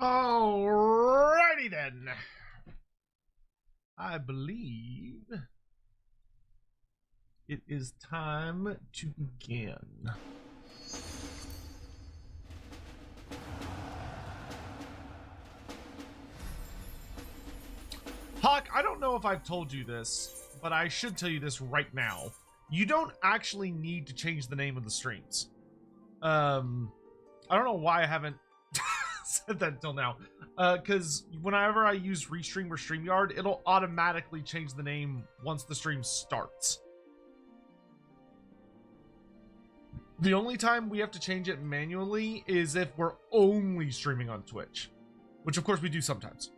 Alrighty then. I believe it is time to begin. Hawk, I don't know if I've told you this, but I should tell you this right now. You don't actually need to change the name of the streams. I don't know why I haven't said that until now. Because whenever I use Restream or StreamYard, it'll automatically change the name once the stream starts. The only time we have to change it manually is if we're only streaming on Twitch, which of course we do sometimes.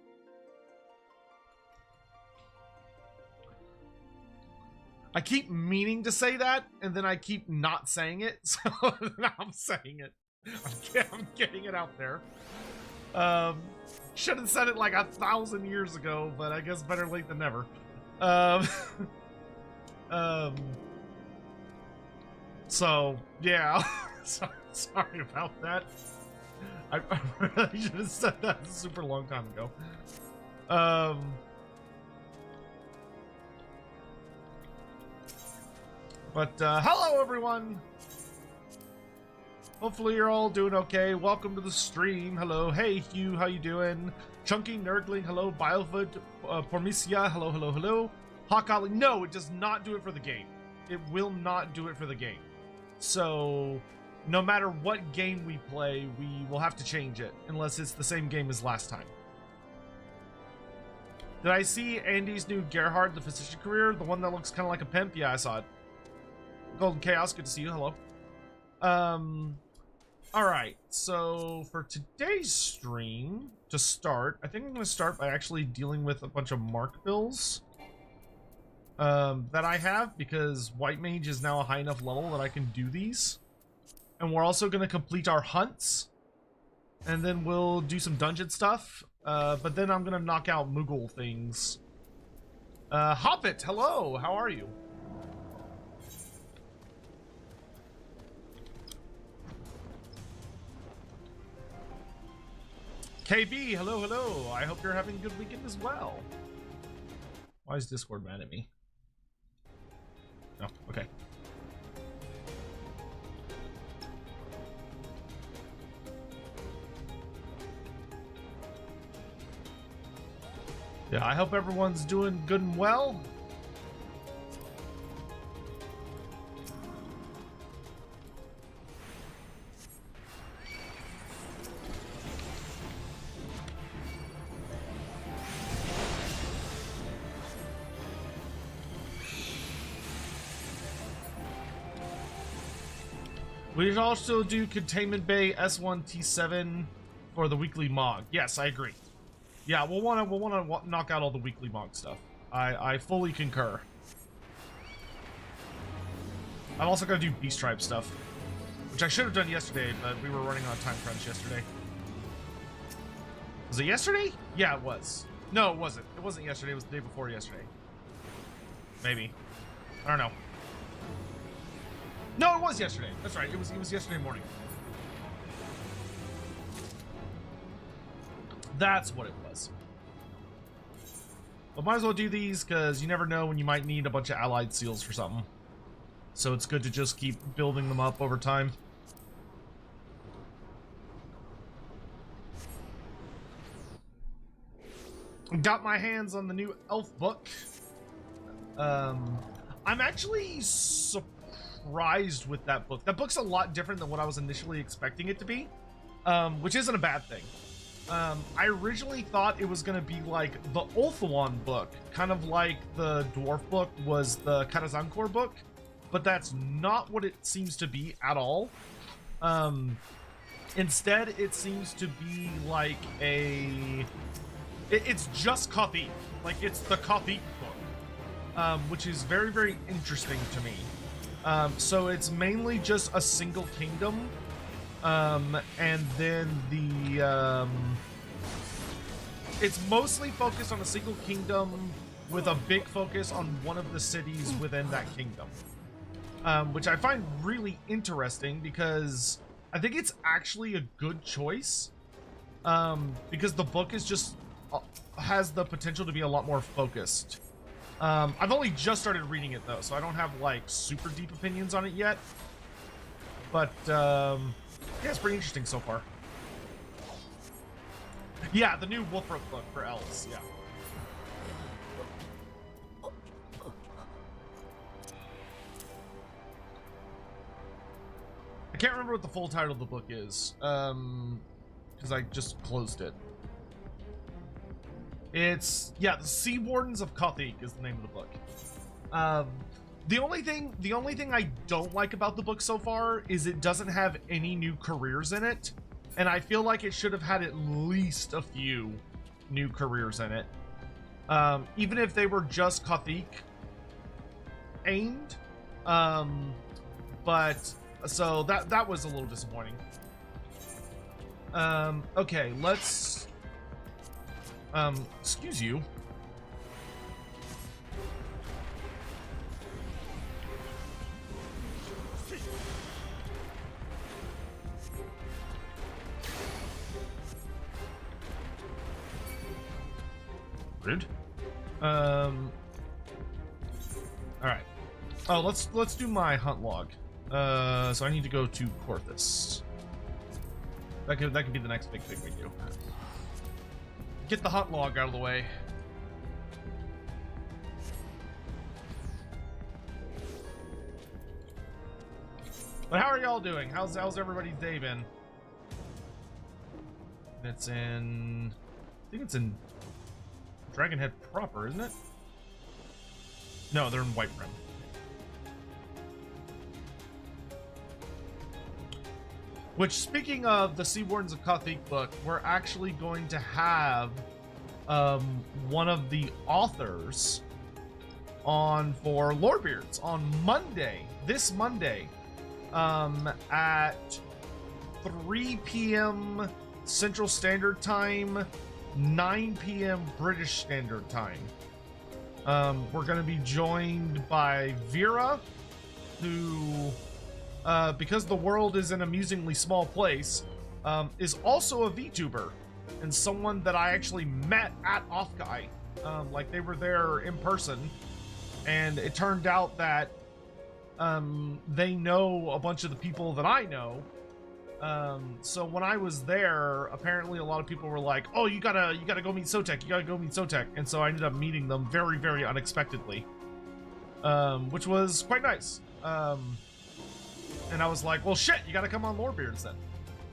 I keep meaning to say that, and then I keep not saying it, so now I'm saying it. I'm getting it out there. Should have said it like 1,000 years ago, but I guess better late than never. So yeah, sorry about that. I really should have said that a super long time ago. But hello everyone. Hopefully you're all doing okay. Welcome to the stream. Hello. Hey Hugh, how you doing? Chunky Nerdling, hello. Biofoot, Pormisia, hello, hello, hello. Hawk Ollie, no, it does not do it for the game. It will not do it for the game. So no matter what game we play, we will have to change it unless it's the same game as last time. Did I see Andy's new Gerhard, the physician career? The one that looks kind of like a pimp? Yeah, I saw it. Golden Chaos, good to see you. Hello. Alright, so for today's stream, to start, I think I'm going to start by actually dealing with a bunch of mark bills that I have, because White Mage is now a high enough level that I can do these. And we're also going to complete our hunts, and then we'll do some dungeon stuff, but then I'm going to knock out Moogle things. Hoppit, hello, how are you? KB, hello, hello. I hope you're having a good weekend as well. Why is Discord mad at me? No, okay. Yeah, I hope everyone's doing good and well. We should also do Containment Bay S1T7 for the weekly Mog. Yes, I agree. Yeah, we'll want to knock out all the weekly Mog stuff. I fully concur. I'm also gonna do Beast Tribe stuff, which I should have done yesterday, but we were running on a time crunch yesterday. Was it yesterday? Yeah, it was. No, it wasn't. It wasn't yesterday. It was the day before yesterday. Maybe. I don't know. No, it was yesterday. That's right. It was yesterday morning. That's what it was. But might as well do these, because you never know when you might need a bunch of allied seals for something. So it's good to just keep building them up over time. Got my hands on the new elf book. I'm actually surprised with that book. That book's a lot different than what I was initially expecting it to be, which isn't a bad thing. I originally thought it was going to be like the Ulthuan book, kind of like the dwarf book was the Karazankor book, but that's not what it seems to be at all. Instead, it seems to be like it's just Kothi. Like, it's the Kothi book, which is very, very interesting to me. So it's mainly just a single kingdom, and then it's mostly focused on a single kingdom with a big focus on one of the cities within that kingdom, which I find really interesting because I think it's actually a good choice. because the book is just has the potential to be a lot more focused. I've only just started reading it though, so I don't have like super deep opinions on it yet. But yeah, it's pretty interesting so far. Yeah, the new Wolfrook book for elves. Yeah. I can't remember what the full title of the book is, because I just closed it. It's, yeah, the Sea Wardens of Kothic is the name of the book. The only thing I don't like about the book so far is it doesn't have any new careers in it, and I feel like it should have had at least a few new careers in it, even if they were just Kothic aimed. But so that was a little disappointing. Okay, let's excuse you. Rude. All right. Oh, let's do my hunt log. So I need to go to Corthus. That could be the next big thing we do. Get the hunt log out of the way. But how are y'all doing? How's everybody's day been? It's in, I think it's in Dragonhead proper, isn't it? No, they're in Whiterun. Which, speaking of the Sea Wardens of Kothic book, we're actually going to have one of the authors on for Lorebeards on Monday, this Monday, at 3 p.m. Central Standard Time, 9 p.m. British Standard Time. We're going to be joined by Vera, who, because the world is an amusingly small place, is also a VTuber and someone that I actually met at Offkai. Like, they were there in person, and it turned out that they know a bunch of the people that I know. So when I was there, apparently a lot of people were like, "Oh, you gotta go meet Sotek. You gotta go meet Sotek." And so I ended up meeting them very, very unexpectedly, which was quite nice. And I was like, "Well, shit, you gotta come on Lorebeards then."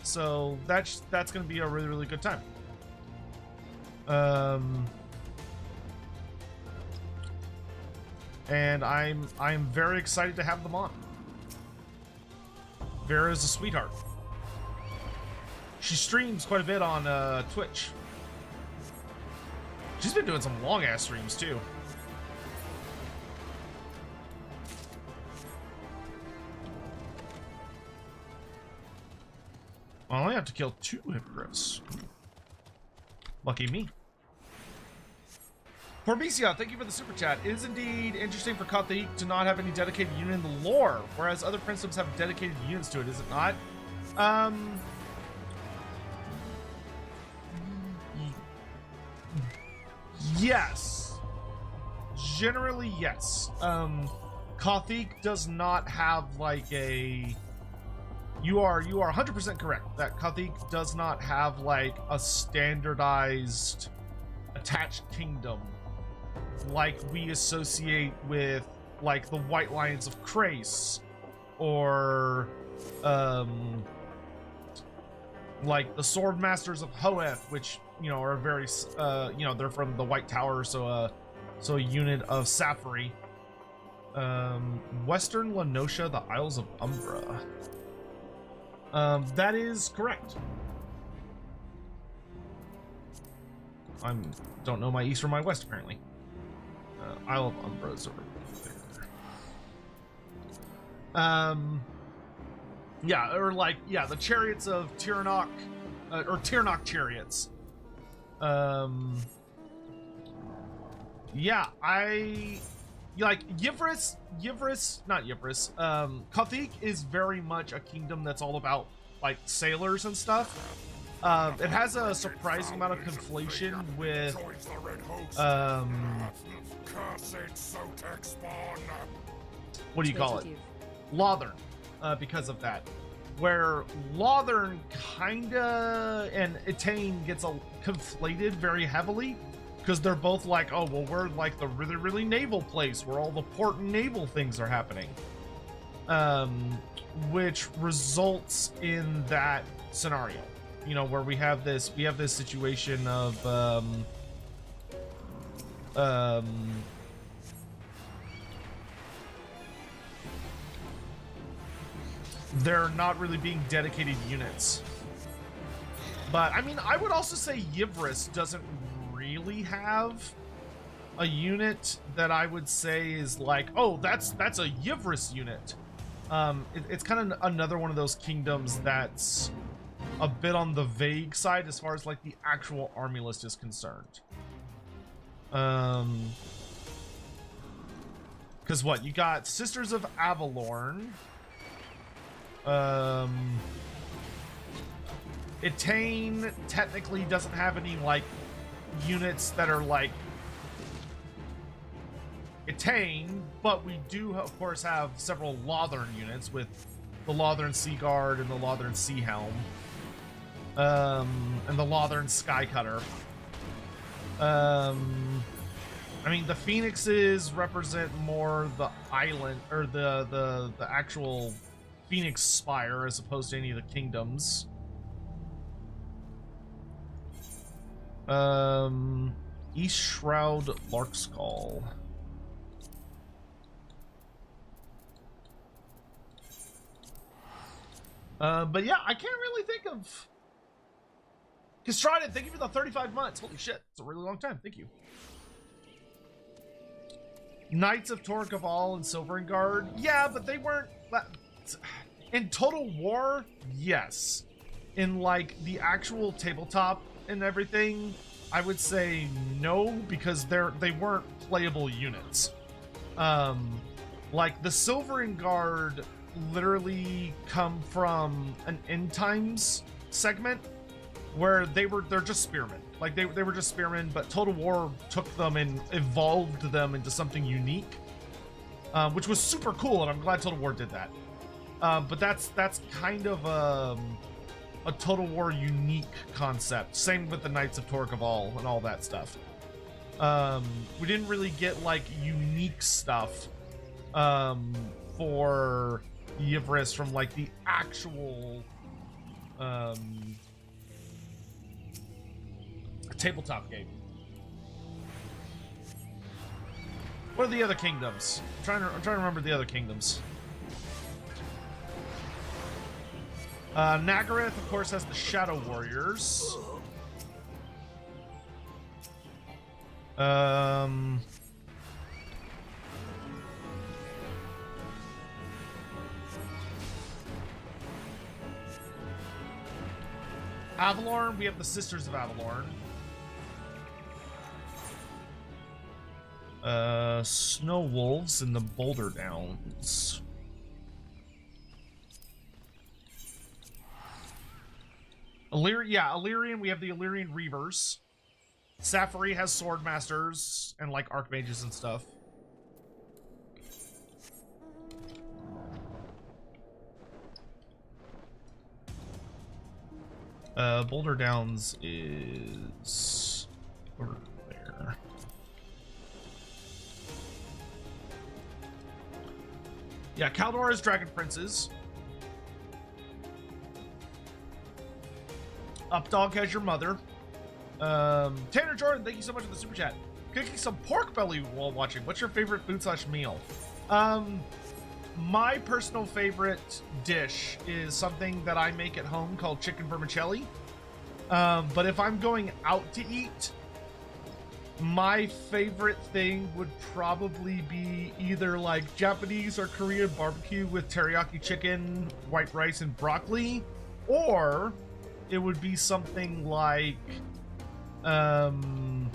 So that's gonna be a really, really good time. And I'm very excited to have them on. Vera's a sweetheart. She streams quite a bit on Twitch. She's been doing some long ass streams too. I only have to kill 2 hippogriffs. Lucky me. Corbicia, thank you for the super chat. It is indeed interesting for Kothic to not have any dedicated unit in the lore, whereas other princedoms have dedicated units to it, is it not? Yes. Generally, yes. Kothic does not have like a... You are 100% correct that Kothic does not have like a standardized attached kingdom like we associate with like the White Lions of Krace, or like the Sword Masters of Hoeth, which, you know, are very you know, they're from the White Tower, so a unit of Safari. Western Lenosha, the Isles of Umbra. That is correct. Don't know my east from my west, apparently. Isle of Umbra's over there. Yeah, or like, yeah, the chariots of Tirnoch, or Tirnoch chariots. Yeah, like Yivris, not Yivris, Kothic is very much a kingdom that's all about like sailors and stuff. It has a surprising amount of conflation with what do you call it? Lothern, because of that. Where Lothern kinda and Etain gets conflated very heavily, because they're both like, oh, well, we're like the really, really naval place where all the port and naval things are happening. Which results in that scenario, you know, where we have this situation of they're not really being dedicated units. But I mean, I would also say Yivris doesn't really have a unit that I would say is like, oh, that's a Yivris unit. It's kind of another one of those kingdoms that's a bit on the vague side as far as like the actual army list is concerned. Because what, you got Sisters of Avalorn. Etain technically doesn't have any like units that are like Etain, but we do of course have several Lothern units with the Lothern Sea Guard and the Lothern Sea Helm, and the Lothern Skycutter. I mean, the Phoenixes represent more the island or the actual Phoenix Spire as opposed to any of the kingdoms. East Shroud Larkskull. But yeah, I can't really think of. Castrated, thank you for the 35 months. Holy shit, it's a really long time. Thank you. Knights of Torcaval and Silverengard. Yeah, but they weren't. In Total War, yes. In like the actual tabletop and everything, I would say no, because they weren't playable units. Like the Silverengard literally come from an End Times segment where they're just spearmen. Like they were just spearmen, but Total War took them and evolved them into something unique, which was super cool, and I'm glad Total War did that. But that's kind of a Total War unique concept. Same with the Knights of Torcaval and all that stuff. We didn't really get like unique stuff for Yivris from like the actual tabletop game. What are the other kingdoms? I'm trying to remember the other kingdoms. Nagaroth, of course, has the Shadow Warriors. Avalorn, we have the Sisters of Avalorn. Snow Wolves in the Boulder Downs. Illyrian, we have the Illyrian Reavers. Safari has Swordmasters and like Archmages and stuff. Boulder Downs is over there. Yeah, Kaldor is Dragon Princes. Updog has your mother. Tanner Jordan, thank you so much for the super chat. Cooking some pork belly while watching. What's your favorite food/meal? My personal favorite dish is something that I make at home called chicken vermicelli. But if I'm going out to eat, my favorite thing would probably be either like Japanese or Korean barbecue with teriyaki chicken, white rice, and broccoli, or it would be something like going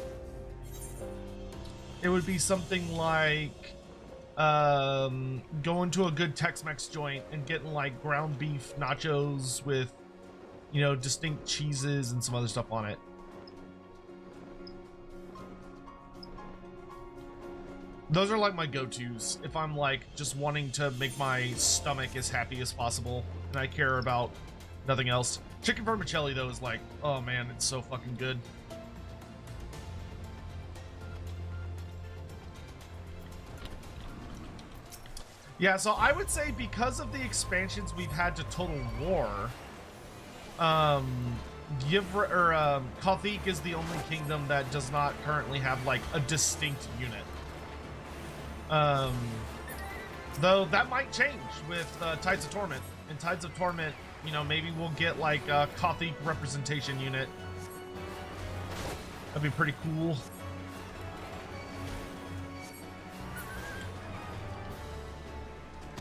to a good Tex-Mex joint and getting like ground beef nachos with you know, distinct cheeses and some other stuff on it. Those are like my go-tos if I'm like just wanting to make my stomach as happy as possible and I care about nothing else. Chicken vermicelli though is like, oh man, it's so fucking good. Yeah, so I would say because of the expansions we've had to Total War, Kothic is the only kingdom that does not currently have like a distinct unit. Though that might change with Tides of Torment. In Tides of Torment, you know, maybe we'll get like a Kothic representation unit. That'd be pretty cool.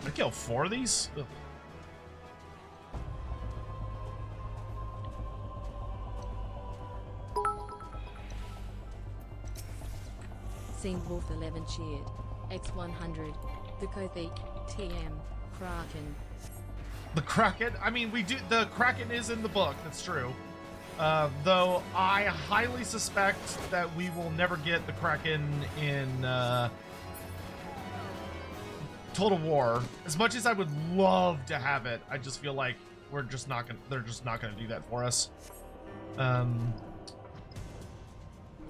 I kill 4 of these? Ugh. Seen Wolf 11 cheered. X100. The Kothic. TM. Kraken. The Kraken? I mean, we do. The Kraken is in the book. That's true. Though I highly suspect that we will never get the Kraken in Total War. As much as I would love to have it, I just feel like we're just not gonna. They're just not gonna do that for us. I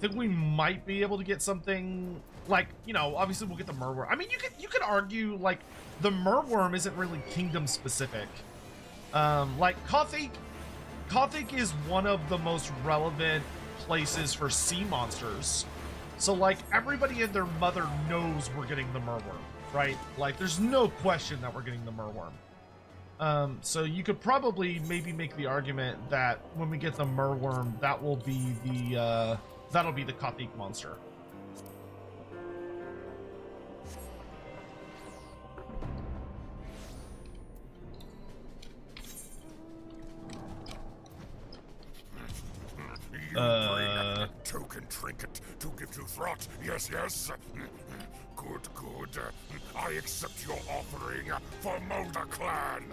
think we might be able to get something like, you know, obviously we'll get the Merworm. I mean, you could argue like the Merworm isn't really kingdom specific. Like Kothic is one of the most relevant places for sea monsters. So like everybody and their mother knows we're getting the Merworm, right? Like there's no question that we're getting the Merworm. So you could probably maybe make the argument that when we get the Merworm, that will be the that'll be the Kothic monster. Token trinket to give to Throt. Yes, yes. Good, good. I accept your offering for Mulder Clan.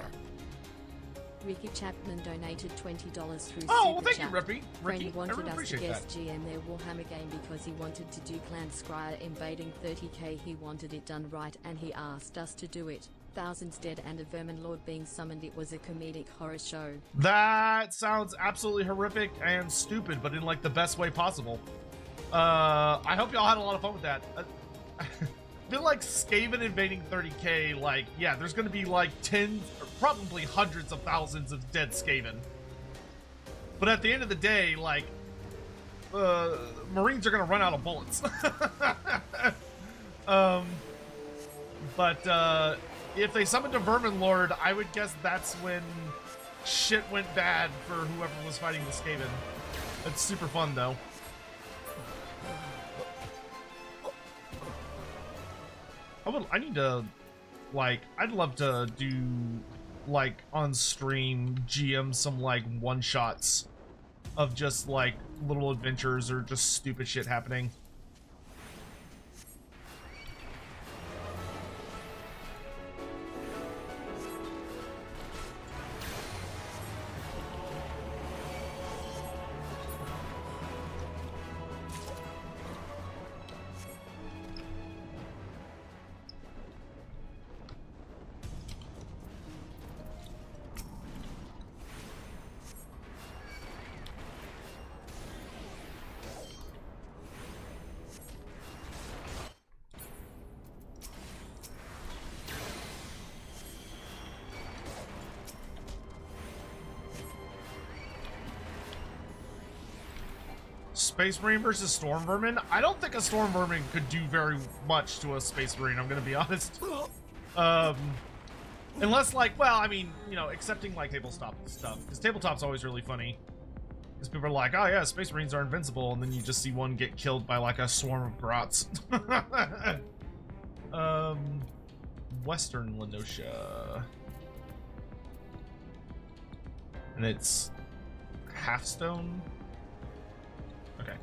Ricky Chapman donated $20 through Oh, well, Super thank Chat. you, Ricky. Friend I wanted really us to appreciate guest that. GM their Warhammer game because he wanted to do Clan Scryer invading 30k. He wanted it done right and he asked us to do it. Thousands dead and a vermin lord being summoned. It was a comedic horror show. That sounds absolutely horrific and stupid, but in like the best way possible. I hope y'all had a lot of fun with that. I feel like Skaven invading 30k, like, yeah, there's gonna be like tens, or probably hundreds of thousands of dead Skaven. But at the end of the day, like, Marines are gonna run out of bullets. If they summoned a Vermin Lord, I would guess that's when shit went bad for whoever was fighting the Skaven. It's super fun, though. I need to, like, I'd love to do, like, on stream, GM some, like, one-shots of just, like, little adventures or just stupid shit happening. Space Marine versus Storm Vermin? I don't think a Storm Vermin could do very much to a Space Marine, I'm gonna be honest. Unless, like, well, I mean, you know, accepting, like, tabletop stuff. Because tabletop's always really funny. Because people are like, oh yeah, Space Marines are invincible, and then you just see one get killed by, like, a swarm of grots. Western Lenosha. And it's Halfstone? Okay.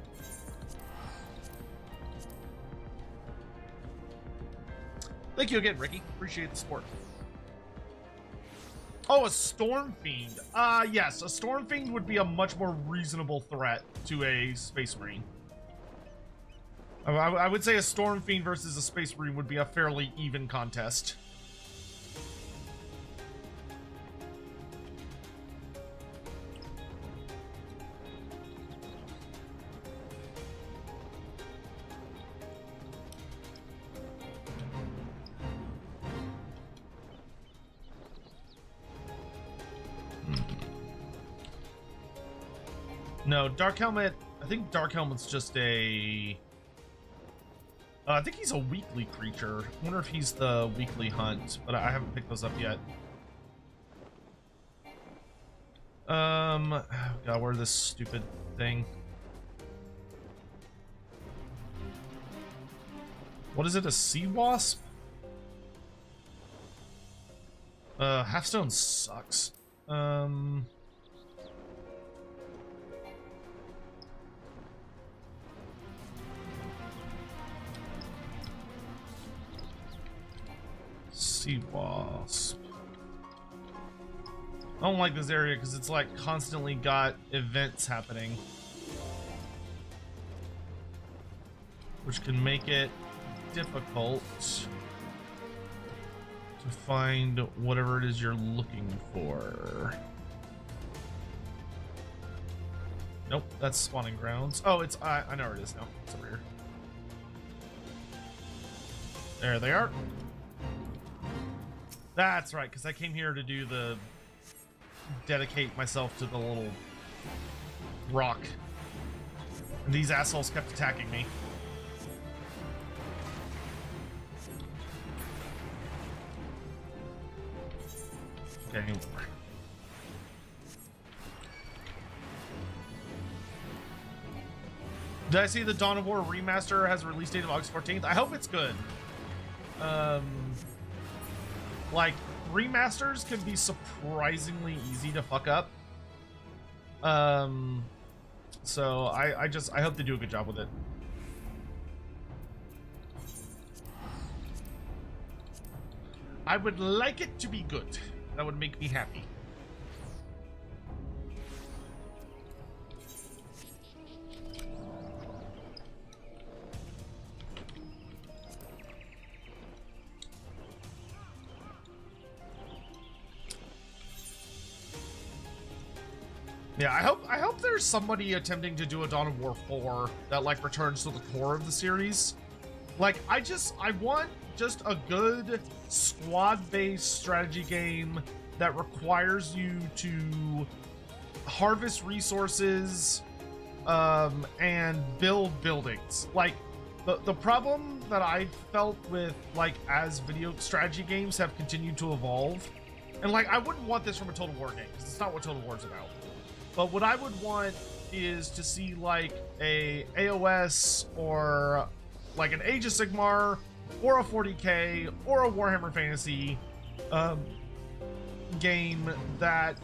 Thank you again, Ricky. Appreciate the support. Oh, a Storm Fiend. Yes, a Storm Fiend would be a much more reasonable threat to a Space Marine. I would say a Storm Fiend versus a Space Marine would be a fairly even contest. No, Dark Helmet. I think Dark Helmet's just a. I think he's a weekly creature. I wonder if he's the weekly hunt, but I haven't picked those up yet. Oh God, where's this stupid thing? What is it? A sea wasp? Halfstone sucks. Sea wasp. I don't like this area because it's like constantly got events happening, which can make it difficult to find whatever it is you're looking for. Nope, that's spawning grounds. Oh, it's I know where it is now. It's over here. There they are. That's right, because I came here to do the dedicate myself to the little rock. And these assholes kept attacking me. Okay, anymore. Did I see the Dawn of War remaster has a release date of August 14th? I hope it's good. Like, remasters can be surprisingly easy to fuck up. So I hope they do a good job with it. I would like it to be good. That would make me happy. Yeah, I hope there's somebody attempting to do a Dawn of War 4 that like returns to the core of the series. Like I want just a good squad-based strategy game that requires you to harvest resources and build buildings. Like the problem that I felt with like as video strategy games have continued to evolve, and like I wouldn't want this from a Total War game because it's not what Total War is about. But what I would want is to see like a AOS or like an Age of Sigmar or a 40k or a Warhammer Fantasy game that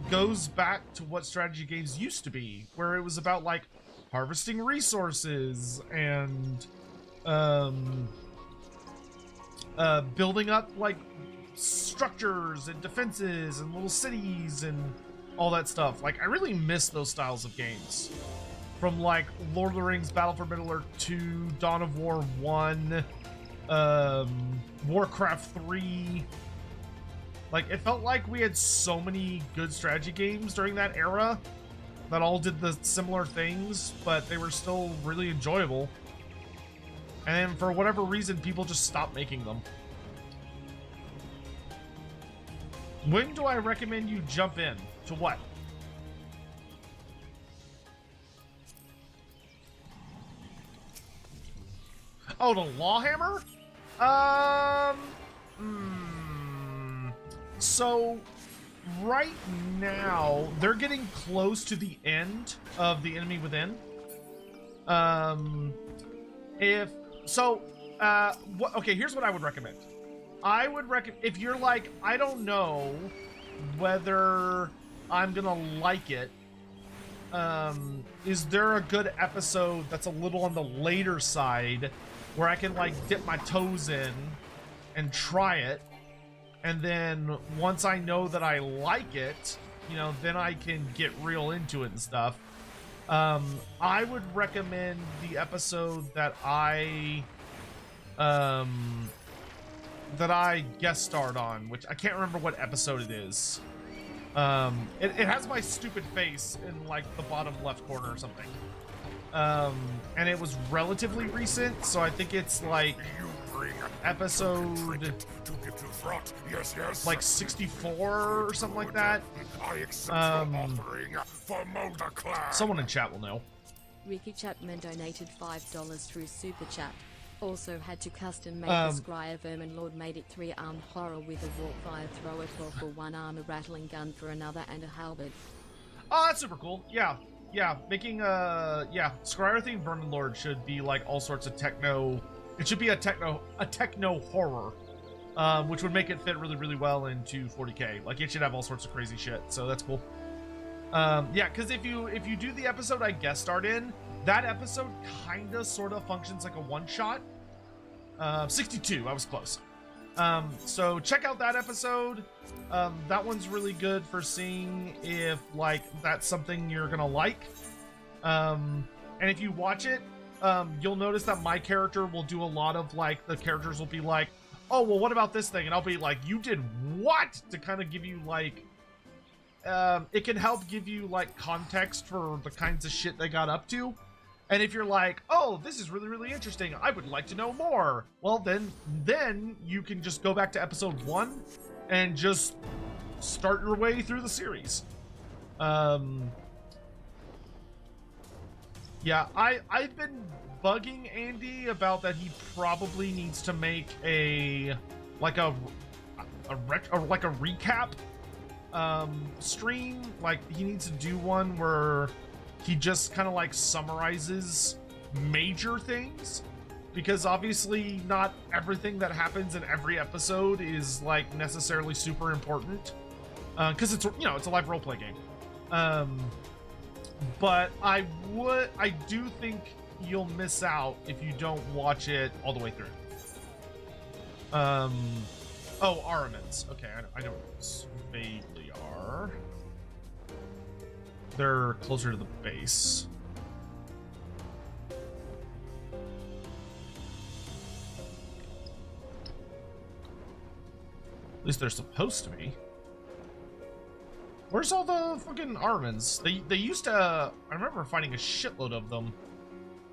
goes back to what strategy games used to be, where it was about like harvesting resources and building up like structures and defenses and little cities and all that stuff. Like I really miss those styles of games from like Lord of the Rings Battle for Middle-earth 2, Dawn of War 1, Warcraft 3. Like it felt like we had so many good strategy games during that era that all did the similar things, but they were still really enjoyable. And then for whatever reason, people just stopped making them. When do I recommend you jump in? To what? Oh, to Lawhammer? So right now they're getting close to the end of the Enemy Within. Okay, here's what I would recommend. I would recommend, if you're like, I don't know whether I'm gonna like it, is there a good episode that's a little on the later side where I can like dip my toes in and try it? And then once I know that I like it, you know, then I can get real into it and stuff. I would recommend the episode that I guest starred on, which I can't remember what episode it is. It has my stupid face in like the bottom left corner or something. And it was relatively recent, so I think it's like episode like 64 or something like that. Someone in chat will know. Ricky Chapman donated $5 through Super Chat. Also had to custom make the Scryer Vermin Lord, made it 3-armed horror with a warp fire thrower for one arm, a rattling gun for another, and a halberd. Oh, that's super cool. Yeah, making Scryer themed Vermin Lord should be like all sorts of techno. It should be a techno horror, which would make it fit really, really well into 40k. Like, it should have all sorts of crazy shit. So that's cool. Yeah, because if you do the episode I guest starred in, that episode kinda sorta functions like a one-shot. 62, I was close. So check out that episode. That one's really good for seeing if like that's something you're gonna like. And if you watch it, you'll notice that my character will do a lot of like, the characters will be like, oh, well, what about this thing? And I'll be like, you did what? To kind of give you like, it can help give you like context for the kinds of shit they got up to. And if you're like, oh, this is really, really interesting, I would like to know more, well, then you can just go back to episode 1 and just start your way through the series. Yeah, I've been bugging Andy about that he probably needs to make a recap stream. Like, he needs to do one where he just kind of like summarizes major things, because obviously not everything that happens in every episode is like necessarily super important, because it's, you know, it's a live roleplay game. But I do think you'll miss out if you don't watch it all the way through. Oh, Aramans. Okay, I know what they vaguely are. They're closer to the base. At least they're supposed to be. Where's all the fucking Aramans? They used to, I remember finding a shitload of them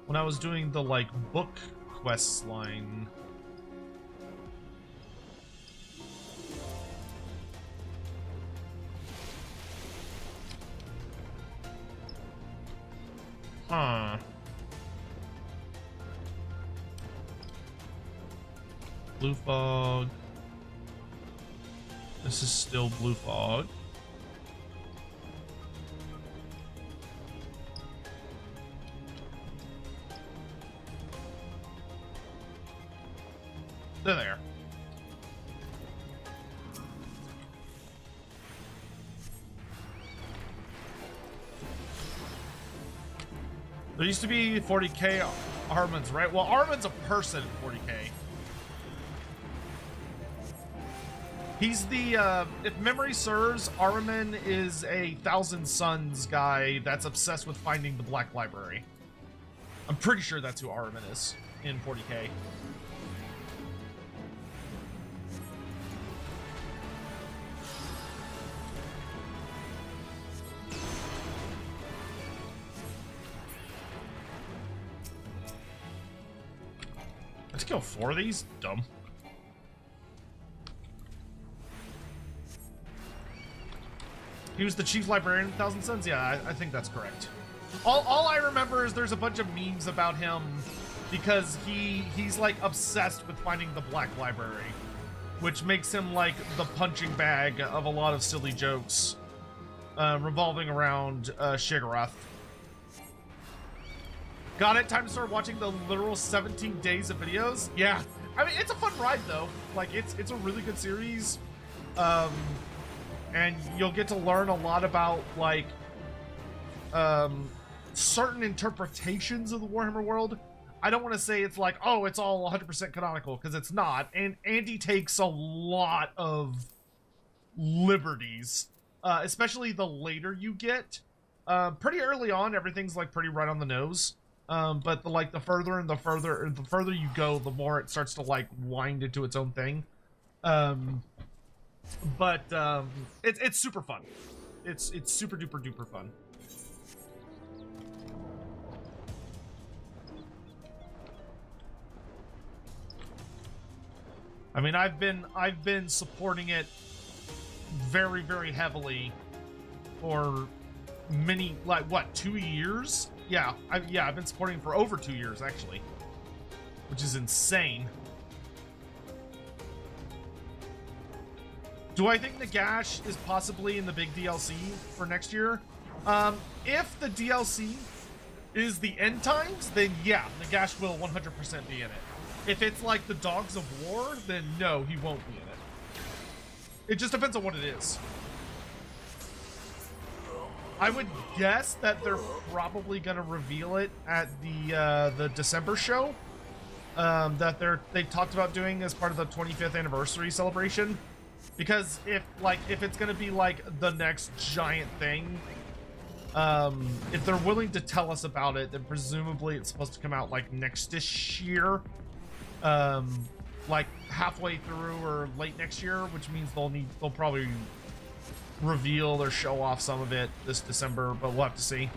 when I was doing the like book quests line. Huh. Blue fog. This is still blue fog. They're there. There used to be 40k Armin's, right? Well, Armin's a person in 40k. He's the, if memory serves, Armin is a Thousand Suns guy that's obsessed with finding the Black Library. I'm pretty sure that's who Armin is in 40k. Let's kill 4 of these. Dumb. He was the chief librarian of Thousand Suns? Yeah, I think that's correct. All I remember is there's a bunch of memes about him because he's like obsessed with finding the Black Library, which makes him like the punching bag of a lot of silly jokes revolving around Shigarath. Got it? Time to start watching the literal 17 days of videos? Yeah. I mean, it's a fun ride, though. Like, it's a really good series. And you'll get to learn a lot about, like, certain interpretations of the Warhammer world. I don't want to say it's like, oh, it's all 100% canonical, because it's not. And Andy takes a lot of liberties, especially the later you get. Pretty early on, everything's like pretty right on the nose. But the further and the further you go, the more it starts to like wind into its own thing. It's super fun. It's super duper duper fun. I mean, I've been supporting it very, very heavily for many, like, what, 2 years? Yeah, I've been supporting it for over 2 years, actually, which is insane. Do I think Nagash is possibly in the big DLC for next year? If the DLC is the end times, then yeah, Nagash will 100% be in it. If it's like the Dogs of War, then no, he won't be in it. It just depends on what it is. I would guess that they're probably gonna reveal it at the December show. That they talked about doing as part of the 25th anniversary celebration. Because if it's gonna be like the next giant thing, if they're willing to tell us about it, then presumably it's supposed to come out like next-ish year. Like halfway through or late next year, which means they'll probably reveal or show off some of it this December, but we'll have to see.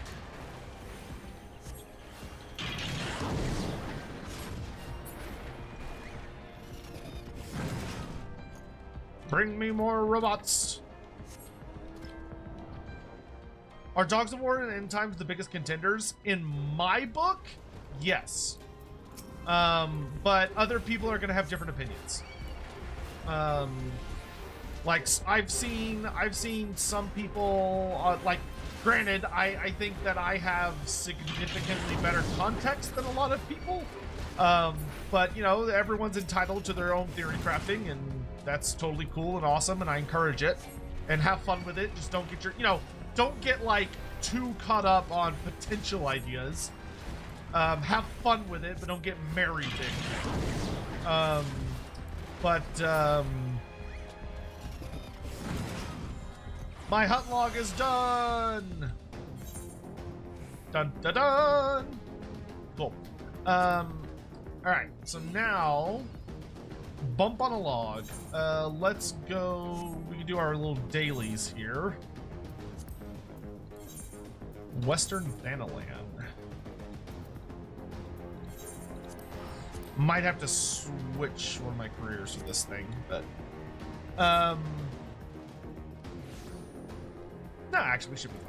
Bring me more robots. Are Dogs of War and End Times the biggest contenders? In my book, yes. But other people are gonna have different opinions. Like I've seen some people like, granted, I think that I have significantly better context than a lot of people. But you know, everyone's entitled to their own theory crafting, and that's totally cool and awesome, and I encourage it. And have fun with it. Just don't get don't get like too caught up on potential ideas. Have fun with it, but don't get married to anything. My hunt log is done. Dun dun dun. Cool. All right. So now, bump on a log. Let's go. We can do our little dailies here. Western Thanaland. Might have to switch one of my careers for this thing, but no, actually, we should be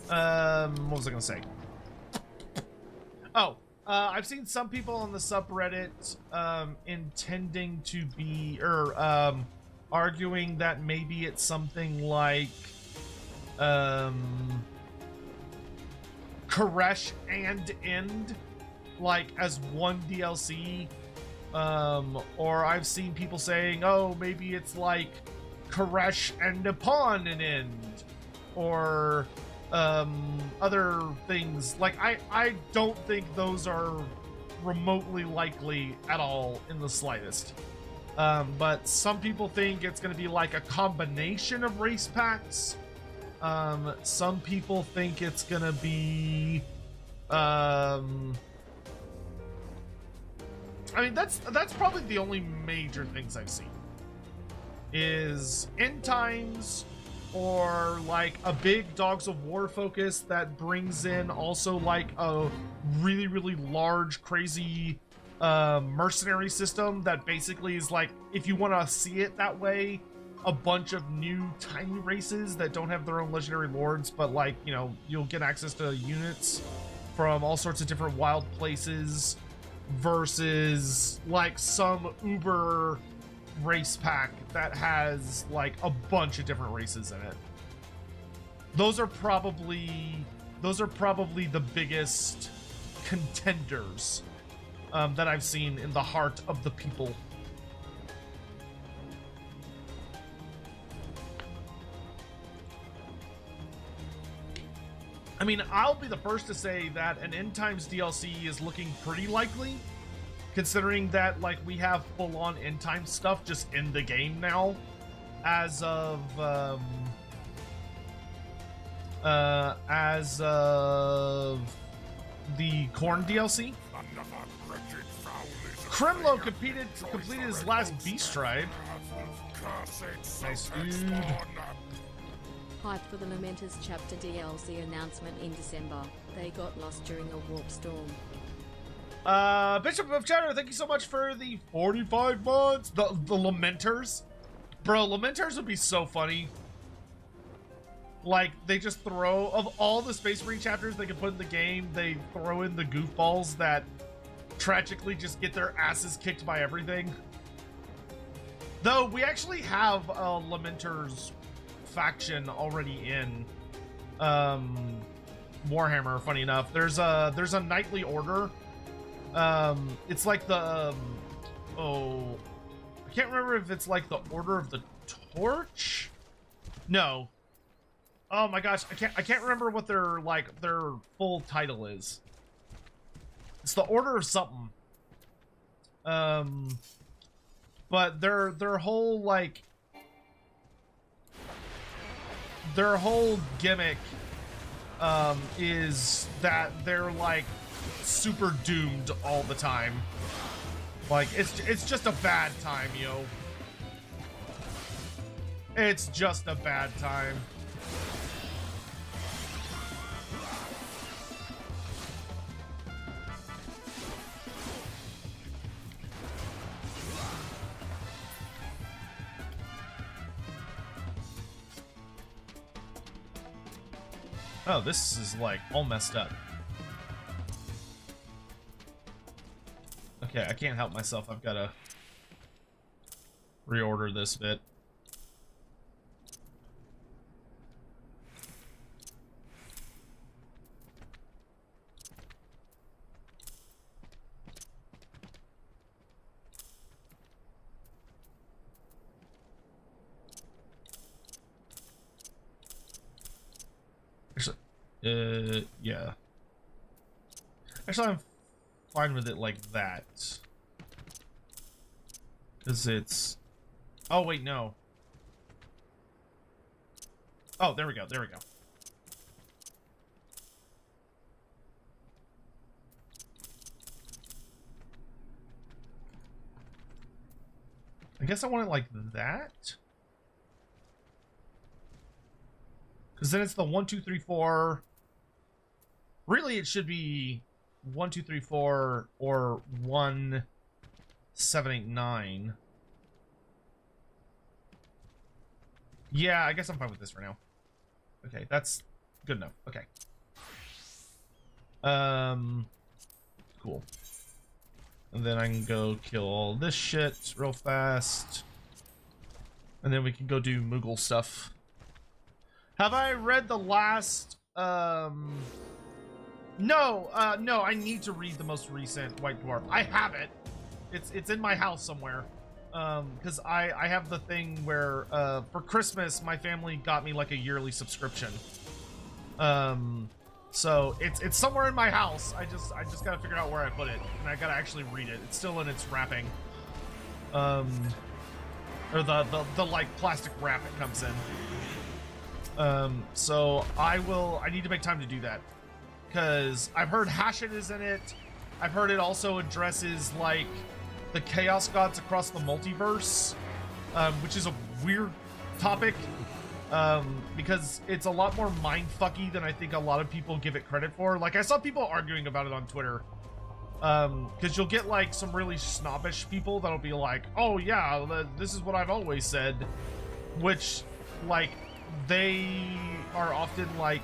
fine. What was I gonna say? Oh, I've seen some people on the subreddit intending to be arguing that maybe it's something like Koresh and End, like as one DLC, or I've seen people saying, oh, maybe it's like Koresh and Nippon and End, or other things. Like I don't think those are remotely likely at all in the slightest. But some people think it's going to be like a combination of race packs. Some people think it's going to be I mean, that's probably the only major things I've seen is End Times, or like a big Dogs of War focus that brings in also like a really, really large, crazy mercenary system that basically is like, if you want to see it that way, a bunch of new tiny races that don't have their own legendary lords, but like, you know, you'll get access to units from all sorts of different wild places, versus like some uber race pack that has like a bunch of different races in it. Those are probably the biggest contenders that I've seen in the heart of the people. I mean, I'll be the first to say that an End Times DLC is looking pretty likely, considering that, like, we have full-on End Times stuff just in the game now, as of the Corn DLC. Crimlo completed his last Beast Tribe. Nice dude. Hype for the Lamenters Chapter DLC announcement in December. They got lost during a warp storm. Bishop of Cheddar, thank you so much for the 45 months. The Lamenters. Bro, Lamenters would be so funny. Like, they just throw, of all the Space Marine chapters they can put in the game, they throw in the goofballs that tragically just get their asses kicked by everything. Though, we actually have a Lamenters faction already in Warhammer, funny enough. There's a knightly order. It's like the oh, I can't remember if it's like the Order of the Torch. No. Oh my gosh, I can't remember what their full title is. It's the Order of something. But their whole like their whole gimmick is that they're like super doomed all the time. Like it's just a bad time, yo. It's just a bad time. Oh, this is like all messed up. Okay, I can't help myself. I've got to reorder this bit. Actually, yeah. Actually, I'm fine with it like that. Because it's... Oh, wait, no. Oh, there we go, there we go. I guess I want it like that. Because then it's the 1, 2, 3, 4. Really, it should be 1, 2, 3, 4 or 1, 7, 8, 9. Yeah, I guess I'm fine with this for now. Okay, that's good enough. Okay. Cool. And then I can go kill all this shit real fast. And then we can go do Moogle stuff. Have I read the last, No, I need to read the most recent White Dwarf. I have it. It's in my house somewhere. Because I have the thing where, for Christmas, my family got me like a yearly subscription. So it's somewhere in my house. I just gotta figure out where I put it, and I gotta actually read it. It's still in its wrapping. Or the like plastic wrap it comes in. So I need to make time to do that. Because I've heard Hashin is in it. I've heard it also addresses like the Chaos Gods across the multiverse, which is a weird topic, because it's a lot more mindfucky than I think a lot of people give it credit for. Like, I saw people arguing about it on Twitter, because you'll get like some really snobbish people that'll be like, oh yeah, this is what I've always said, which like they are often like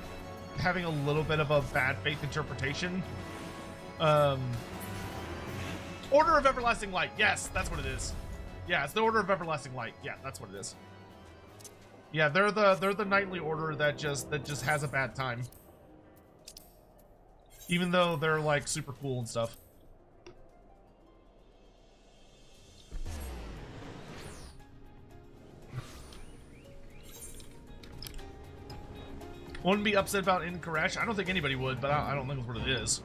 having a little bit of a bad faith interpretation. Order of Everlasting Light. Yes, that's what it is. Yeah, it's the Order of Everlasting Light. Yeah, that's what it is. Yeah, they're the knightly order that just has a bad time. Even though they're like super cool and stuff. Wouldn't be upset about in Koresh. I don't think anybody would, but I don't think that's what it is.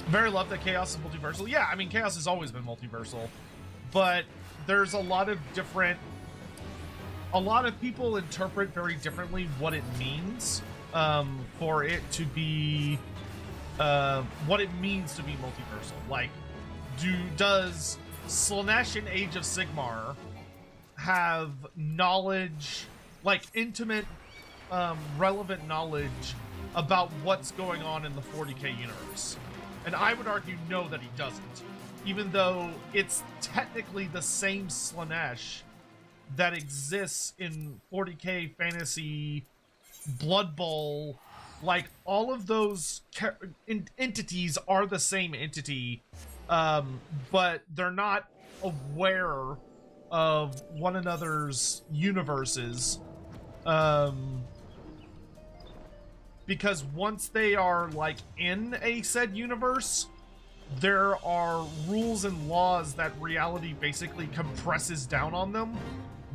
Very love that Chaos is multiversal. Yeah, I mean, Chaos has always been multiversal, but there's a lot of people interpret very differently what it means for it to be, what it means to be multiversal. Like, does Slaanesh in Age of Sigmar have knowledge, like intimate, relevant knowledge about what's going on in the 40k universe? And I would argue no, that he doesn't. Even though it's technically the same Slaanesh that exists in 40k fantasy, Blood Bowl, like all of those entities are the same entity, but they're not aware of one another's universes. Because once they are, like, in a said universe, there are rules and laws that reality basically compresses down on them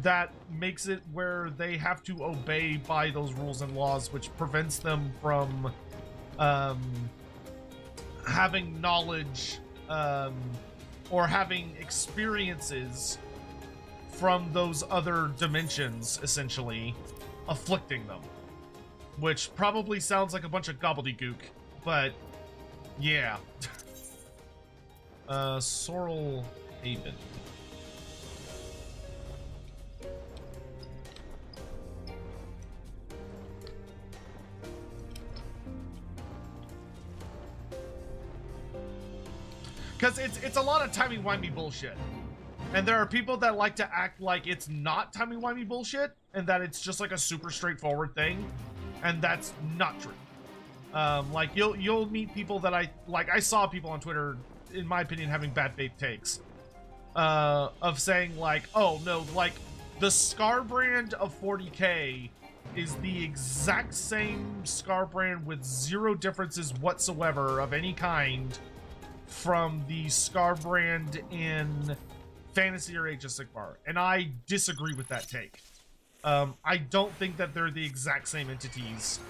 that makes it where they have to obey by those rules and laws, which prevents them from having knowledge or having experiences from those other dimensions, essentially, afflicting them. Which probably sounds like a bunch of gobbledygook, but yeah. Sorrel Haven. Because it's a lot of timey-wimey bullshit. And there are people that like to act like it's not timey-wimey bullshit, and that it's just like a super straightforward thing. And that's not true. Like you'll meet people that I saw people on Twitter, in my opinion, having bad faith takes of saying like, oh no, like the Scar brand of 40k is the exact same Scar brand with zero differences whatsoever of any kind from the Scar brand in Fantasy or Age of Sigmar, and I disagree with that take. I don't think that they're the exact same entities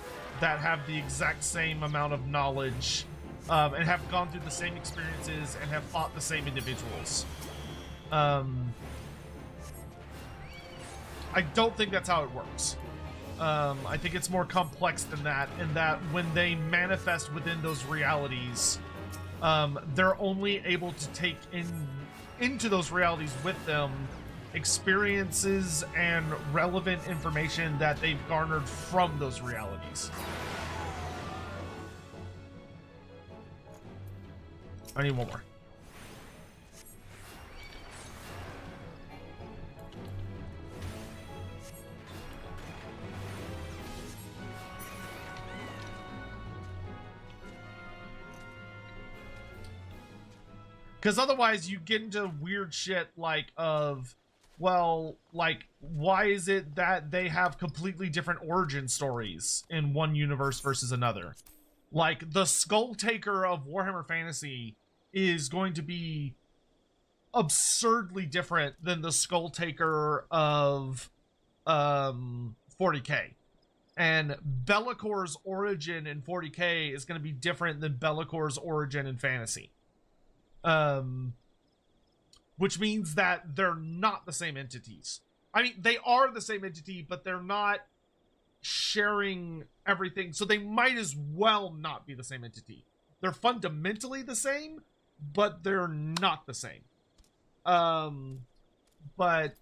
that have the exact same amount of knowledge and have gone through the same experiences and have fought the same individuals. I don't think that's how it works. I think it's more complex than that, in that when they manifest within those realities, they're only able to take into those realities with them experiences and relevant information that they've garnered from those realities. I need one more. Because otherwise you get into weird shit like of, well, like, why is it that they have completely different origin stories in one universe versus another? Like, the Skull Taker of Warhammer Fantasy is going to be absurdly different than the Skull Taker of 40k. And Bellacor's origin in 40k is going to be different than Bellacor's origin in Fantasy. Which means that they're not the same entities. I mean, they are the same entity, but they're not sharing everything, so they might as well not be the same entity. They're fundamentally the same, but they're not the same. But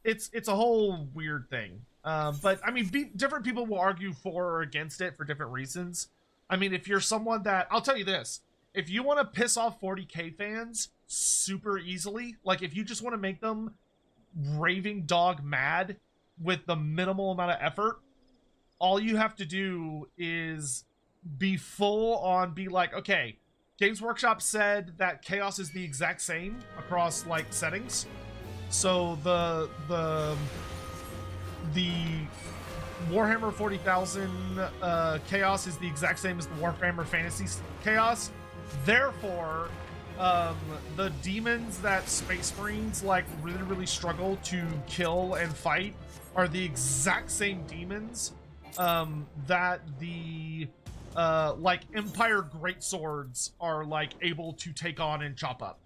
it's a whole weird thing. But I mean, different people will argue for or against it for different reasons. I mean, if you're someone that, I'll tell you this, if you want to piss off 40k fans super easily, like if you just want to make them raving dog mad with the minimal amount of effort, all you have to do is be full on, be like, okay, Games Workshop said that chaos is the exact same across like settings, So the Warhammer 40,000 chaos is the exact same as the Warhammer Fantasy chaos. Therefore, the demons that Space Marines like really struggle to kill and fight are the exact same demons that the like Empire Greatswords are like able to take on and chop up.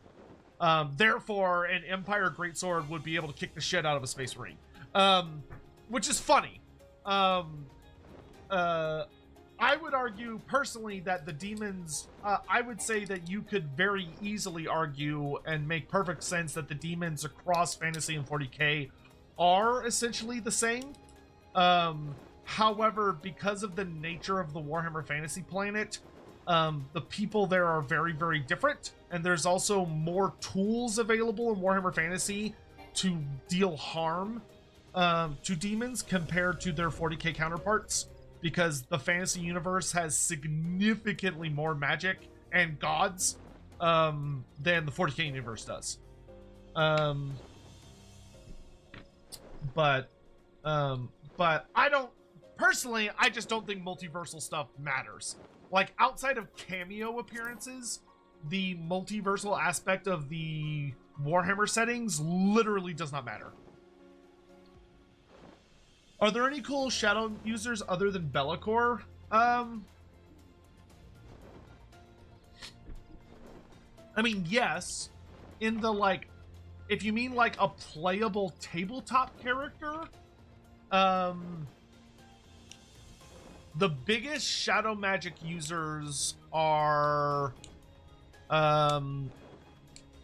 Therefore, an Empire Greatsword would be able to kick the shit out of a Space Marine, which is funny. I would argue personally that the demons, I would say that you could very easily argue and make perfect sense that the demons across Fantasy and 40k are essentially the same. However, because of the nature of the Warhammer Fantasy planet, the people there are very different, and there's also more tools available in Warhammer Fantasy to deal harm to demons compared to their 40k counterparts, because the fantasy universe has significantly more magic and gods than the 40k universe does. But I don't personally, I just don't think multiversal stuff matters. Like, outside of cameo appearances, the multiversal aspect of the Warhammer settings literally does not matter. Are there any cool shadow users other than Be'lakor? I mean, yes. In the, like, if you mean, like, a playable tabletop character, the biggest shadow magic users are,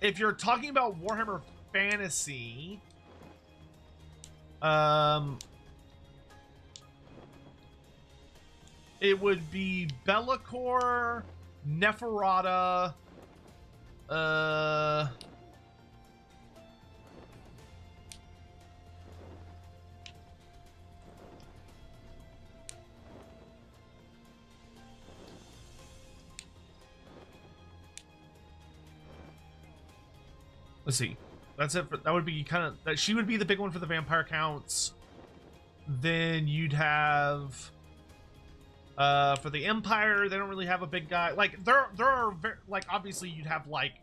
if you're talking about Warhammer Fantasy, it would be Be'lakor, Neferata, let's see. That's it. That would be kind of that. She would be the big one for the vampire counts. Then you'd have for the Empire. They don't really have a big guy. Like there are like obviously you'd have like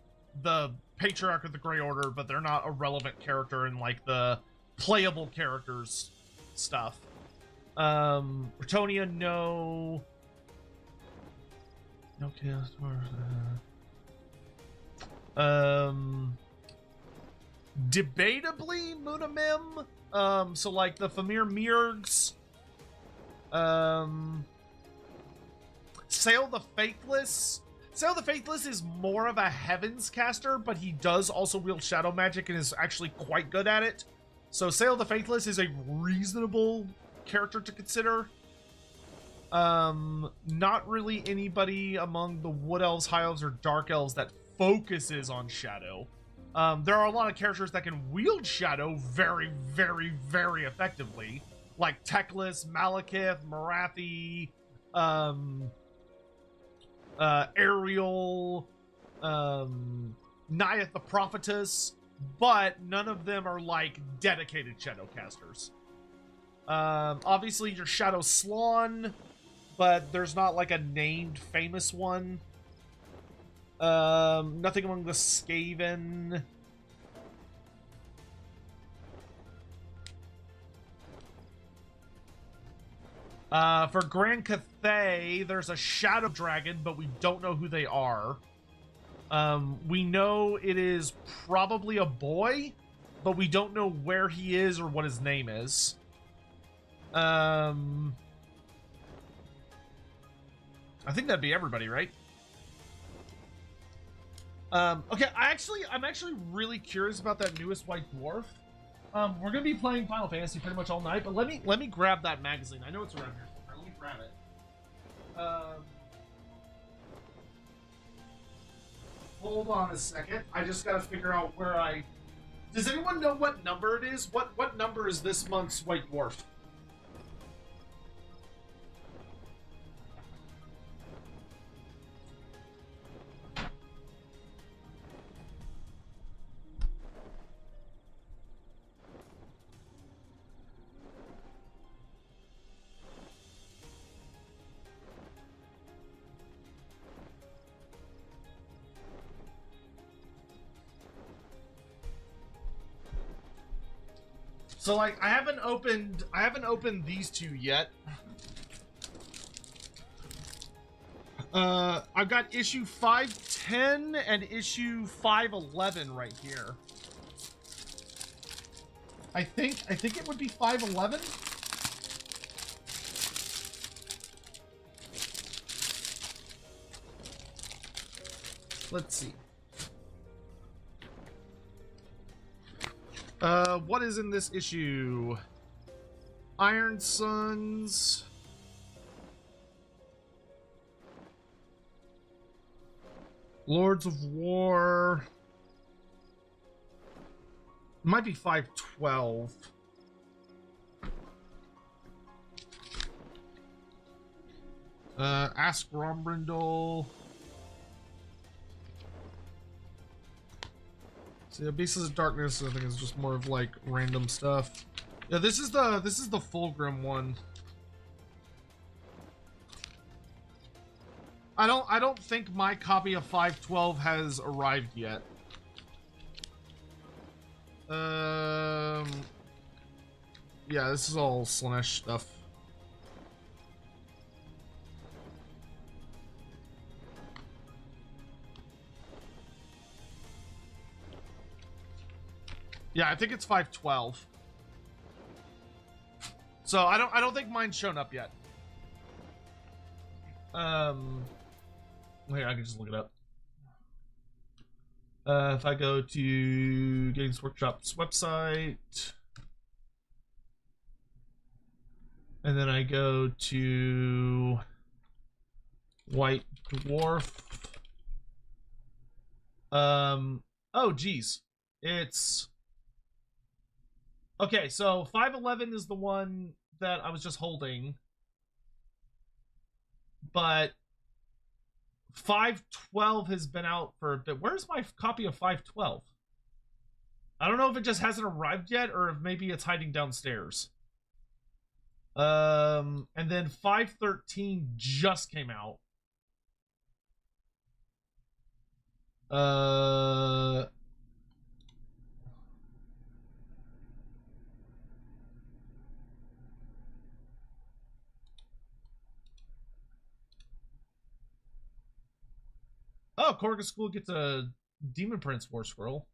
the Patriarch of the Grey Order, but they're not a relevant character in like the playable characters stuff. Retonia, no. No chaos. Debatably Munamim. So like the Famir Mirgs. Sail the Faithless. Sail the Faithless is more of a Heavens caster, but he does also wield shadow magic and is actually quite good at it. So Sail the Faithless is a reasonable character to consider. Not really anybody among the Wood Elves, High Elves, or Dark Elves that focuses on shadow. There are a lot of characters that can wield shadow very effectively, like Teclis, Malekith, Marathi, Ariel, Naiath the Prophetess, but none of them are like dedicated shadow casters. Obviously your Shadow Slann, but there's not like a named famous one. Nothing among the Skaven. For Grand Cathay, there's a Shadow Dragon, but we don't know who they are. We know it is probably a boy, but we don't know where he is or what his name is. I think that'd be everybody, right? Okay, I'm actually really curious about that newest White Dwarf. We're gonna be playing Final Fantasy pretty much all night, but let me grab that magazine. I know it's around here. Let me grab it. Hold on a second. I just gotta figure out where I. Does anyone know what number it is? What number is this month's White Dwarf? So like I haven't opened these two yet. I've got issue 510 and issue 511 right here. I think it would be 511. Let's see. What is in this issue? Iron Sons. Lords of War. Might be 512. Ask Rombrindle. See, the Beasts of Darkness, I think, is just more of like random stuff. Yeah, this is the Fulgrim one. I don't think my copy of 512 has arrived yet. Yeah, this is all Slaanesh stuff. Yeah, I think it's 512. So I don't think mine's shown up yet. Here, I can just look it up. If I go to Games Workshop's website, and then I go to White Dwarf. Oh geez, it's okay. So 511 is the one that I was just holding, but 512 has been out for a bit. Where's my copy of 512? I don't know if it just hasn't arrived yet, or if maybe it's hiding downstairs. And then 513 just came out. Oh, Korga School gets a Demon Prince War Scroll.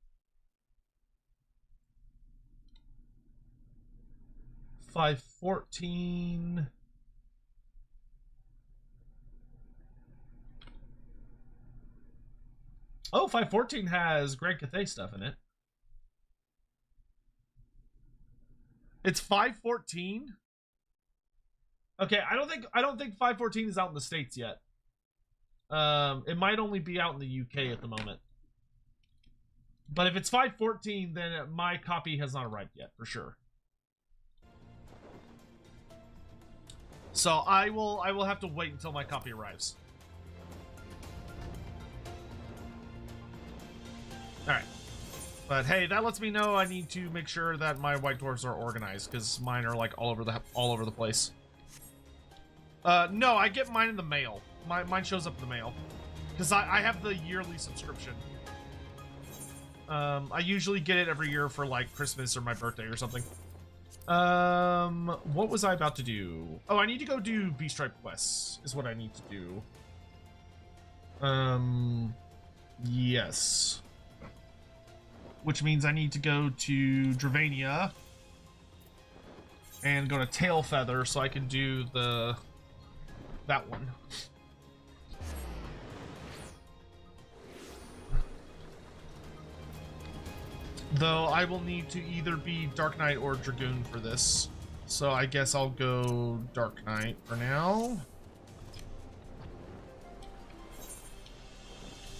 514. Oh, 514 has Grand Cathay stuff in it. It's 514. Okay, I don't think 514 is out in the States yet. It might only be out in the UK at the moment. But if it's 514, then my copy has not arrived yet, for sure. So I will have to wait until my copy arrives. Alright. But hey, that lets me know I need to make sure that my white dwarves are organized, because mine are like all over the place. No, I get mine in the mail. Mine shows up in the mail. Because I have the yearly subscription. I usually get it every year for like Christmas or my birthday or something. What was I about to do? Oh, I need to go do B-Stripe quests is what I need to do. Yes. Which means I need to go to Dravania and go to Tailfeather so I can do that one. Though I will need to either be Dark Knight or Dragoon for this. So I guess I'll go Dark Knight for now.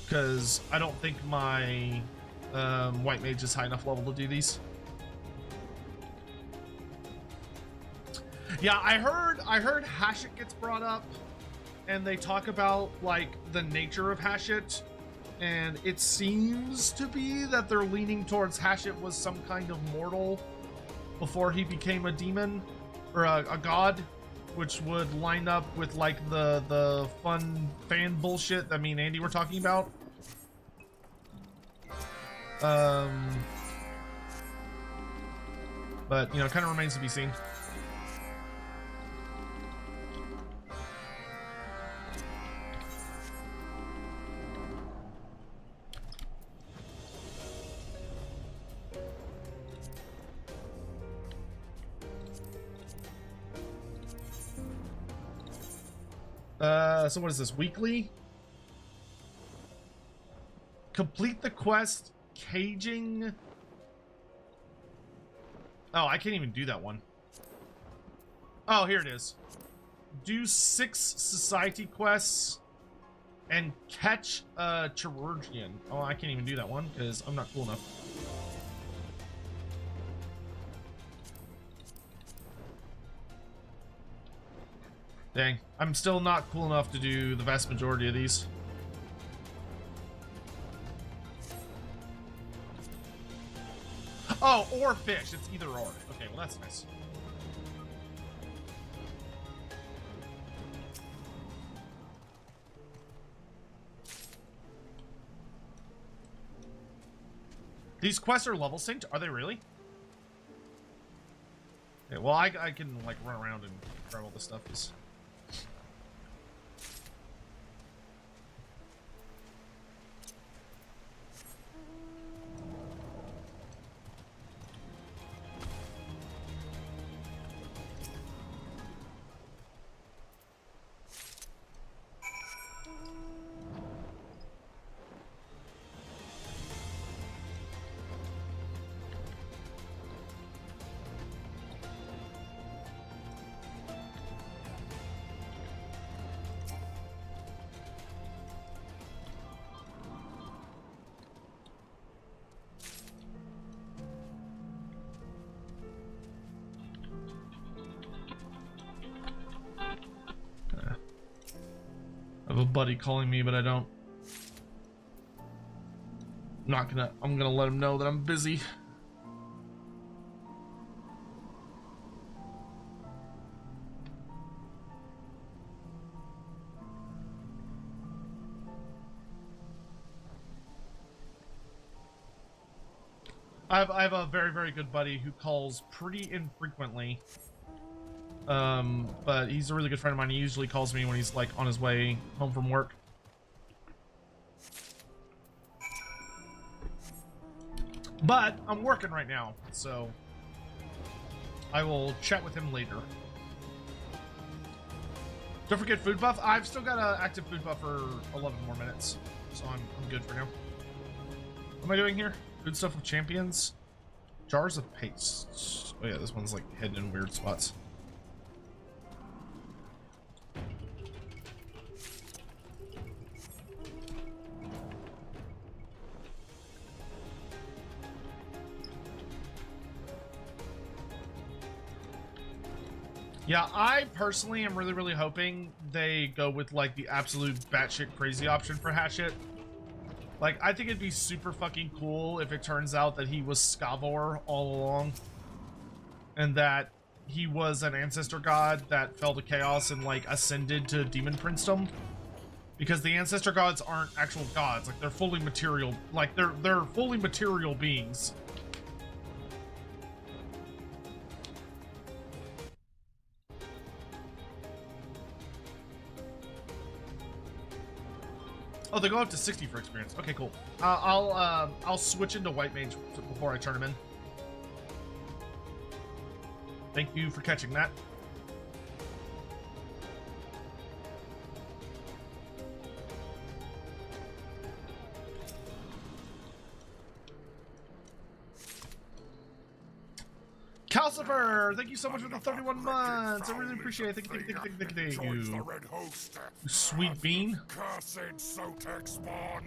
Because I don't think my White Mage is high enough level to do these. Yeah, I heard Hashit gets brought up, and they talk about like the nature of Hashit. And it seems to be that they're leaning towards Hashit was some kind of mortal before he became a demon or a god, which would line up with like the fun fan bullshit that me and Andy were talking about. But, you know, it kind of remains to be seen. So what is this, weekly? Complete the quest, caging. Oh, I can't even do that one. Oh, here it is. Do 6 society quests and catch a chirurgeon. Oh, I can't even do that one because I'm not cool enough. Dang, I'm still not cool enough to do the vast majority of these. Oh, or fish. It's either or. Okay, well that's nice. These quests are level synced? Are they really? Okay, well I can like run around and grab all this stuff. I have a buddy calling me, but I don't. I'm gonna let him know that I'm busy. I have a very, very good buddy who calls pretty infrequently. But he's a really good friend of mine. He usually calls me when he's like on his way home from work. But I'm working right now, so I will chat with him later. Don't forget food buff. I've still got an active food buff for 11 more minutes, so I'm good for now. What am I doing here? Food stuff with champions. Jars of paste. Oh yeah, this one's like hidden in weird spots. Yeah, I personally am really, really hoping they go with like the absolute batshit crazy option for Hatchet. Like, I think it'd be super fucking cool if it turns out that he was Scavor all along, and that he was an ancestor god that fell to chaos and like ascended to demon princedom. Because the ancestor gods aren't actual gods, like they're fully material, like they're fully material beings. Oh, they go up to 60 for experience. Okay, cool. I'll switch into White Mage before I turn him in. Thank you for catching that. Calcifer, thank you so much for the 31 months. I really appreciate it. Thank you. You sweet bean. Cursed Sotek spawn.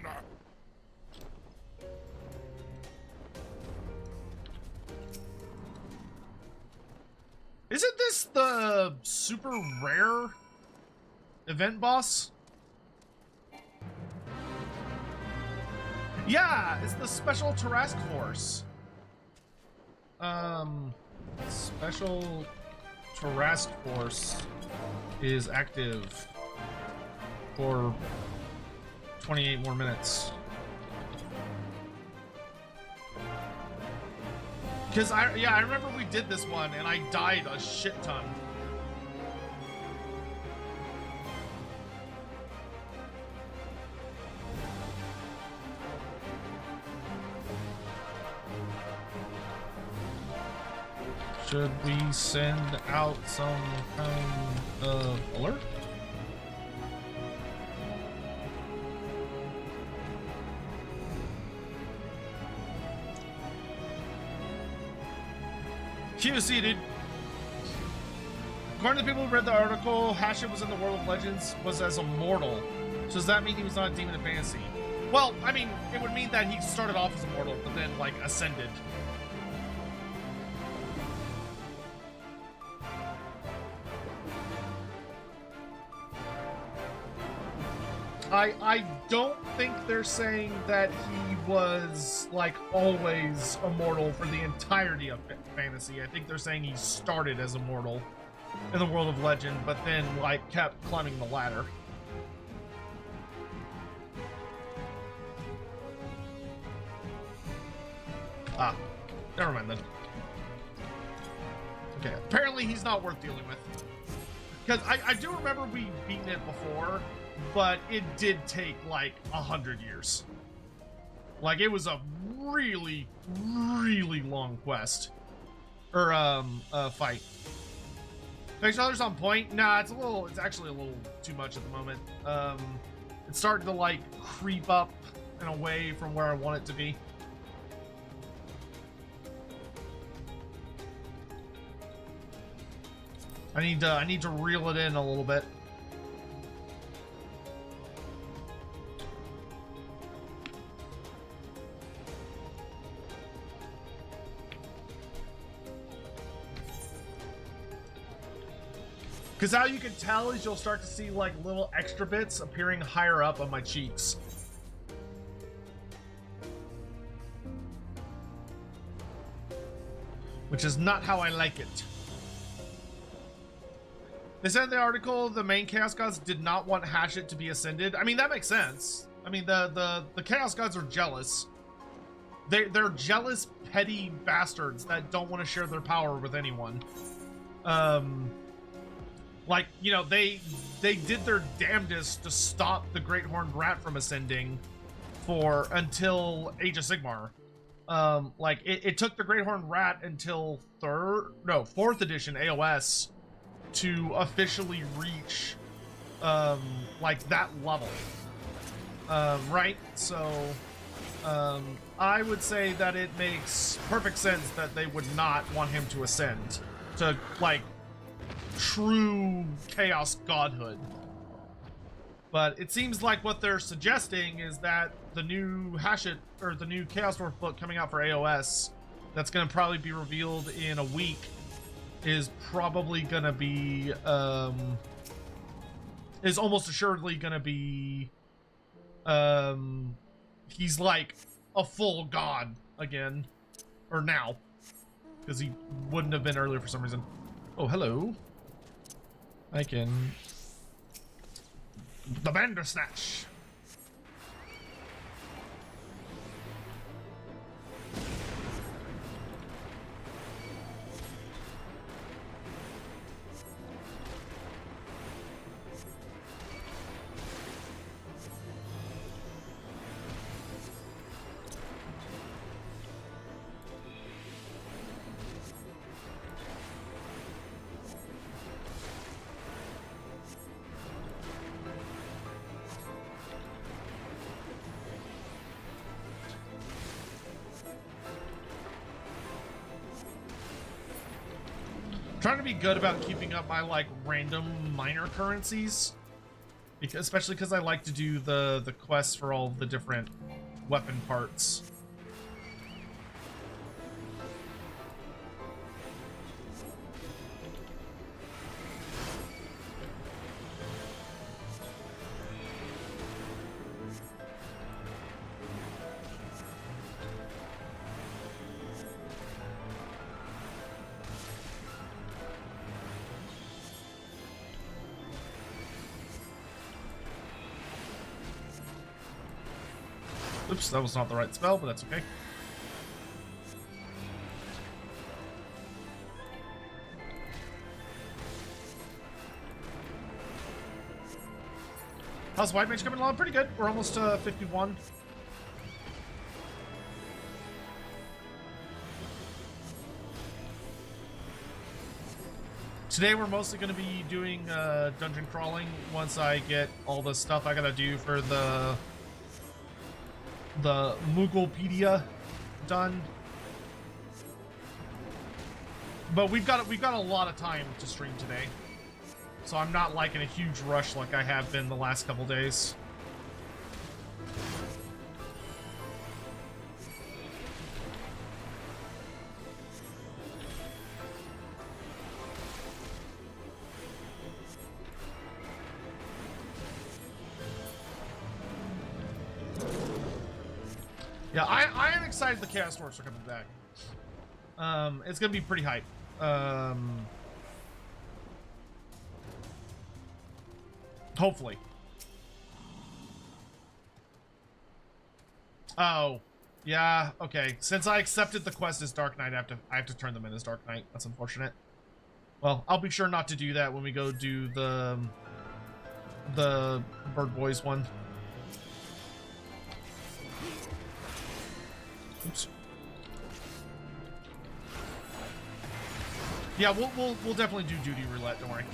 Isn't this the super rare event boss? Yeah, it's the Special Task Force. Special Task Force is active for 28 more minutes. Because I remember we did this one and I died a shit ton. Should we send out some kind of alert? QC, dude. According to the people who read the article, Hashit was in the world of legends, was as a mortal. So does that mean he was not a demon in fantasy? Well, I mean, it would mean that he started off as a mortal, but then, like, ascended. I don't think they're saying that he was, like, always immortal for the entirety of fantasy. I think they're saying he started as a mortal in the world of legend, but then, like, kept climbing the ladder. Ah, never mind then. Okay, apparently he's not worth dealing with. Because I do remember we beaten it before, but it did take like 100 years. Like, it was a really, really long quest. Or, fight. Thanks to others on point. Nah, it's actually a little too much at the moment. It's starting to, like, creep up and away from where I want it to be. I need to reel it in a little bit. Because how you can tell is you'll start to see like little extra bits appearing higher up on my cheeks. Which is not how I like it. They said in the article the main Chaos Gods did not want Hashit to be ascended. I mean, that makes sense. I mean, the Chaos Gods are jealous. They're jealous, petty bastards that don't want to share their power with anyone. Like, you know, they did their damnedest to stop the Great Horned Rat from ascending until Age of Sigmar. Like, it took the Great Horned Rat until 4th edition AOS to officially reach, like, that level. Right? So, I would say that it makes perfect sense that they would not want him to ascend to, like, true chaos godhood. But it seems like what they're suggesting is that the new Hashit, or the new Chaos Dwarf book coming out for AOS, that's going to probably be revealed in a week, is probably going to be, is almost assuredly going to be, he's like a full god again, or now, because he wouldn't have been earlier for some reason. Oh, hello. I can... The Bandersnatch! Trying to be good about keeping up my like random minor currencies, especially because I like to do the quests for all the different weapon parts. Oops, that was not the right spell, but that's okay. How's White Mage coming along? Pretty good. We're almost 51. Today we're mostly going to be doing dungeon crawling once I get all the stuff I gotta do for the Mooglepedia done. But we've got a lot of time to stream today, so I'm not like in a huge rush like I have been the last couple days. Yeah, I am excited the Chaos Dwarfs are coming back. It's gonna be pretty hype. Hopefully. Oh, yeah, okay. Since I accepted the quest as Dark Knight, I have to turn them in as Dark Knight. That's unfortunate. Well, I'll be sure not to do that when we go do the Bird Boys one. Oops. Yeah, we'll definitely do duty roulette. Don't worry.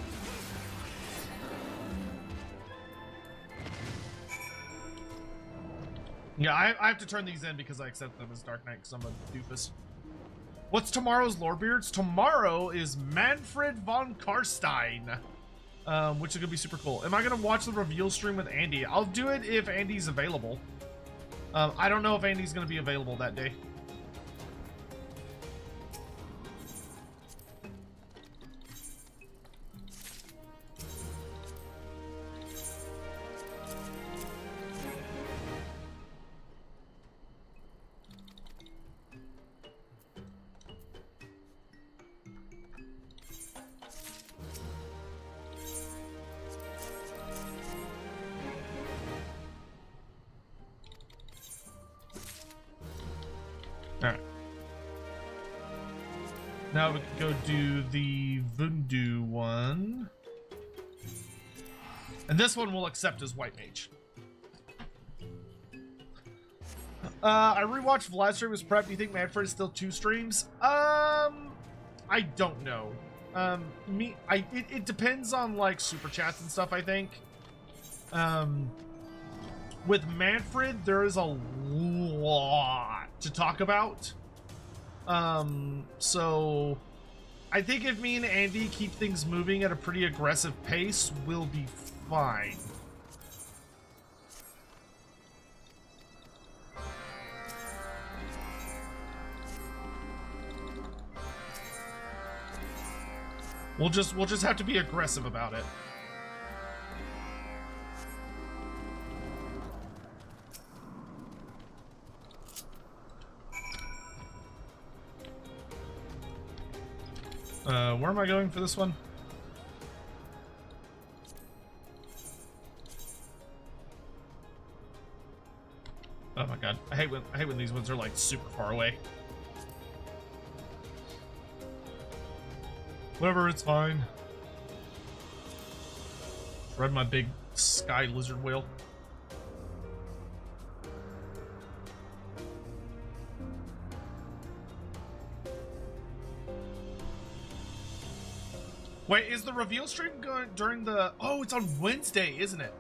Yeah, I have to turn these in because I accept them as Dark Knight because I'm a doofus. What's tomorrow's Lorebeards? Tomorrow is Manfred von Karstein, which is gonna be super cool. Am I gonna watch the reveal stream with Andy? I'll do it if Andy's available. I don't know if Andy's gonna be available that day. Alright. Now we can go do the Voodoo one. And this one we'll accept as White Mage. I rewatched Vlad's stream as prep. Do you think Manfred is still 2 streams? I don't know. It depends on like super chats and stuff, I think. With Manfred, there is a lot to talk about. So I think if me and Andy keep things moving at a pretty aggressive pace, we'll be fine. We'll just have to be aggressive about it. Where am I going for this one? Oh my god, I hate when these ones are like super far away. Whatever, it's fine. Ride my big sky lizard whale. Wait, is the reveal stream going during the... Oh, it's on Wednesday, isn't it?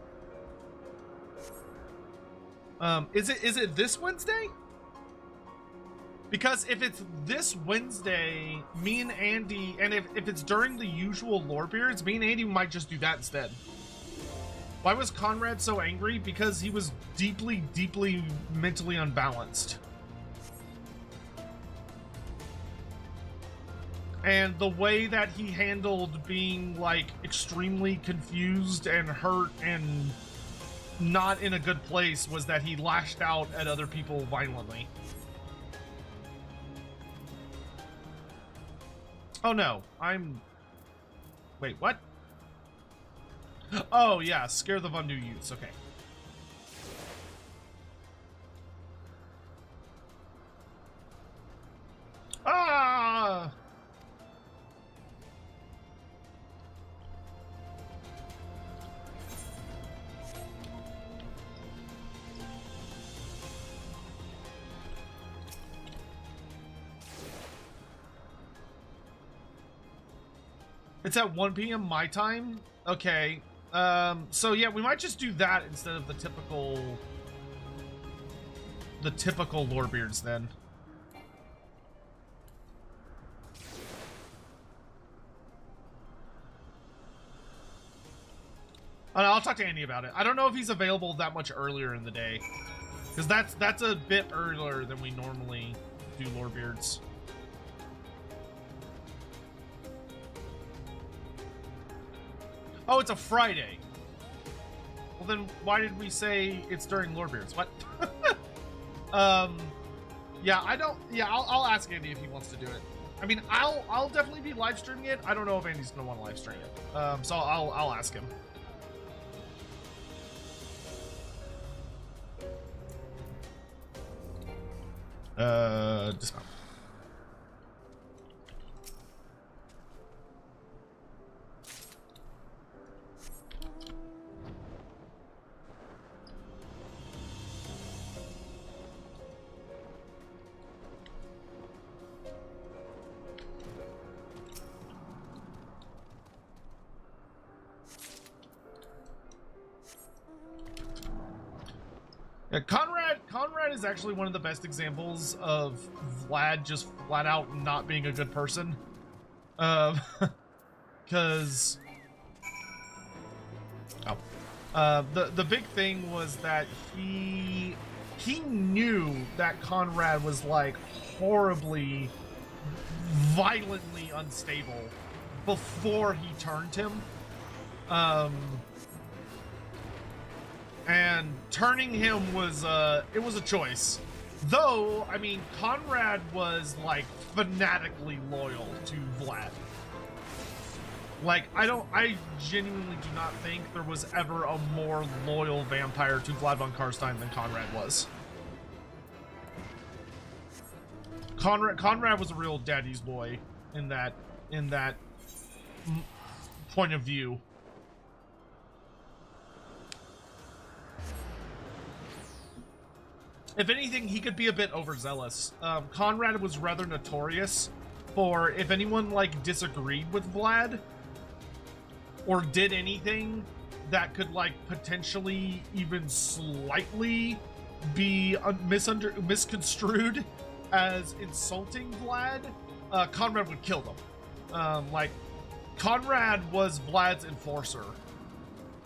Is it this Wednesday? Because if it's this Wednesday, me and Andy, and if it's during the usual Lorebeards, me and Andy might just do that instead. Why was Conrad so angry? Because he was deeply, deeply mentally unbalanced. And the way that he handled being, like, extremely confused and hurt and not in a good place was that he lashed out at other people violently. Oh no, wait, what? Oh yeah, scare the Vundu youths, okay. Ah! It's at 1 p.m. my time? Okay. So yeah, we might just do that instead of the typical Lorebeards then. I'll talk to Andy about it. I don't know if he's available that much earlier in the day, because that's a bit earlier than we normally do Lorebeards. Oh, it's a Friday. Well, then why did we say it's during Lorebeards? What? Yeah, I don't. Yeah, I'll ask Andy if he wants to do it. I mean, I'll definitely be live streaming it. I don't know if Andy's gonna want to live stream it. So I'll ask him. Dismount. Yeah, Conrad is actually one of the best examples of Vlad just flat out not being a good person. Because the big thing was that he knew that Conrad was like horribly, violently unstable before he turned him. And turning him was it was a choice. Though, I mean, Conrad was like fanatically loyal to Vlad. Like, I genuinely do not think there was ever a more loyal vampire to Vlad von Karstein than Conrad was. Conrad was a real daddy's boy in that point of view. If anything, he could be a bit overzealous. Conrad was rather notorious for, if anyone like disagreed with Vlad or did anything that could like potentially even slightly be misconstrued as insulting Vlad, Conrad would kill them. Like, Conrad was Vlad's enforcer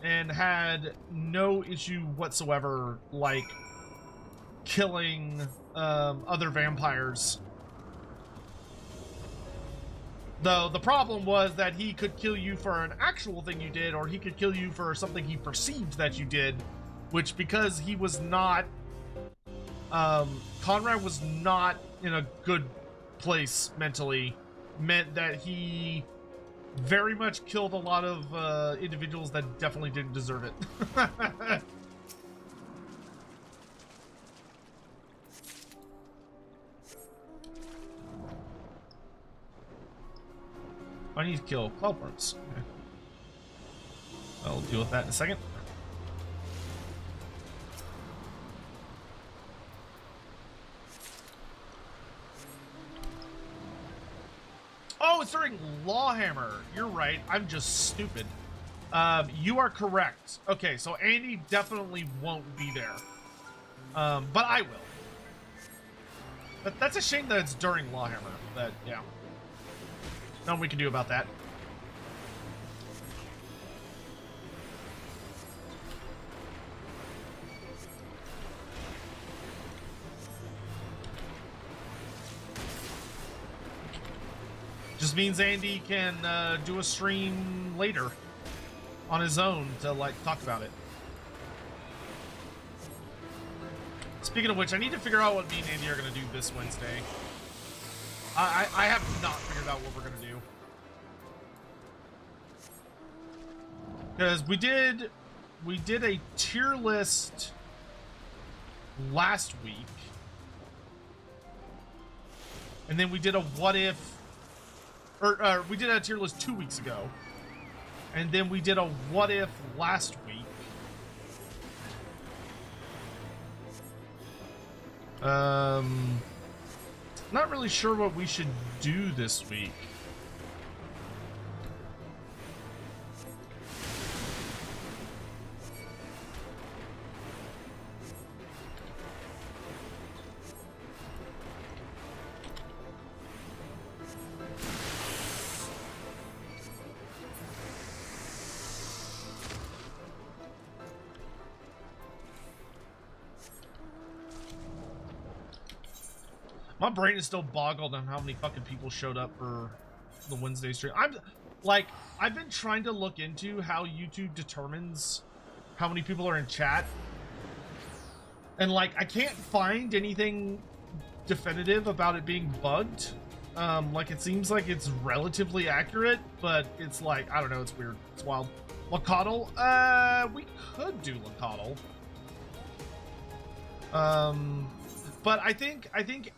and had no issue whatsoever, like, killing other vampires. Though the problem was that he could kill you for an actual thing you did, or he could kill you for something he perceived that you did, which, because he was not Conrad was not in a good place mentally, meant that he very much killed a lot of individuals that definitely didn't deserve it. I need to kill cloudworms. Okay. I'll deal with that in a second. Oh, it's during Lawhammer. You're right. I'm just stupid. You are correct. Okay, so Andy definitely won't be there. But I will. But that's a shame that it's during Lawhammer. But yeah. Nothing we can do about that. Just means Andy can do a stream later on his own to like talk about it. Speaking of which, I need to figure out what me and Andy are going to do this Wednesday. I have not figured out what we're going to do. Because we did a tier list last week. And then we did a what if, or we did a tier list 2 weeks ago. And then we did a what if last week. Not really sure what we should do this week. My brain is still boggled on how many fucking people showed up for the Wednesday stream. I've been trying to look into how YouTube determines how many people are in chat. And like, I can't find anything definitive about it being bugged. Like, it seems like it's relatively accurate, but it's like, I don't know, it's weird. It's wild. Lacottle? We could do Lacottle. But I think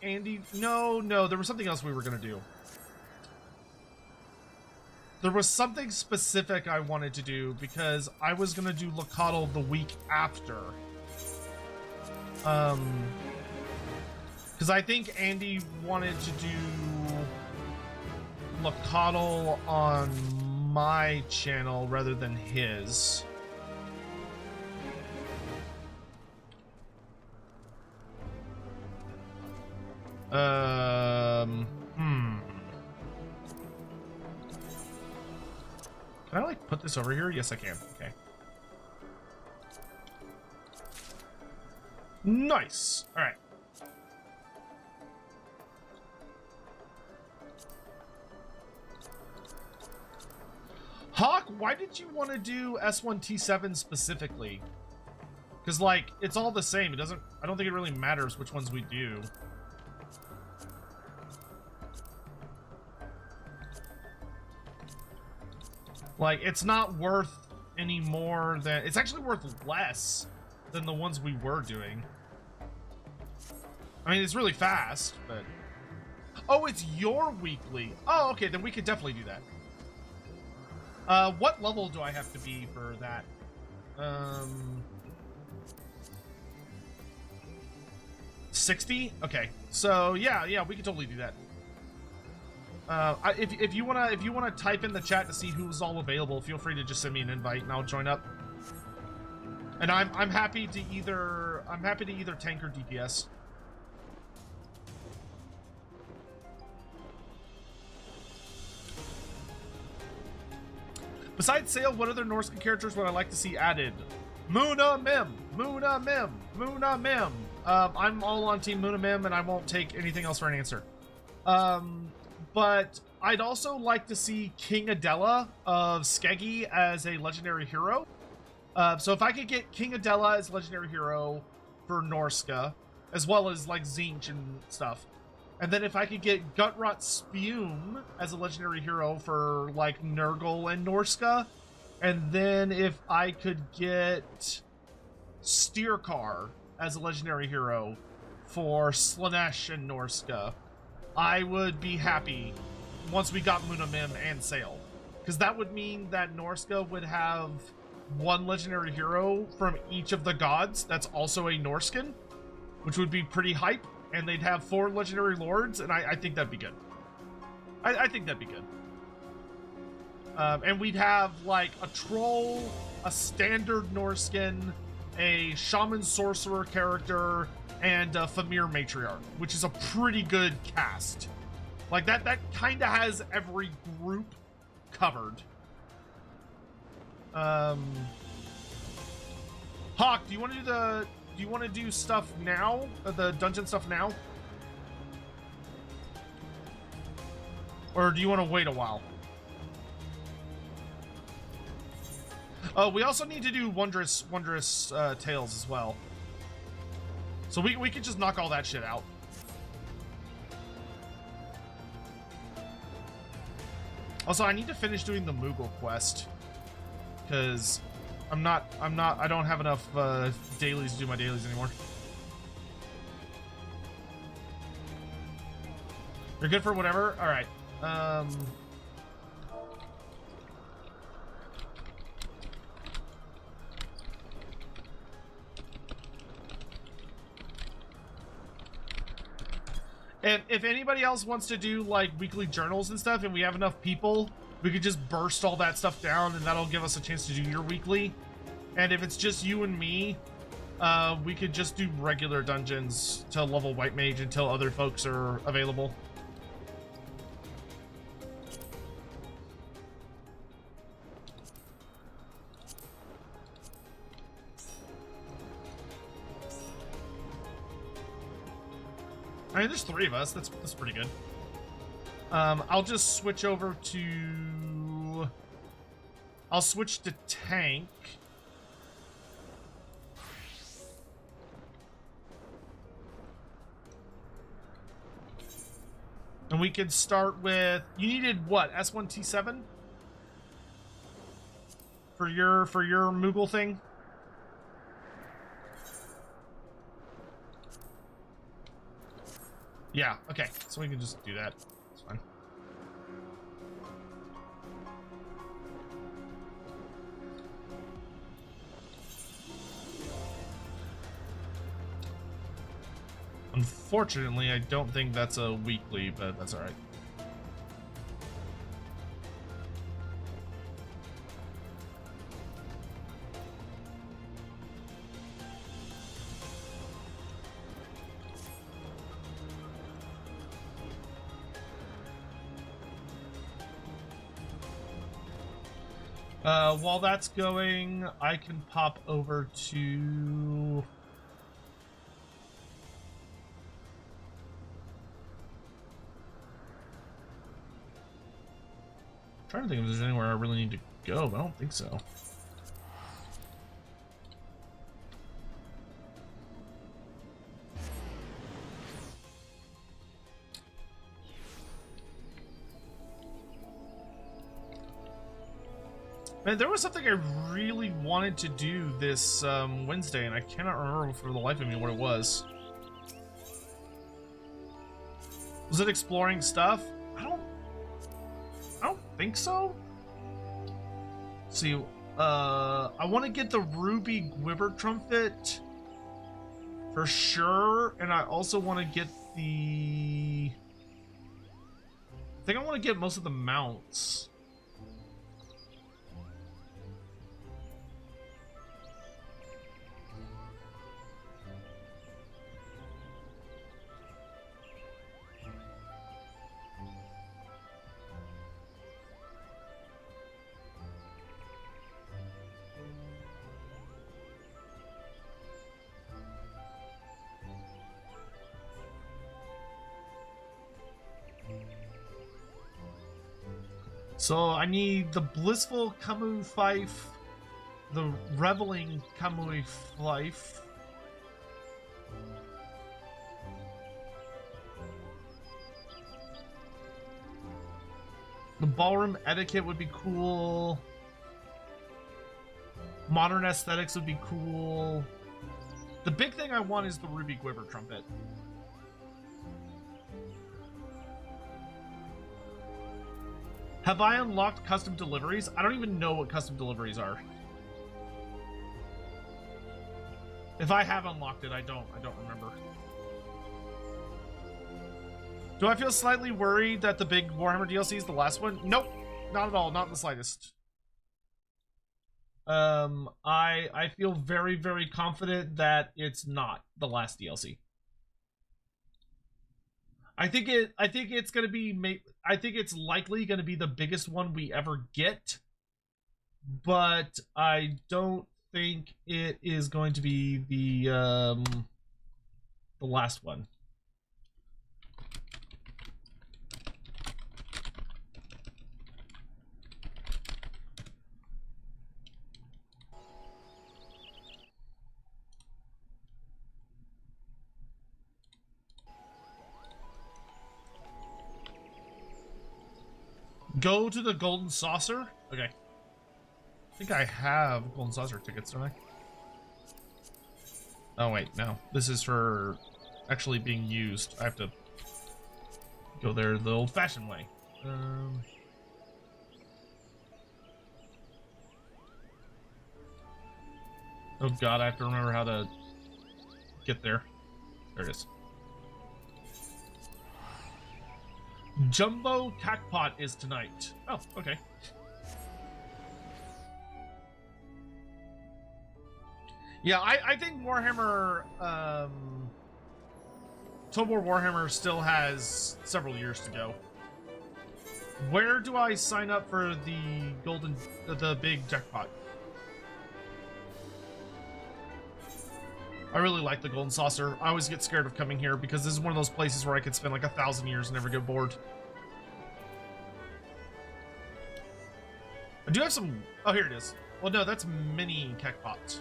Andy, no, there was something else we were gonna do. There was something specific I wanted to do because I was gonna do Lacottle the week after. Because I think Andy wanted to do Lacottle on my channel rather than his. Can I like put this over here? Yes, I can. Okay. Nice. All right. Hawk, why did you want to do S1T7 specifically? Because like it's all the same. It doesn't. I don't think it really matters which ones we do. Like, it's not worth any more than... It's actually worth less than the ones we were doing. I mean, it's really fast, but... Oh, it's your weekly. Oh, okay, then we could definitely do that. What level do I have to be for that? 60? Okay, so yeah, we could totally do that. If you wanna type in the chat to see who's all available, feel free to just send me an invite and I'll join up. And I'm happy to either tank or DPS. Besides Sail, what other Norse characters would I like to see added? Muna Mim, Muna Mim, Muna Mim. I'm all on Team Muna Mim, and I won't take anything else for an answer. But I'd also like to see King Adela of Skeggy as a legendary hero. So if I could get King Adela as legendary hero for Norska, as well as like Zinch and stuff. And then if I could get Gutrot Spume as a legendary hero for like Nurgle and Norska. And then if I could get Steercar as a legendary hero for Slanesh and Norska, I would be happy once we got Munamim and Sail. Because that would mean that Norska would have one legendary hero from each of the gods that's also a Norskin, which would be pretty hype. And they'd have 4 legendary lords, and I think that'd be good. I think that'd be good. And we'd have like a troll, a standard Norskin, a shaman sorcerer character, and a Famir matriarch, which is a pretty good cast. Like that kind of has every group covered. Hawk, do you want to do the? Do you want to do stuff now? The dungeon stuff now? Or do you want to wait a while? Oh, we also need to do Wondrous Tales as well. So we could just knock all that shit out. Also, I need to finish doing the Moogle quest. Because I don't have enough dailies to do my dailies anymore. You're good for whatever? Alright. And if anybody else wants to do like weekly journals and stuff and we have enough people, we could just burst all that stuff down and that'll give us a chance to do your weekly. And if it's just you and me, we could just do regular dungeons to level White Mage until other folks are available. I mean, there's 3 of us. That's pretty good. I'll just switch over to... I'll switch to tank. And we could start with... You needed what? S1T7? For your Moogle thing? Yeah, okay. So we can just do that. It's fine. Unfortunately, I don't think that's a weekly, but that's alright. While that's going, I can pop over to... I'm trying to think if there's anywhere I really need to go, but I don't think so. Man, there was something I really wanted to do this Wednesday, and I cannot remember for the life of me what it was. Was it exploring stuff? I don't think so. Let's see, I want to get the Ruby Gwibber Trumpet for sure, and I also want to get the... I think I want to get most of the mounts. So I need the Blissful Camu Fife, the Reveling Camu Fife, the Ballroom Etiquette would be cool, Modern Aesthetics would be cool. The big thing I want is the Ruby Gwibber Trumpet. Have I unlocked custom deliveries? I don't even know what custom deliveries are. If I have unlocked it, I don't remember. Do I feel slightly worried that the big Warhammer DLC is the last one? Nope, not at all, not in the slightest. I feel very, very confident that it's not the last DLC. I think it's gonna be. I think it's likely gonna be the biggest one we ever get, but I don't think it is going to be the last one. Go to the Golden Saucer? Okay. I think I have Golden Saucer tickets, don't I? Oh, wait, no. This is for actually being used. I have to go there the old-fashioned way. Oh god, I have to remember how to get there. There it is. Jumbo Cackpot is tonight. Oh, okay. Yeah, I think Warhammer, Total War Warhammer still has several years to go. Where do I sign up for the big jackpot? I really like the Golden Saucer. I always get scared of coming here because this is one of those places where I could spend like 1,000 years and never get bored. I do have some... Oh, here it is. Well, no, that's mini Kekpot.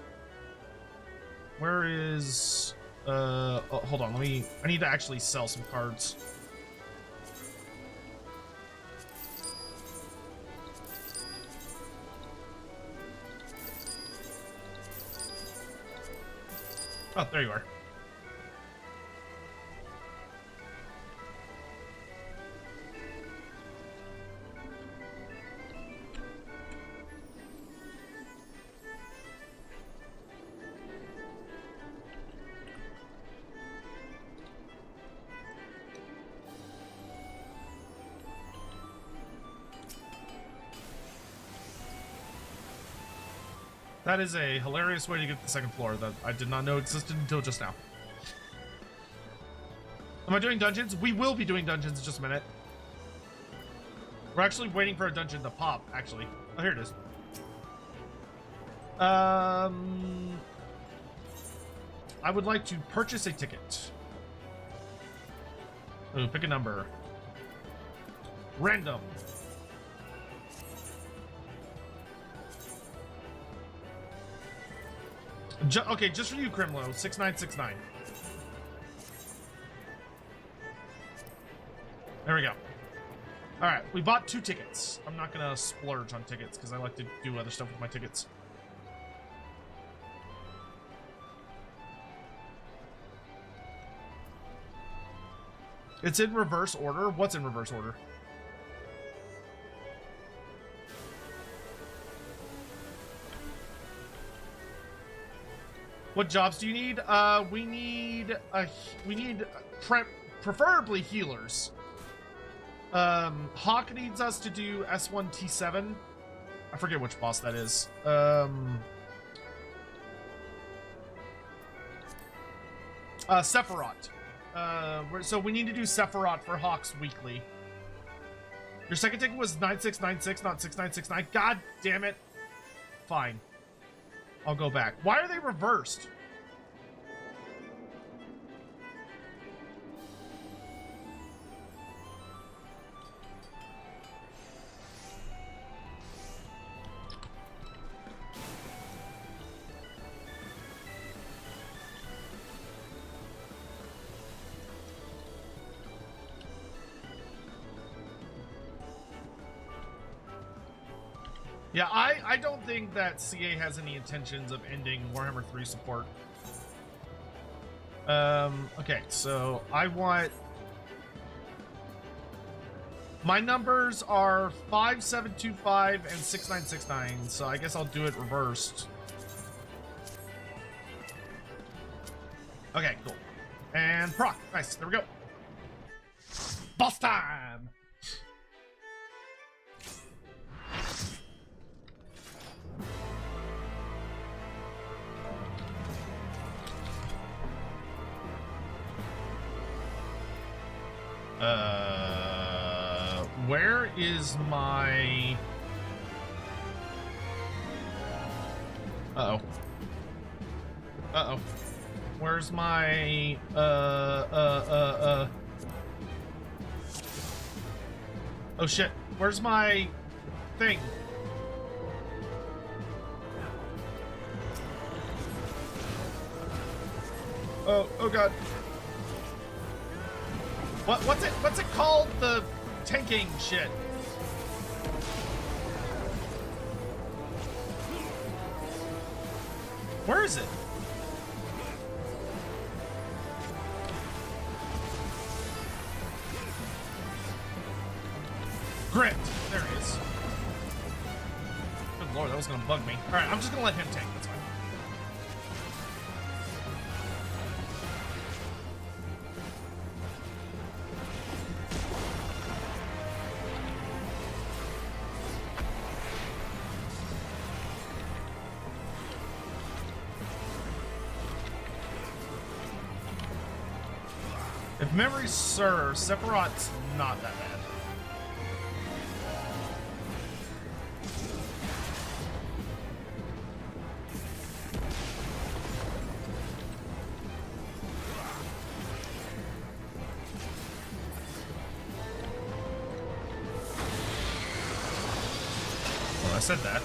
Where is... Oh, hold on, I need to actually sell some cards. Oh, there you are. That is a hilarious way to get to the second floor that I did not know existed until just now. Am I doing dungeons? We will be doing dungeons in just a minute. We're actually waiting for a dungeon to pop, actually. Oh, here it is. I would like to purchase a ticket. Ooh, pick a number. Random. Okay, just for you, Crimlo, 6969. There we go. All right, we bought 2 tickets. I'm not gonna splurge on tickets because I like to do other stuff with my tickets. It's in reverse order. What's in reverse order? What jobs do you need? We need preferably healers. Hawk needs us to do S1T7. I forget which boss that is. Sephiroth. So we need to do Sephiroth for Hawks weekly. Your second ticket was 9696, not 6969. God damn it. Fine. I'll go back. Why are they reversed? Yeah, I don't think that CA has any intentions of ending Warhammer 3 support. Okay, so I want... My numbers are 5725 and 6969, so I guess I'll do it reversed. Okay, cool. And proc. Nice, there we go. Boss time! Where is my... Uh-oh. Uh-oh. Where's my... Oh, shit. Where's my... thing? Oh god. What's it called? The tanking shit. Where is it? Grit. There it is. Good lord, that was gonna bug me. Alright, I'm just gonna let him tank. That's fine. If memory serves, Sephiroth's not that bad. said that.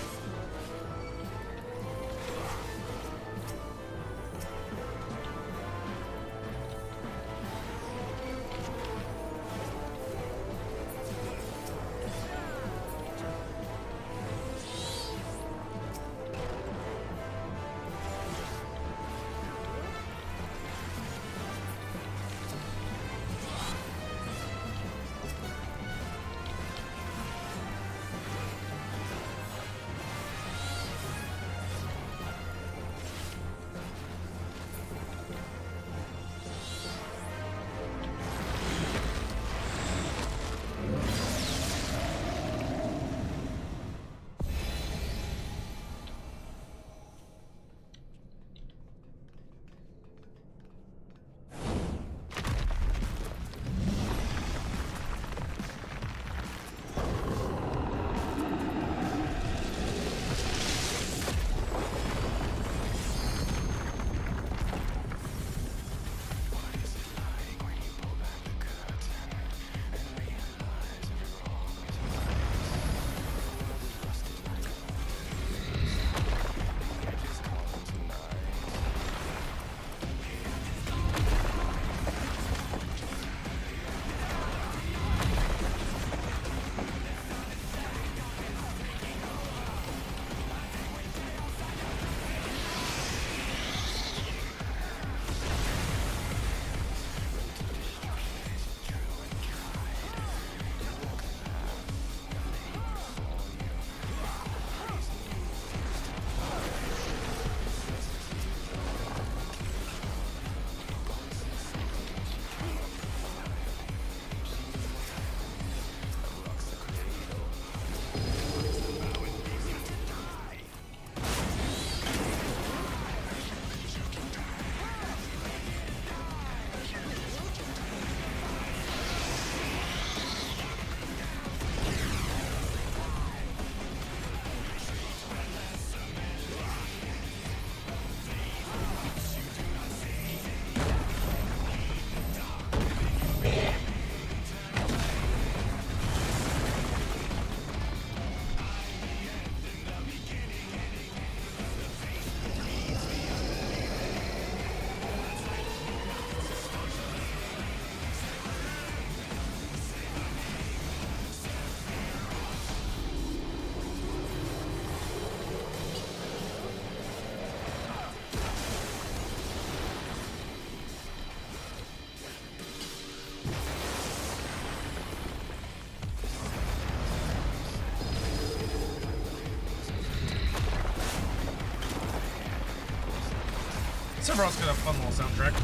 Sephiroth's got a fun little soundtrack.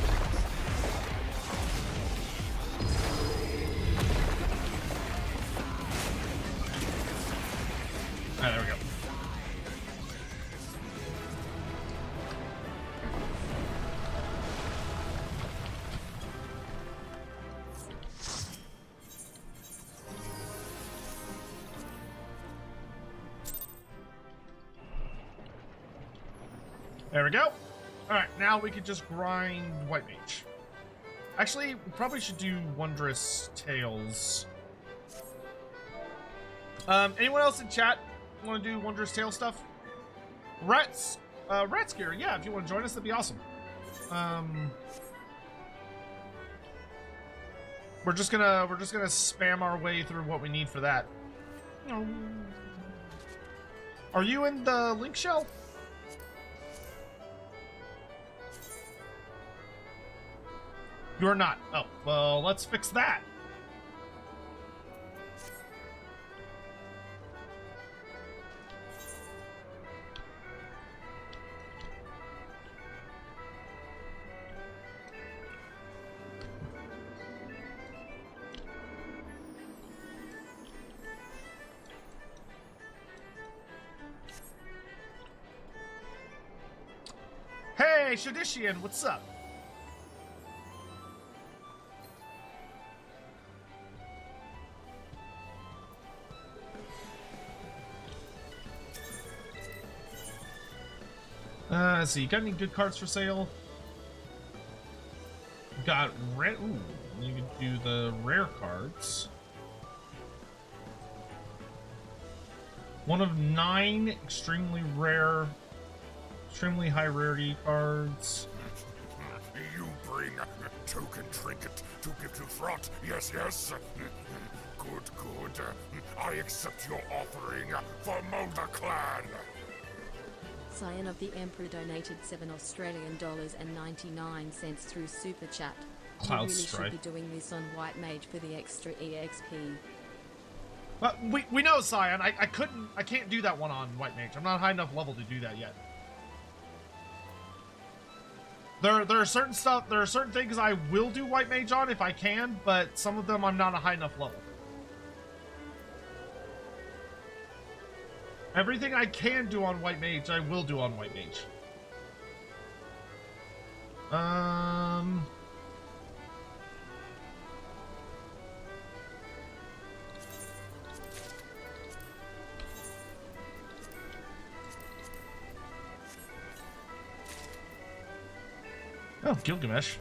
There we go. There we go. Alright, now we could just grind White Mage. Actually, we probably should do Wondrous Tales. Anyone else in chat want to do Wondrous Tale stuff? Rat Scare, yeah, if you want to join us, that'd be awesome. We're just gonna spam our way through what we need for that. Are you in the link shell? You're not. Oh, well, let's fix that. Hey, Shadishian, what's up? Let's see, you got any good cards for sale? Got rare. Ooh, you can do the rare cards. One of 9 extremely rare, extremely high rarity cards. You bring token trinket to give to Throt. Yes, yes. Good, good. I accept your offering for Mulder Clan. Scion of the Emperor donated $7 and 99 cents through Super Chat. Cloud You really Strife. should be doing this on White Mage for the extra EXP. But we know, Scion. I can't do that one on White Mage. I'm not high enough level to do that yet. There are certain stuff. There are certain things I will do White Mage on if I can, but some of them I'm not a high enough level. Everything I can do on White Mage, I will do on White Mage. Oh, Gilgamesh.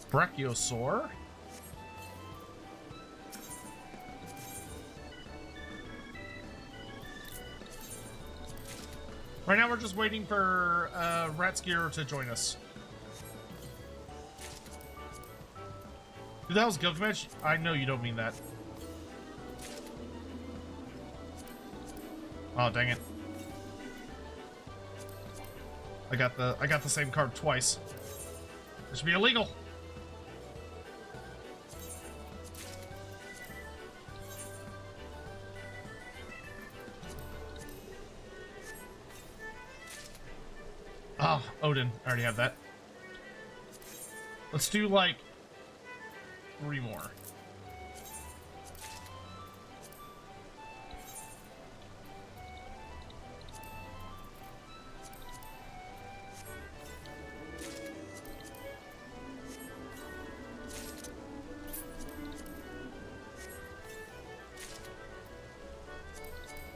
Brachiosaur. Right now we're just waiting for Ratskier to join us. Dude, that was Gilgamesh? I know you don't mean that. Oh, dang it. I got the same card twice. This should be illegal. Oh, Odin. I already have that. Let's do, like, 3 more.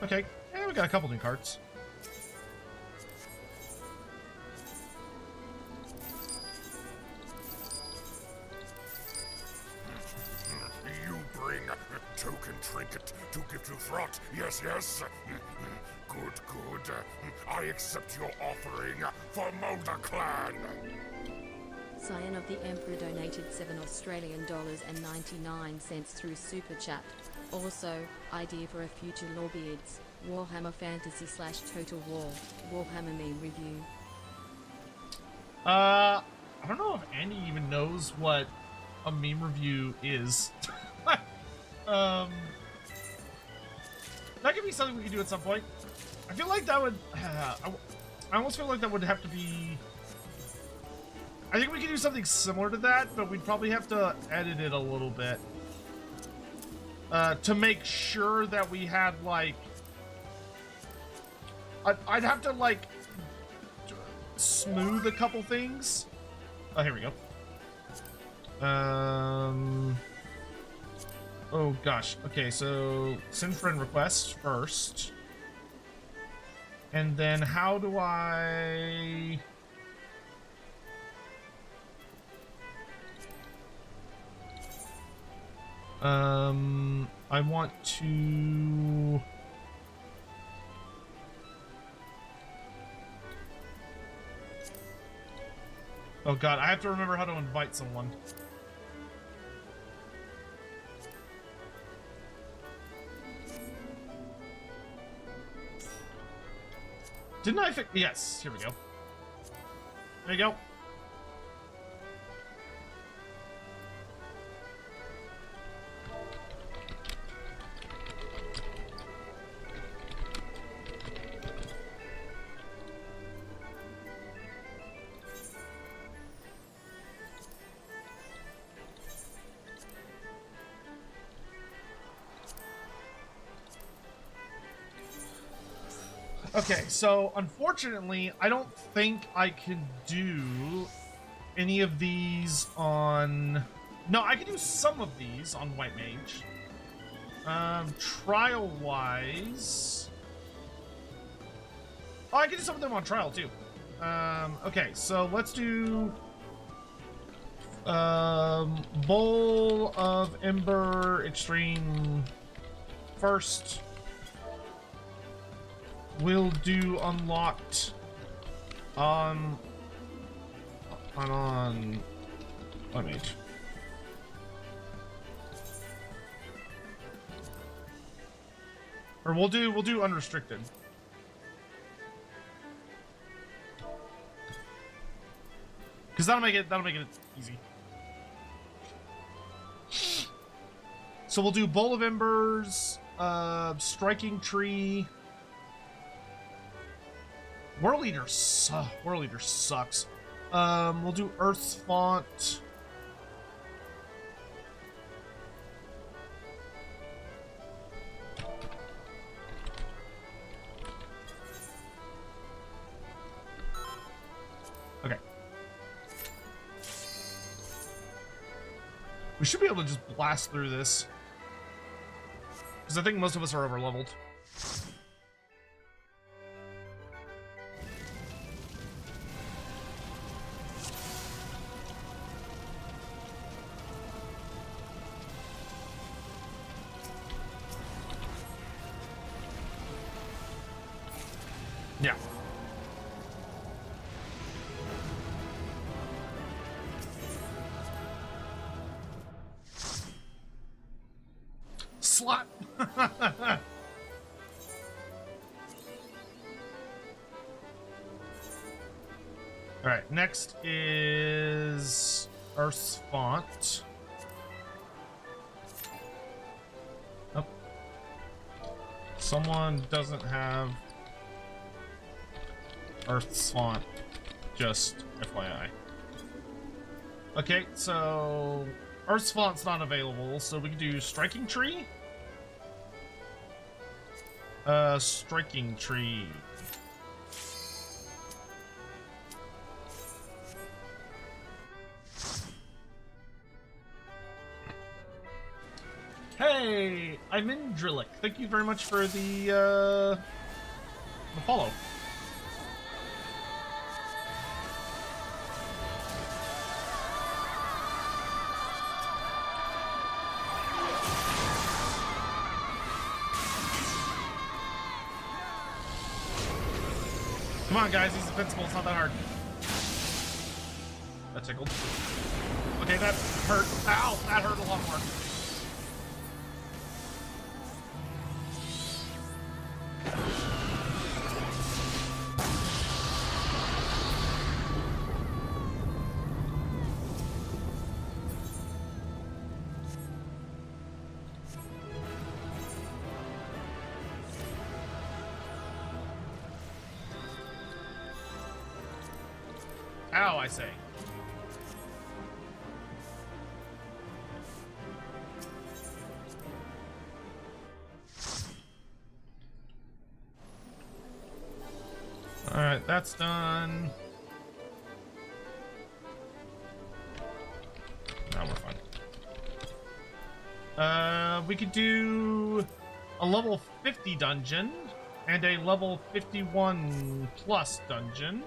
Okay. Yeah, we got a couple new cards. You bring token trinket to give to Throt. Yes, yes. Good, good. I accept your offering for Mulder Clan. Scion of the Emperor donated $7 and 99 cents through Super Chat. Also, idea for a future Lawbeards, Warhammer Fantasy / Total War, Warhammer meme review. I don't know if Andy even knows what a meme review is. That could be something we could do at some point. I feel like that would... I almost feel like that would have to be... I think we could do something similar to that, but we'd probably have to edit it a little bit. To make sure that we had, like... I'd have to, like, smooth a couple things. Oh, here we go. Oh, gosh. Okay, so send friend request first. And then how do I... I want to... Oh god, I have to remember how to invite someone. Didn't I fix... Yes, here we go. There you go. Okay, so unfortunately, I don't think I can do any of these on... No, I can do some of these on White Mage. Trial wise, oh, I can do some of them on trial too. Okay, so let's do Bowl of Ember Extreme first. We'll do unlocked on Mage. Or we'll do unrestricted. Because that'll make it easy. So we'll do Bowl of Embers, Striking Tree. World Eater sucks. We'll do Earth's Font. Okay. We should be able to just blast through this. Because I think most of us are over-leveled. Yeah. Slut. All right, next is Earth's Font. Oh. Someone doesn't have Earth's Font, just FYI. Okay, so Earth's Font's not available, so we can do Striking Tree. Striking Tree. Hey, I'm in Drillick. Thank you very much for the follow. Come on, guys, he's defensible. It's not that hard. That tickled. Okay, that hurt. Ow, that hurt a lot more. Ow, I say. All right, that's done. Now we're fine. We could do a level 50 dungeon and a level 51 plus dungeon.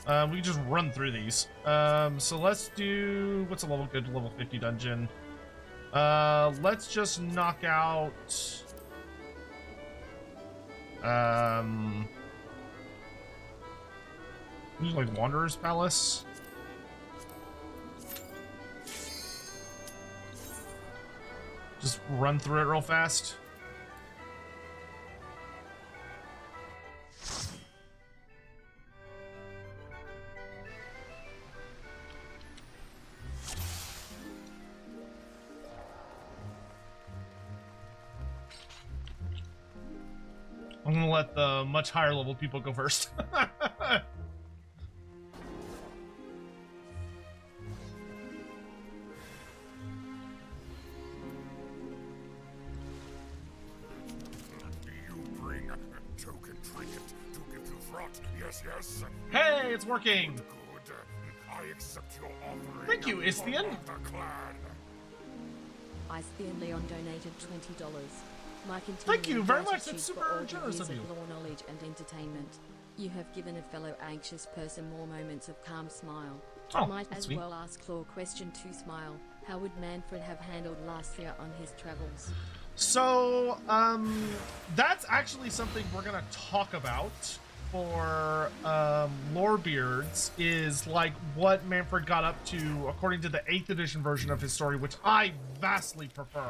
We can just run through these. So let's do, what's a good level 50 dungeon? Let's just knock out like Wanderer's Palace. Just run through it real fast. I'm gonna let the much higher level people go first. You bring a token trinket to give to Throt. Yes, yes. Hey, it's working. Good. I accept your offering. Thank you, Isthian. For the clan. Ice Thin Leon donated $20. My Thank you very much. gratitude That's for super all the generous years of you. lore knowledge and entertainment. You have given a fellow anxious person more moments of calm smile. Oh, Might that's as sweet. well ask Claw question 2 Smile. How would Manfred have handled Lastria on his travels? So, that's actually something we're gonna talk about for Lorebeards, is like what Manfred got up to according to the 8th edition version of his story, which I vastly prefer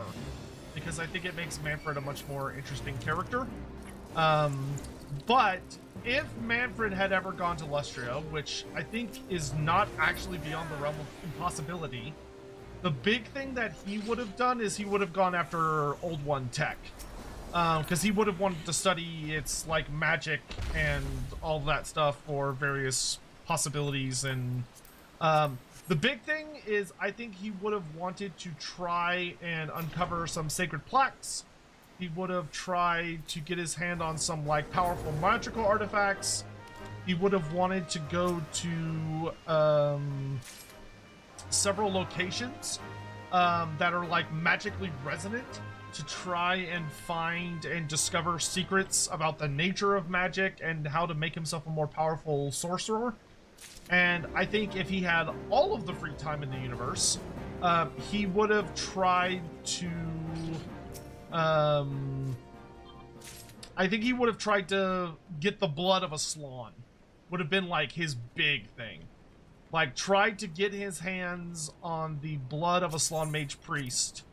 because I think it makes Manfred a much more interesting character. But if Manfred had ever gone to Lustria, which I think is not actually beyond the realm of impossibility, the big thing that he would have done is he would have gone after Old One tech. Because he would have wanted to study its, like, magic and all that stuff for various possibilities. And the big thing is I think he would have wanted to try and uncover some sacred plaques. He would have tried to get his hand on some, like, powerful magical artifacts. He would have wanted to go to several locations that are, like, magically resonant to try and find and discover secrets about the nature of magic and how to make himself a more powerful sorcerer. And I think if he had all of the free time in the universe, he would have tried to I think he would have tried to get the blood of a Slan. Would have been like his big thing. Like, tried to get his hands on the blood of a Slan Mage priest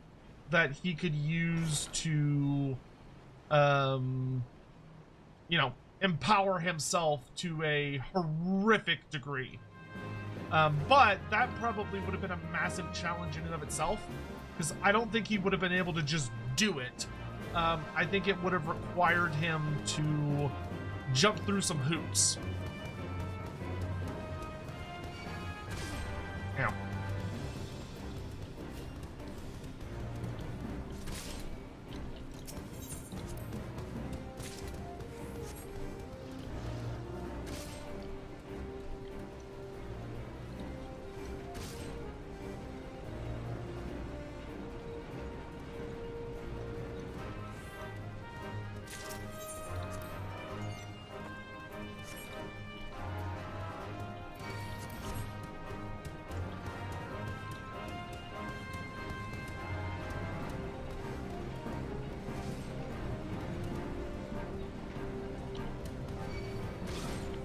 that he could use to, you know, empower himself to a horrific degree. But that probably would have been a massive challenge in and of itself, because I don't think he would have been able to just do it. I think it would have required him to jump through some hoops. Yeah.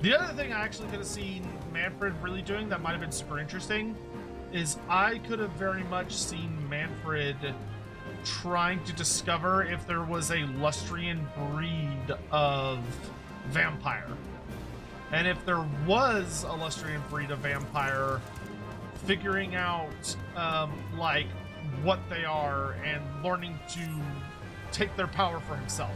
The other thing I actually could have seen Manfred really doing that might have been super interesting is I could have very much seen Manfred trying to discover if there was a Lustrian breed of vampire. And if there was a Lustrian breed of vampire, figuring out like what they are and learning to take their power for himself.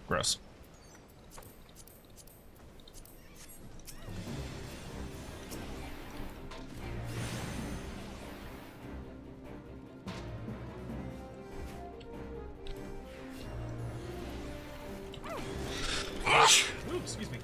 Gross. Ooh, excuse me.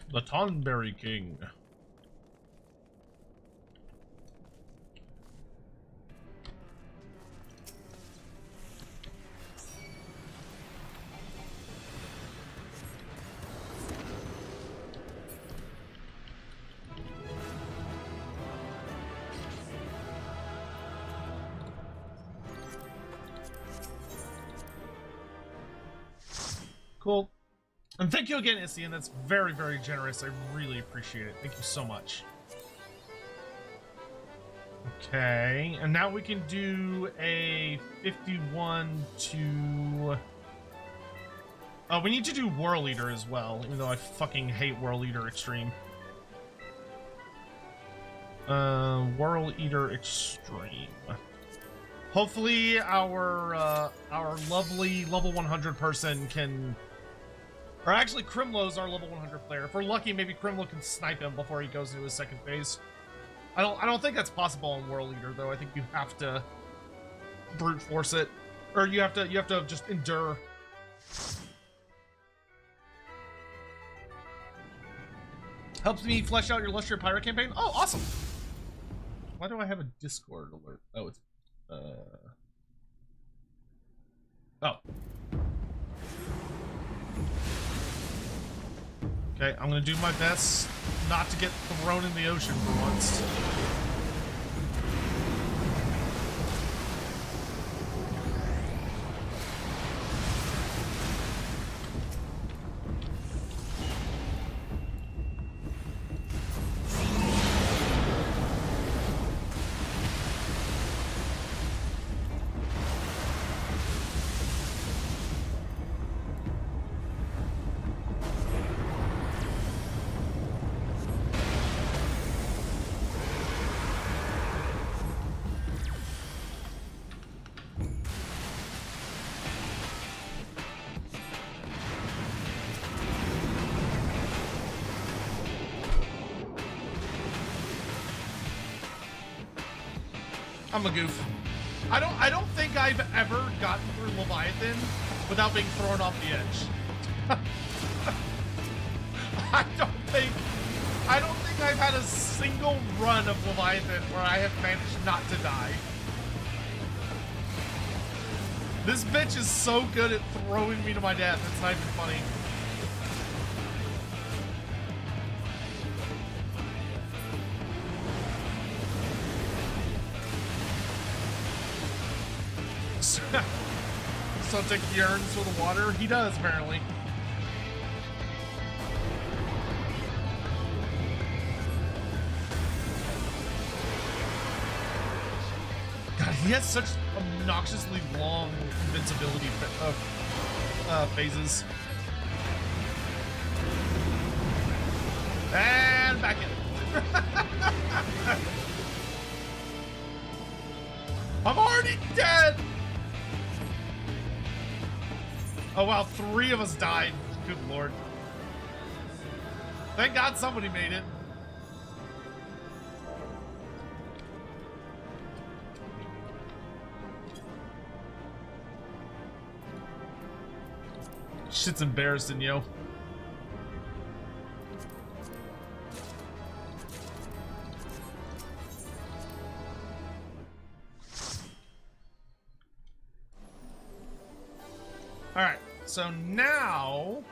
The Tonberry King. Cool. And thank you again, Issian. That's very, very generous. I really appreciate it. Thank you so much. Okay, and now we can do a 51 to... Oh, we need to do Whirl Eater as well, even though I fucking hate Whirl Eater Extreme. World Eater Extreme. Hopefully our lovely level 100 person can, or actually Crimlow's our level 100 player. If we're lucky, maybe Crimlow can snipe him before he goes into his second phase. I don't think that's possible in World Eater though. I think you have to brute force it, or you have to just endure. Helps me flesh out your Lustrous Pirate campaign. Oh, awesome! Why do I have a Discord alert? Oh, it's oh. Okay, I'm gonna do my best not to get thrown in the ocean for once. I'm a goof. I don't think I've ever gotten through Leviathan without being thrown off the edge. I don't think I've had a single run of Leviathan where I have managed not to die. This bitch is so good at throwing me to my death, it's not even funny. Sotek yearns for the water. He does, apparently. God, he has such obnoxiously long invincibility phases. And back in. I'm already dead! Oh wow, 3 of us died. Good lord. Thank God somebody made it. Shit's embarrassing, yo. Alright, so now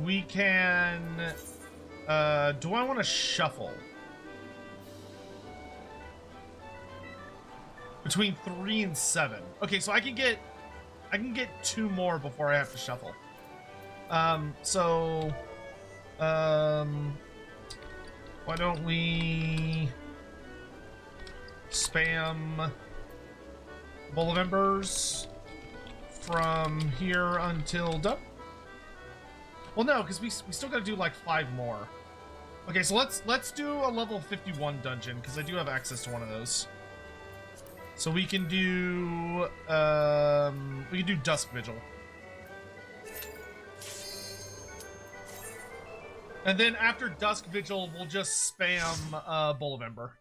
we can, do I want to shuffle? Between 3 and 7. Okay, so I can get 2 more before I have to shuffle. Why don't we spam Bowl of Embers from here until done? Well, no, because we still got to do like 5 more. Okay, so let's do a level 51 dungeon because I do have access to one of those. So we can do Dusk Vigil. And then after Dusk Vigil, we'll just spam Bowl of Ember.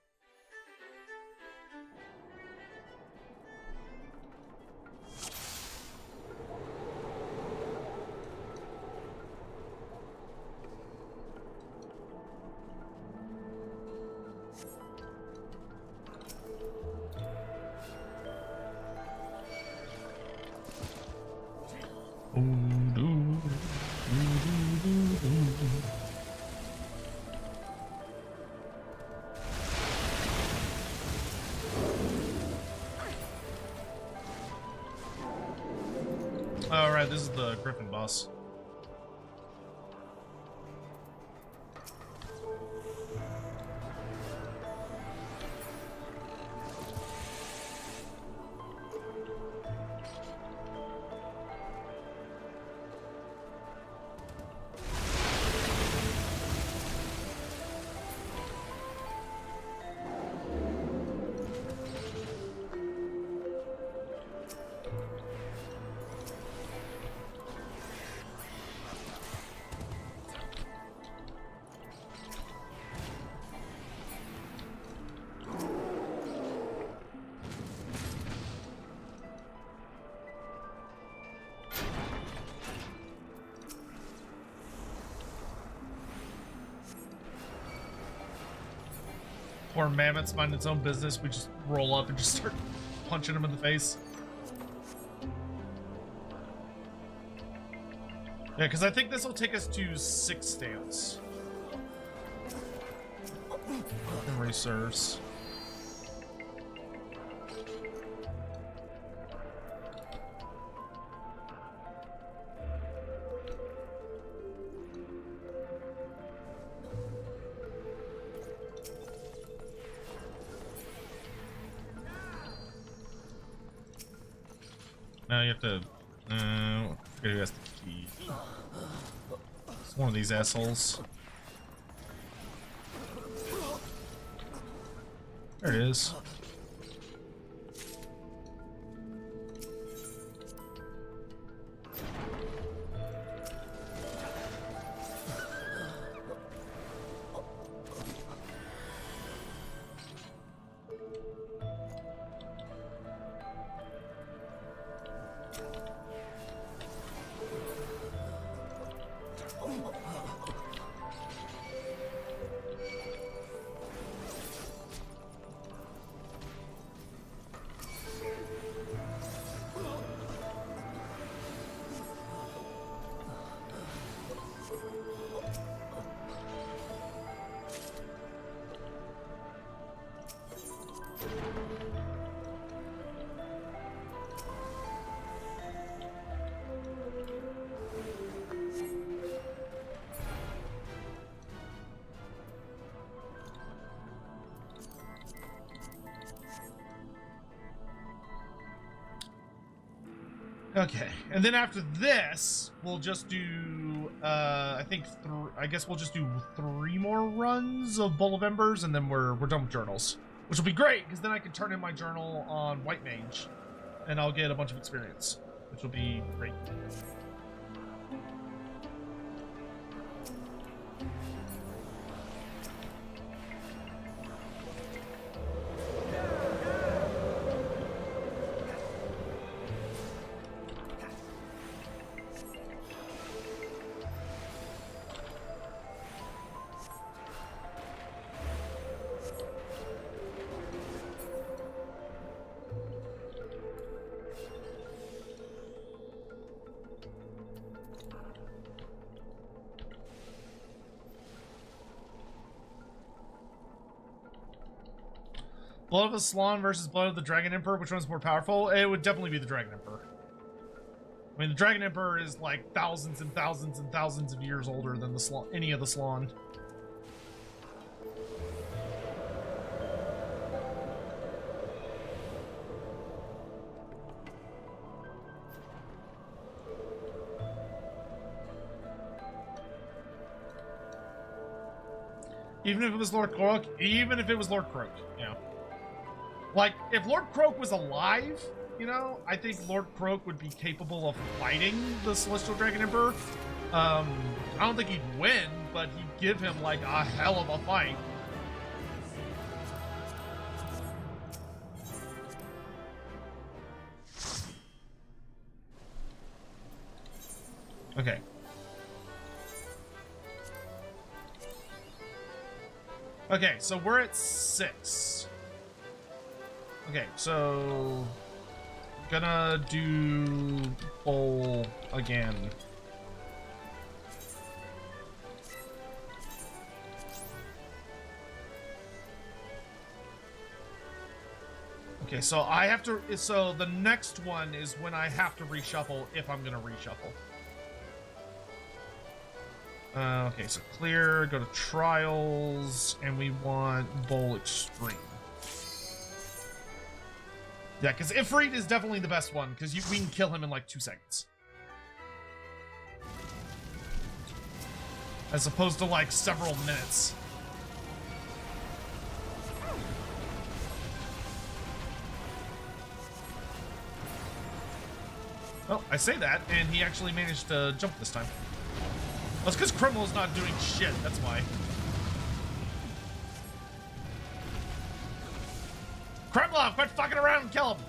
Alright, this is the Griffin boss. before Mammoth's mind its own business, we just roll up and just start punching him in the face. Yeah, because I think this will take us to 6 stance. Memory serves. Now you have to. I forget who has the key. It's one of these assholes. There it is. Okay, and then after this, we'll just do, I guess we'll just do 3 more runs of Bowl of Embers, and then we're done with journals. Which will be great, because then I can turn in my journal on White Mage, and I'll get a bunch of experience, which will be great. Blood of the Slan versus Blood of the Dragon Emperor, which one's more powerful? It would definitely be the Dragon Emperor. I mean, the Dragon Emperor is like thousands and thousands and thousands of years older than the any of the Slan. Even if it was Lord Croak? Even if it was Lord Croak, yeah. Like, if Lord Croak was alive, you know, I think Lord Croak would be capable of fighting the Celestial Dragon Emperor. I don't think he'd win, but he'd give him, like, a hell of a fight. Okay. Okay, so we're at 6. Okay, so gonna do bowl again. Okay, so I have to, so the next one is when I have to reshuffle if I'm gonna reshuffle. Okay, so clear, go to trials, and we want bowl extreme. Yeah, because Ifrit is definitely the best one, because we can kill him in like 2 seconds. As opposed to like several minutes. Well, I say that, and he actually managed to jump this time. Well, it's because Criminal's not doing shit, that's why. Kremlov, quit fucking around and kill him!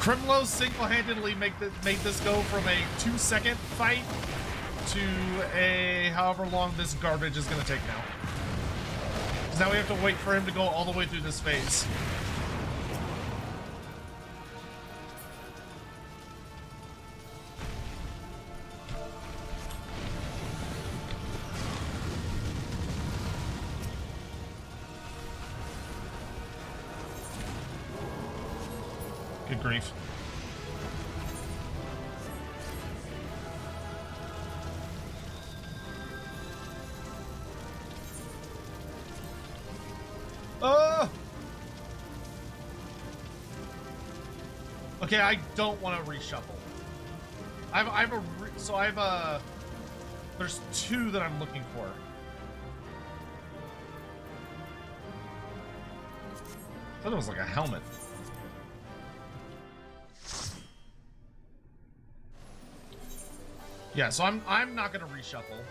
Crimlo single-handedly made this go from a 2-second fight to a however long this garbage is going to take now. Because now we have to wait for him to go all the way through this phase. Good grief. Okay, I don't want to reshuffle. There's 2 that I'm looking for. I thought it was like a helmet. Yeah, so I'm not gonna reshuffle.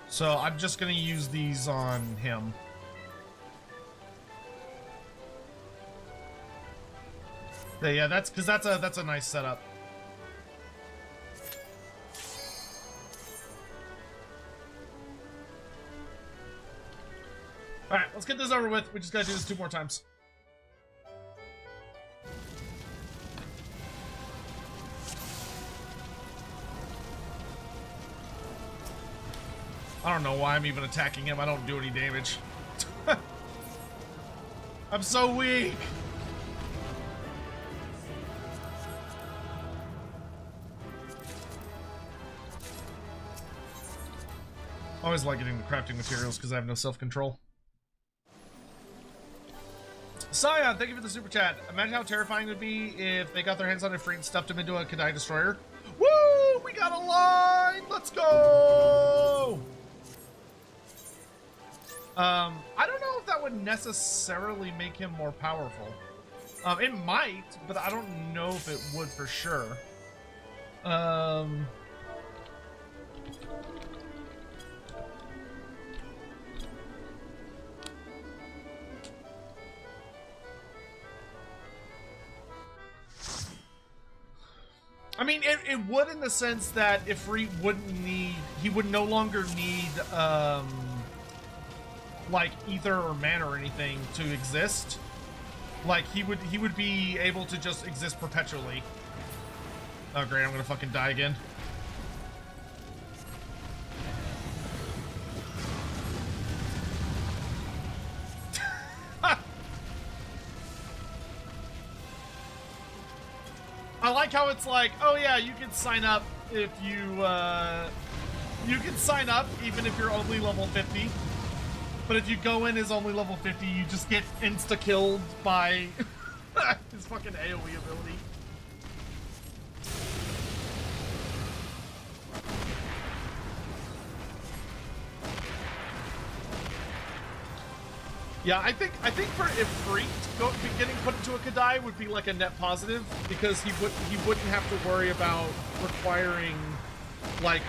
So I'm just gonna use these on him. Yeah, that's because that's a nice setup. All right, let's get this over with. We just gotta do this 2 more times. I don't know why I'm even attacking him. I don't do any damage. I'm so weak. I always like getting the crafting materials because I have no self-control. Scion, thank you for the super chat. Imagine how terrifying it would be if they got their hands on a freak and stuffed him into a Kadai destroyer. Woo! We got a line! Let's go! I don't know if that would necessarily make him more powerful. It might, but I don't know if it would for sure. I mean, it would in the sense that if he would no longer need, like ether or mana or anything to exist. Like he would be able to just exist perpetually. Oh great, I'm gonna fucking die again. I like how it's like, oh yeah, you can sign up if you can sign up even if you're only level 50. But if you go in as only level 50, you just get insta-killed by his fucking AoE ability. Yeah, I think for if Freaked getting put into a Kadai would be like a net positive because he wouldn't have to worry about requiring like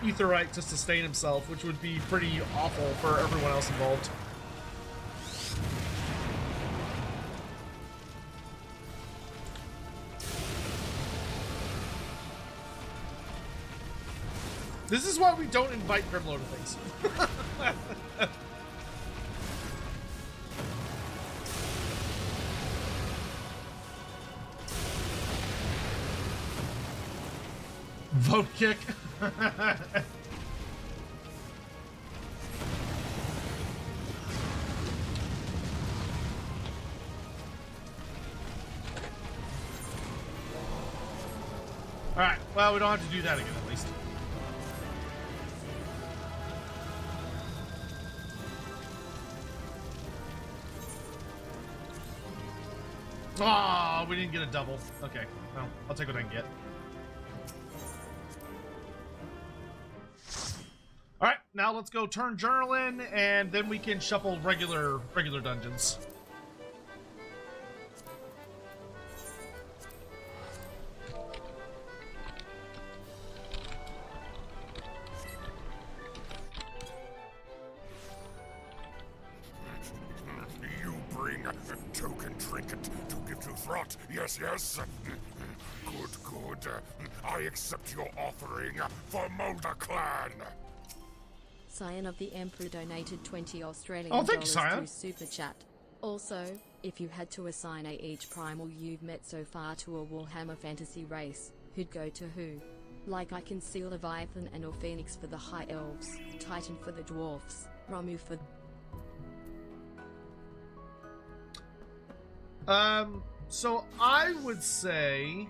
Aetheryte to sustain himself, which would be pretty awful for everyone else involved. This is why we don't invite Grimlo to things. Vote kick. Alright, well, we don't have to do that again, at least. Oh, we didn't get a double. Okay, well, I'll take what I can get. Alright, now let's go turn journal in, and then we can shuffle regular dungeons. bring a token trinket to give to Throt? Yes, yes? Good, good. I accept your offering for Mulder Clan. Scion of the Emperor donated 20 Australian Oh, thank you, dollars Scion. through Super Chat. Also, if you had to assign each primal you've met so far to a Warhammer fantasy race, who'd go to who? Like I can see Leviathan and or Phoenix for the High Elves, Titan for the Dwarfs, Ramu for... So I would say...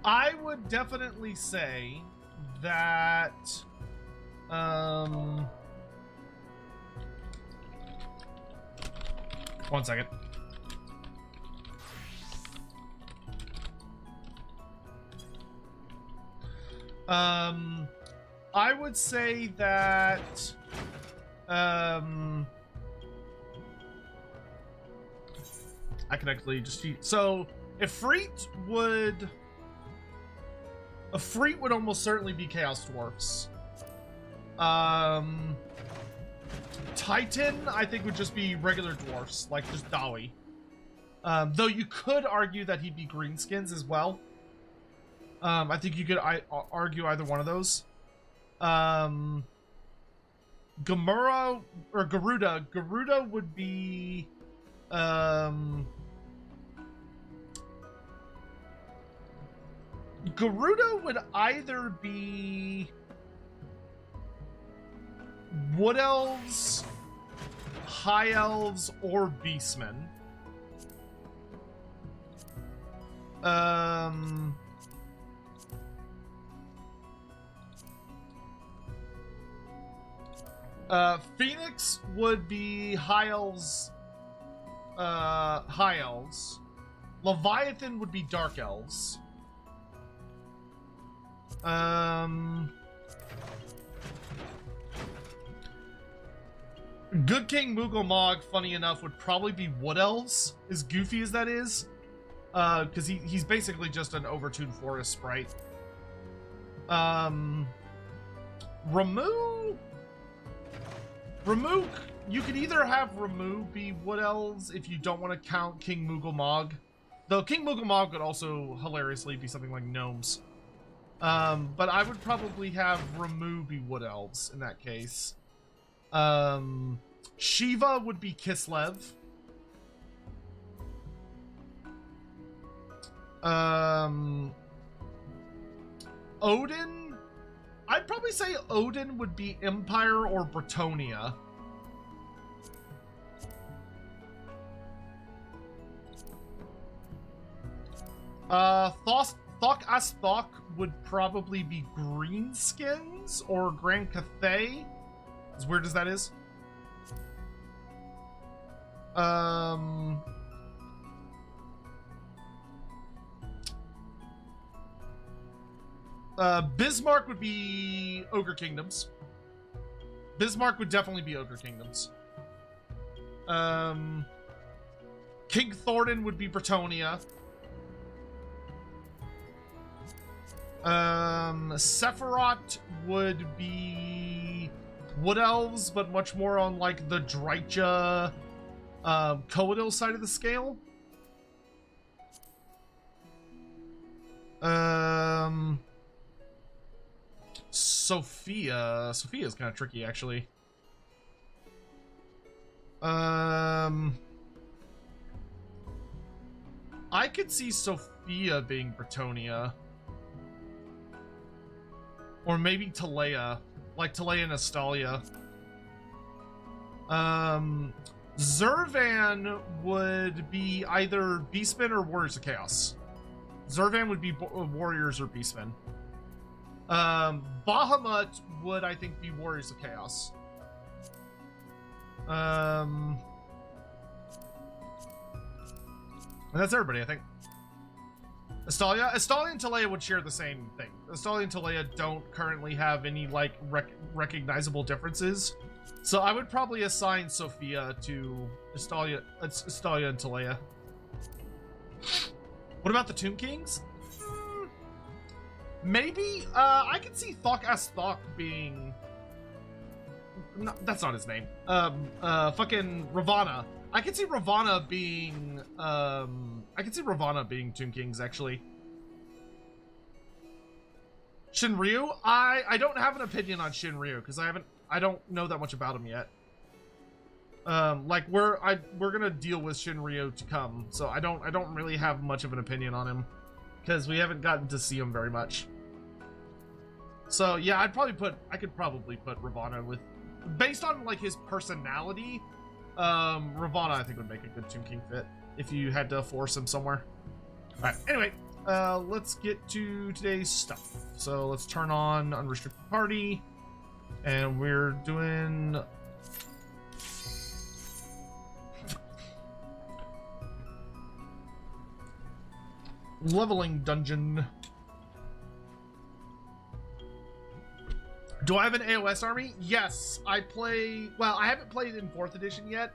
I would definitely say that, one second. I would say that, I can actually just, so Ifrit would almost certainly be Chaos Dwarfs. Titan, I think, would just be regular dwarfs, like just Dawi. Though you could argue that he'd be greenskins as well. I think you could argue either one of those. Gamora or Garuda. Garuda would be Garuda would either be Wood Elves, High Elves, or Beastmen. Phoenix would be High Elves, High Elves. Leviathan would be Dark Elves. Good King Mugomog, funny enough, would probably be Wood Elves, as goofy as that is. Because he's basically just an overtuned forest sprite. Ramu, you could either have Ramu be Wood Elves if you don't want to count King Mugomog. Though King Mugomog could also hilariously be something like gnomes. But I would probably have Ramu be Wood Elves in that case. Shiva would be Kislev. Odin, I'd probably say Odin would be Empire or Bretonia. Thok as Thok would probably be Greenskins or Grand Cathay. As weird as that is. Bismarck would be Ogre Kingdoms. Bismarck would definitely be Ogre Kingdoms. King Thornton would be Bretonia. Sephiroth would be Wood Elves, but much more on like the Drycha, Coadil side of the scale. Sophia's kind of tricky, actually. I could see Sophia being Bretonia. Or maybe Talea. Like Talea and Astalia. Zurvan would be either Beastmen or Warriors of Chaos. Zurvan would be Warriors or Beastmen. Bahamut would, I think, be Warriors of Chaos. And that's everybody, I think. Astalia and Talea would share the same thing. Astalia and Talea don't currently have any, like, recognizable differences. So I would probably assign Sophia to Astalia and Talea. What about the Tomb Kings? Maybe, I can see Thok as Thok being... No, that's not his name. Fucking Ravana. I can see Ravana being, Tomb Kings, actually. Shinryu? I don't have an opinion on Shinryu, because I don't know that much about him yet. Like, we're gonna deal with Shinryu to come, so I don't really have much of an opinion on him, because we haven't gotten to see him very much. So, yeah, I could probably put Ravana with... Based on, like, his personality, Ravana, I think, would make a good Tomb King fit if you had to force him somewhere. Alright, anyway, let's get to today's stuff. So, let's turn on Unrestricted Party, and we're doing... Leveling Dungeon. Do I have an AOS army? Yes, I play... Well, I haven't played in 4th edition yet,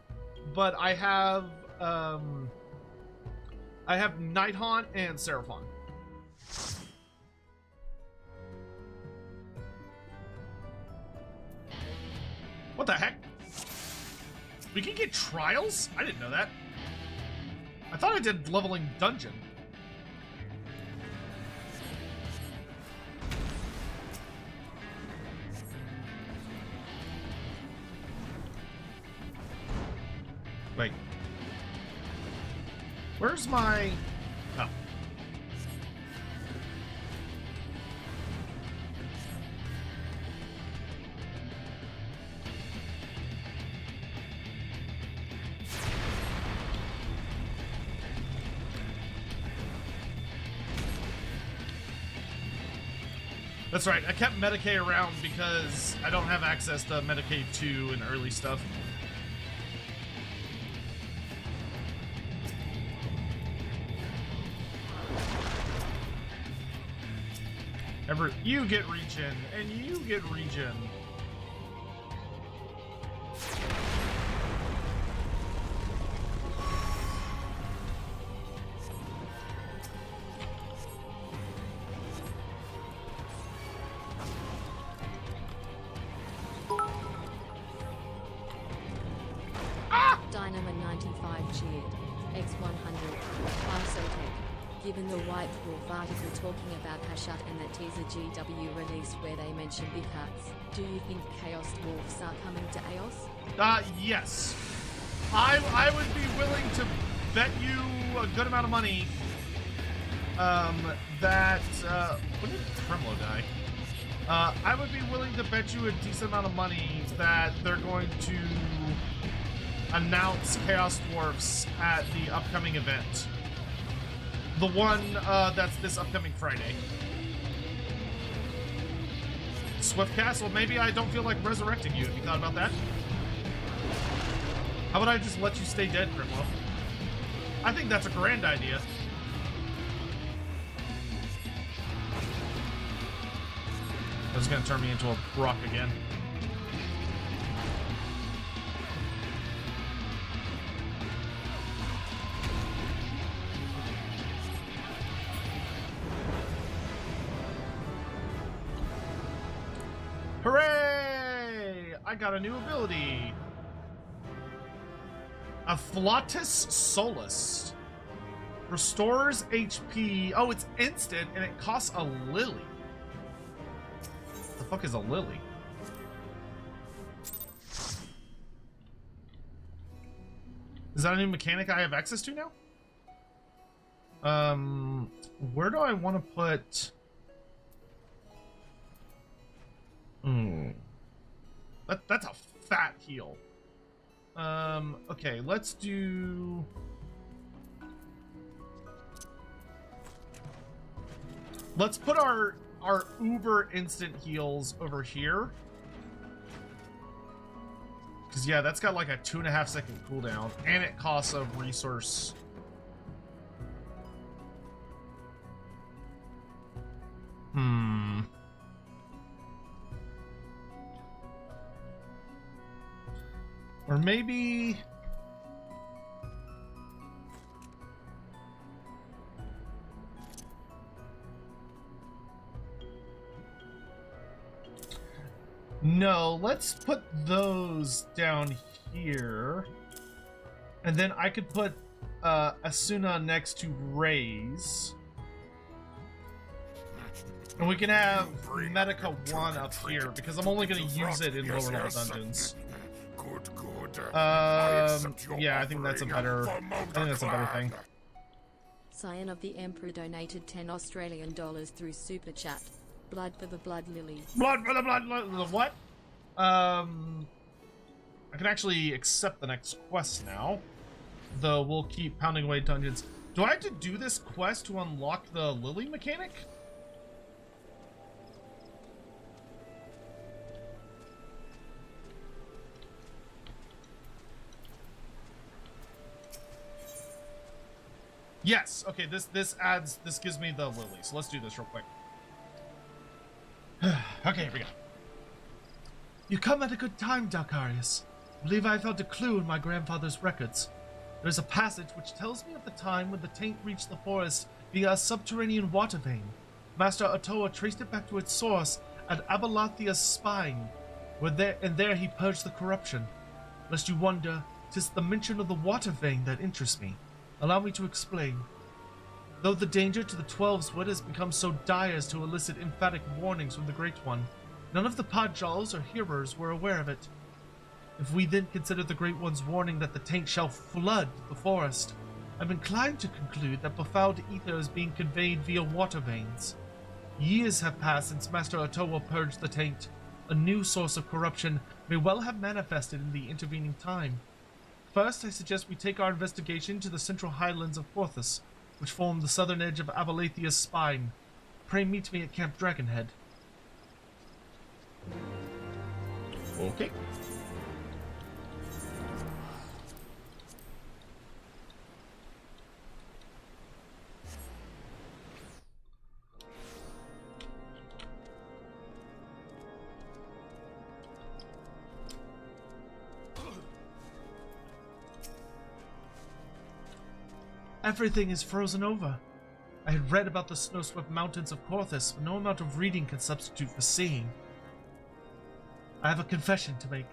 but I have Nighthaunt and Seraphon. What the heck? We can get trials? I didn't know that. I thought I did Leveling Dungeon. Wait. Where's my... Oh. That's right, I kept Medicaid around because I don't have access to Medicaid 2 and early stuff. You get regen, and you get regen. Ah! Dynamo 95 cheered. X100. Sotek. Given the White Wolf article talking about Hashat and that teaser GW release where they mention big huts, do you think Chaos Dwarfs are coming to Eos? Yes. I would be willing to bet you a good amount of money that when did Tremolo die? I would be willing to bet you a decent amount of money that they're going to announce Chaos Dwarfs at the upcoming event. The one that's this upcoming Friday. Swiftcast? Well, maybe I don't feel like resurrecting you. Have you thought about that? How about I just let you stay dead, Grimlo? I think that's a grand idea. That's gonna turn me into a rock again. Hooray! I got a new ability. Afflatus Solus. Restores HP. Oh, it's instant and it costs a lily. What the fuck is a lily? Is that a new mechanic I have access to now? Where do I want to put... That's a fat heal. Okay, let's do... Let's put our uber instant heals over here. Because, yeah, that's got like a 2.5 second cooldown, and it costs a resource. Or maybe... No, let's put those down here. And then I could put Asuna next to Raise. And we can have Medica 1 up here, because I'm only going to use it in lower level dungeons. Good. Yeah, I think that's a better thing. Scion of the Emperor donated 10 Australian dollars through Super Chat. Blood for the Blood Lily. Blood for the what? I can actually accept the next quest now. Though we'll keep pounding away dungeons. Do I have to do this quest to unlock the Lily mechanic? Yes. Okay. This gives me the lily. So let's do this real quick. Okay, here we go. You come at a good time, Dalcarius. I believe I found a clue in my grandfather's records. There is a passage which tells me of the time when the taint reached the forest via a subterranean water vein. Master Otoa traced it back to its source at Abalathia's spine, there he purged the corruption. Lest you wonder, 'tis the mention of the water vein that interests me. Allow me to explain. Though the danger to the 12's wood has become so dire as to elicit emphatic warnings from the Great One, none of the Padjals or hearers were aware of it. If we then consider the Great One's warning that the taint shall flood the forest, I'm inclined to conclude that befouled ether is being conveyed via water veins. Years have passed since Master Otoa purged the taint. A new source of corruption may well have manifested in the intervening time. First, I suggest we take our investigation to the central highlands of Porthos, which form the southern edge of Abalathia's spine. Pray meet me at Camp Dragonhead. Okay. Everything is frozen over. I had read about the snow-swept mountains of Porthos, but no amount of reading can substitute for seeing. I have a confession to make.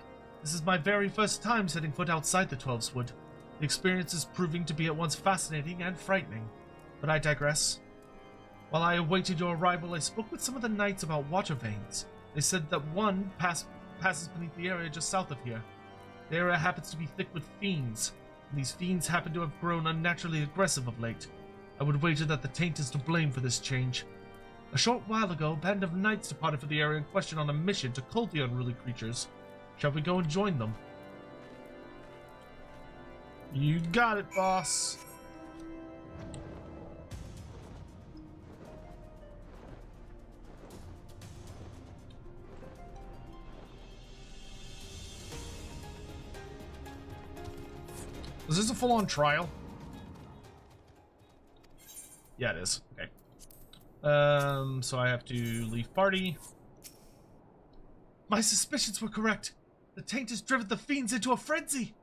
This is my very first time setting foot outside the 12's Wood. The experience is proving to be at once fascinating and frightening. But I digress. While I awaited your arrival, I spoke with some of the knights about water veins. They said that one passes beneath the area just south of here. The area happens to be thick with fiends. These fiends happen to have grown unnaturally aggressive of late. I would wager that the taint is to blame for this change. A short while ago, a band of knights departed for the area in question on a mission to cull the unruly creatures. Shall we go and join them? You got it, boss. Is this a full-on trial? Yeah, it is. Okay. So I have to leave party. My suspicions were correct. The taint has driven the fiends into a frenzy.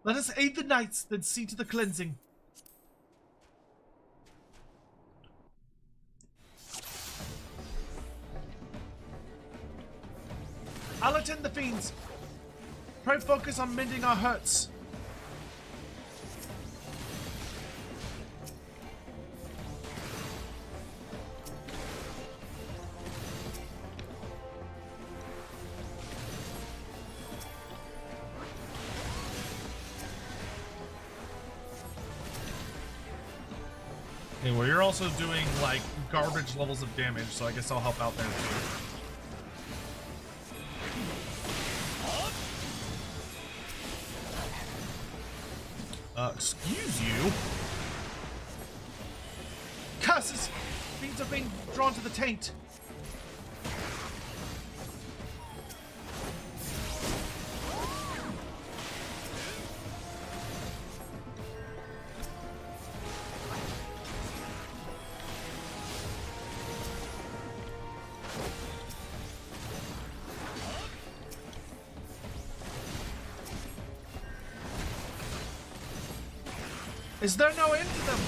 Let us aid the knights, then see to the cleansing. I'll attend the fiends. Pray focus on mending our hurts. Anyway, you're also doing, like, garbage levels of damage, so I guess I'll help out there, too. Excuse you? Curses! Fiends are being drawn to the taint. Is there no end to them?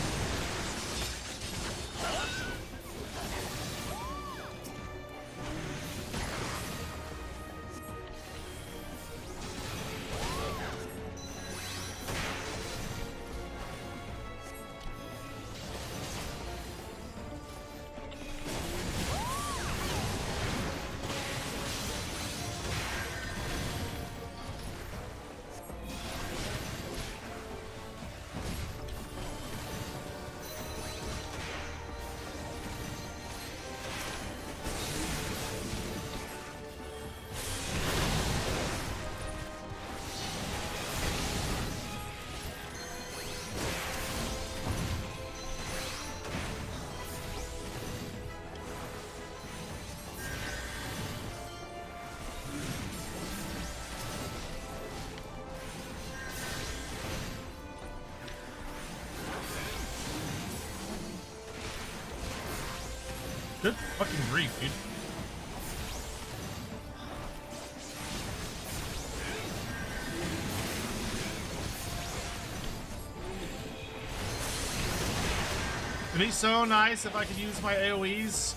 Good fucking grief, dude. It'd be so nice if I could use my AoEs.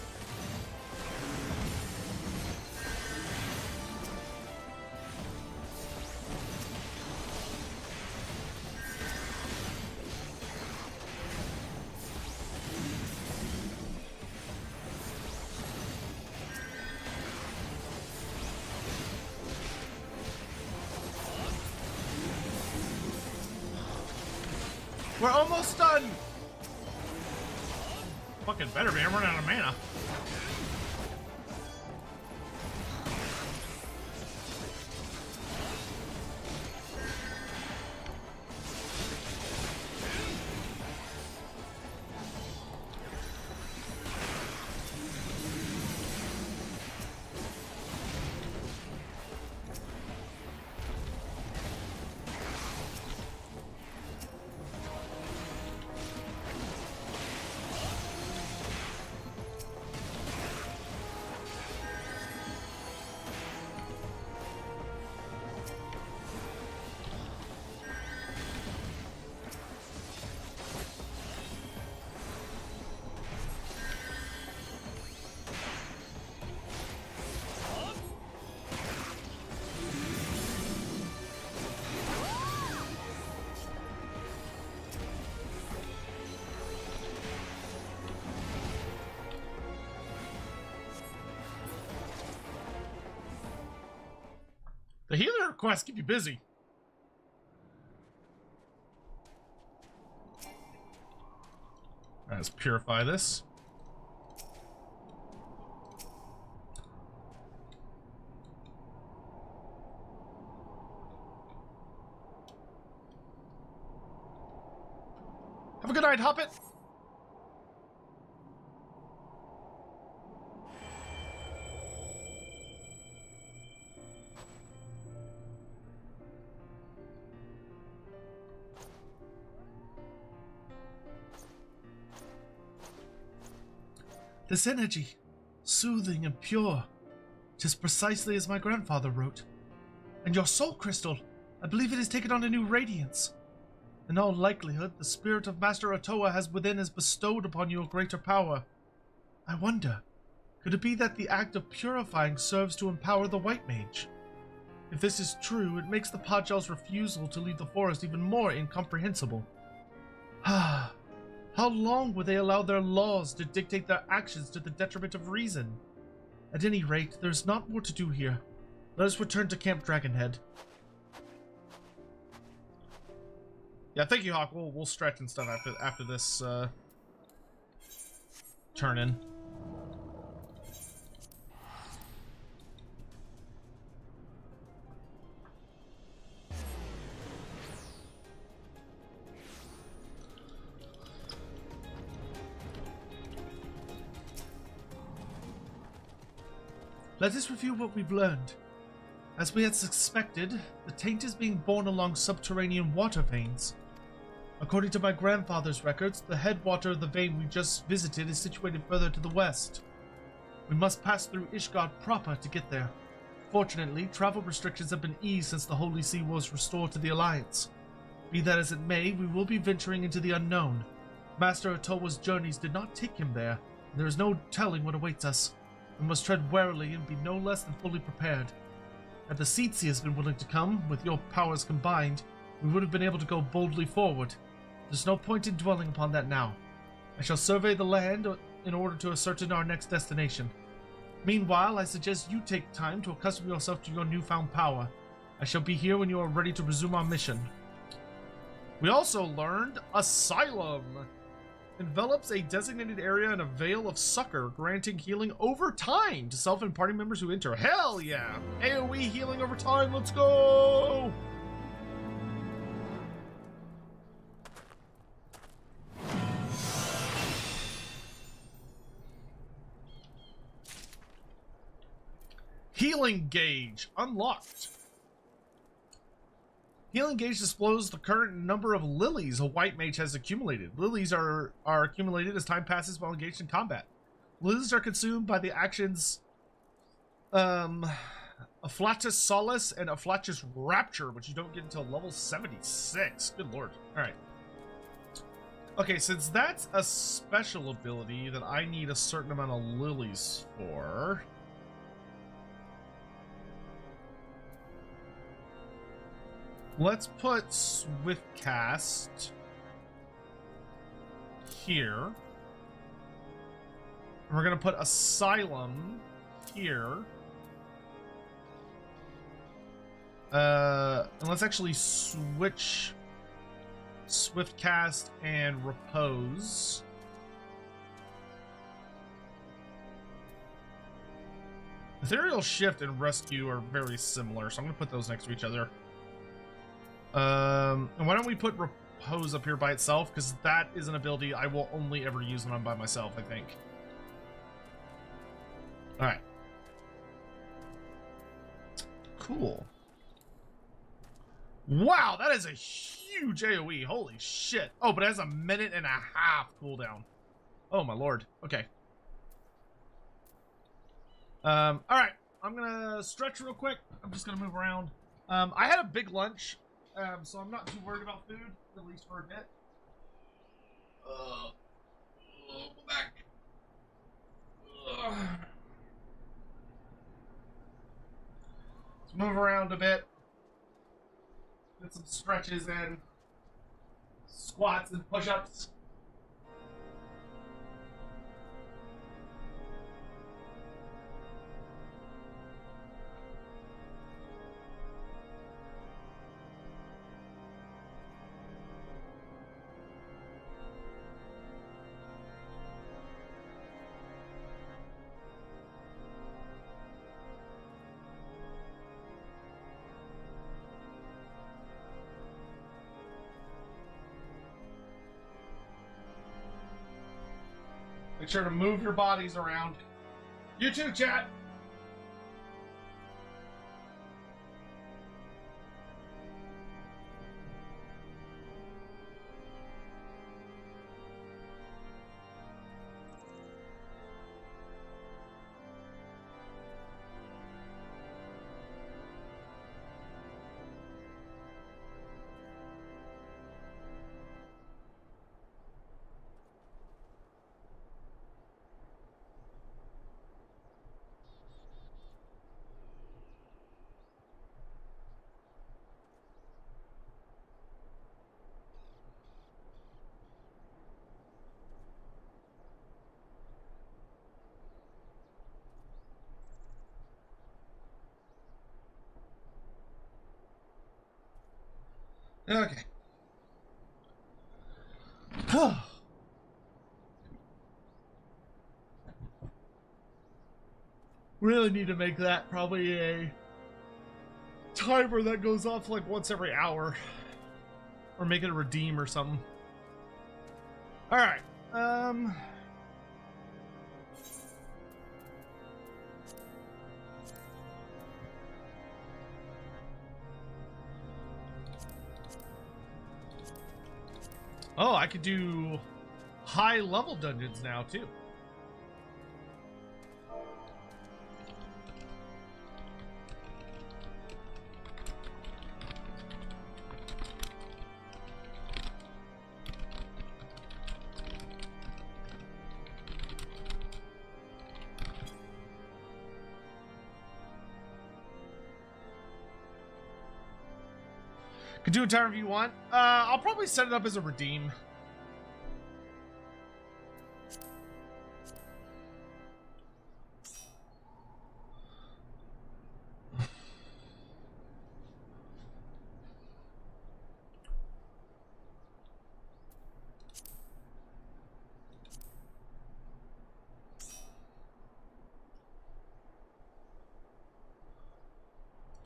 We're almost done! Fucking better be, I'm running out of mana. The healer quests keep you busy. Let's purify this. Have a good night, Hoppet. This energy, soothing and pure, 'tis precisely as my grandfather wrote. And your soul crystal, I believe it has taken on a new radiance. In all likelihood, the spirit of Master Otoa has bestowed upon you a greater power. I wonder, could it be that the act of purifying serves to empower the White Mage? If this is true, it makes the Podgel's refusal to leave the forest even more incomprehensible. How long will they allow their laws to dictate their actions to the detriment of reason? At any rate, there's not more to do here. Let us return to Camp Dragonhead. Yeah, thank you, Hawk. We'll stretch and stuff after this turn in. Let us review what we've learned. As we had suspected, the taint is being borne along subterranean water veins. According to my grandfather's records, the headwater of the vein we just visited is situated further to the west. We must pass through Ishgard proper to get there. Fortunately, travel restrictions have been eased since the Holy See was restored to the Alliance. Be that as it may, we will be venturing into the unknown. Master Otowa's journeys did not take him there, and there is no telling what awaits us. We must tread warily and be no less than fully prepared. Had the Seatsi has been willing to come, with your powers combined, we would have been able to go boldly forward. There's no point in dwelling upon that now. I shall survey the land in order to ascertain our next destination. Meanwhile, I suggest you take time to accustom yourself to your newfound power. I shall be here when you are ready to resume our mission. We also learned Asylum. Envelops a designated area in a veil of succor, granting healing over time to self and party members who enter. Hell yeah! AoE healing over time, let's go! Healing gauge unlocked. Healing gauge discloses the current number of lilies a white mage has accumulated. Lilies are accumulated as time passes while engaged in combat. Lizards are consumed by the actions Afflatus Solace and Afflatus Rapture, which you don't get until level 76. Good lord. Alright. Okay, since that's a special ability that I need a certain amount of lilies for... let's put Swift Cast here. And we're going to put Asylum here. And let's actually switch Swift Cast and Repose. Ethereal Shift and Rescue are very similar, so I'm going to put those next to each other. And why don't we put Repose up here by itself? Because that is an ability I will only ever use when I'm by myself, I think. Alright. Cool. Wow, that is a huge AoE. Holy shit. Oh, but it has a 1.5 minute cooldown. Oh, my lord. Okay. Alright. I'm gonna stretch real quick. I'm just gonna move around. I had a big lunch. So I'm not too worried about food, at least for a bit. Back. Let's move around a bit. Get some stretches in. Squats and push-ups. Make sure to move your bodies around. You too, chat. Okay. Really need to make that probably a timer that goes off like once every hour. Or make it a redeem or something. Alright. Oh, I could do high level dungeons now too. Could do a timer if you want. I'll probably set it up as a redeem.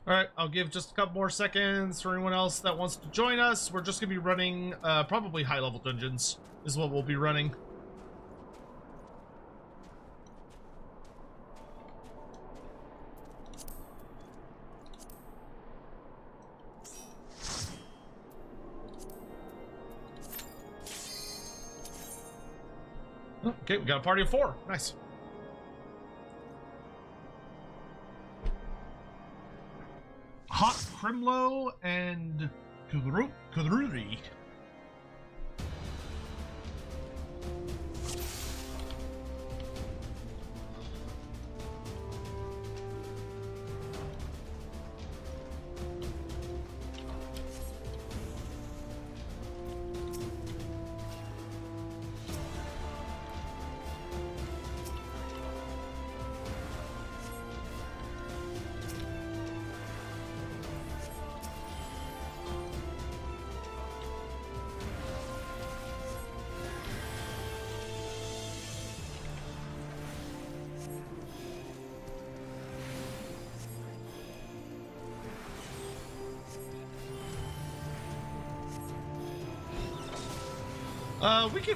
Alright, I'll give just a couple more seconds for anyone else that wants to join us. We're just going to be running probably high-level dungeons is what we'll be running. Oh, okay, we got a party of 4. Nice. Hot Primlo and Kudruri.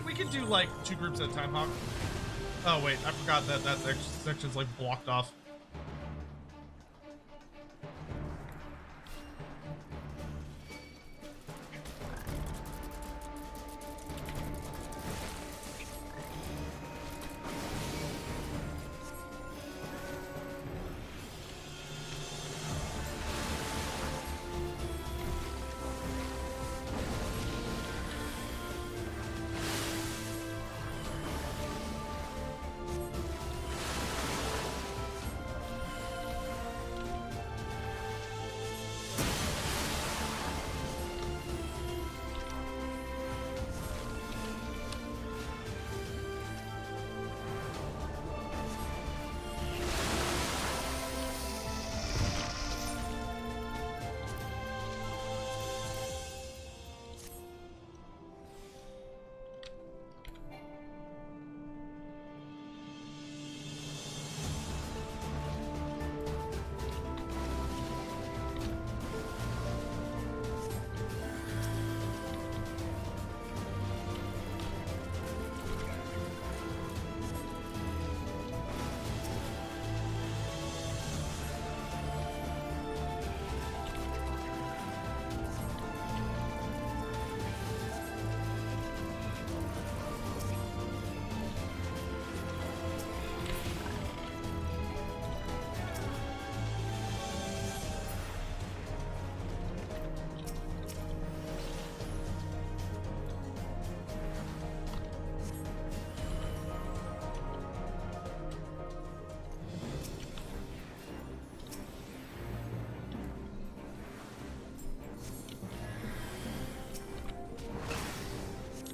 We can do like 2 groups at a time, Hawk. Oh wait, I forgot that section's like blocked off.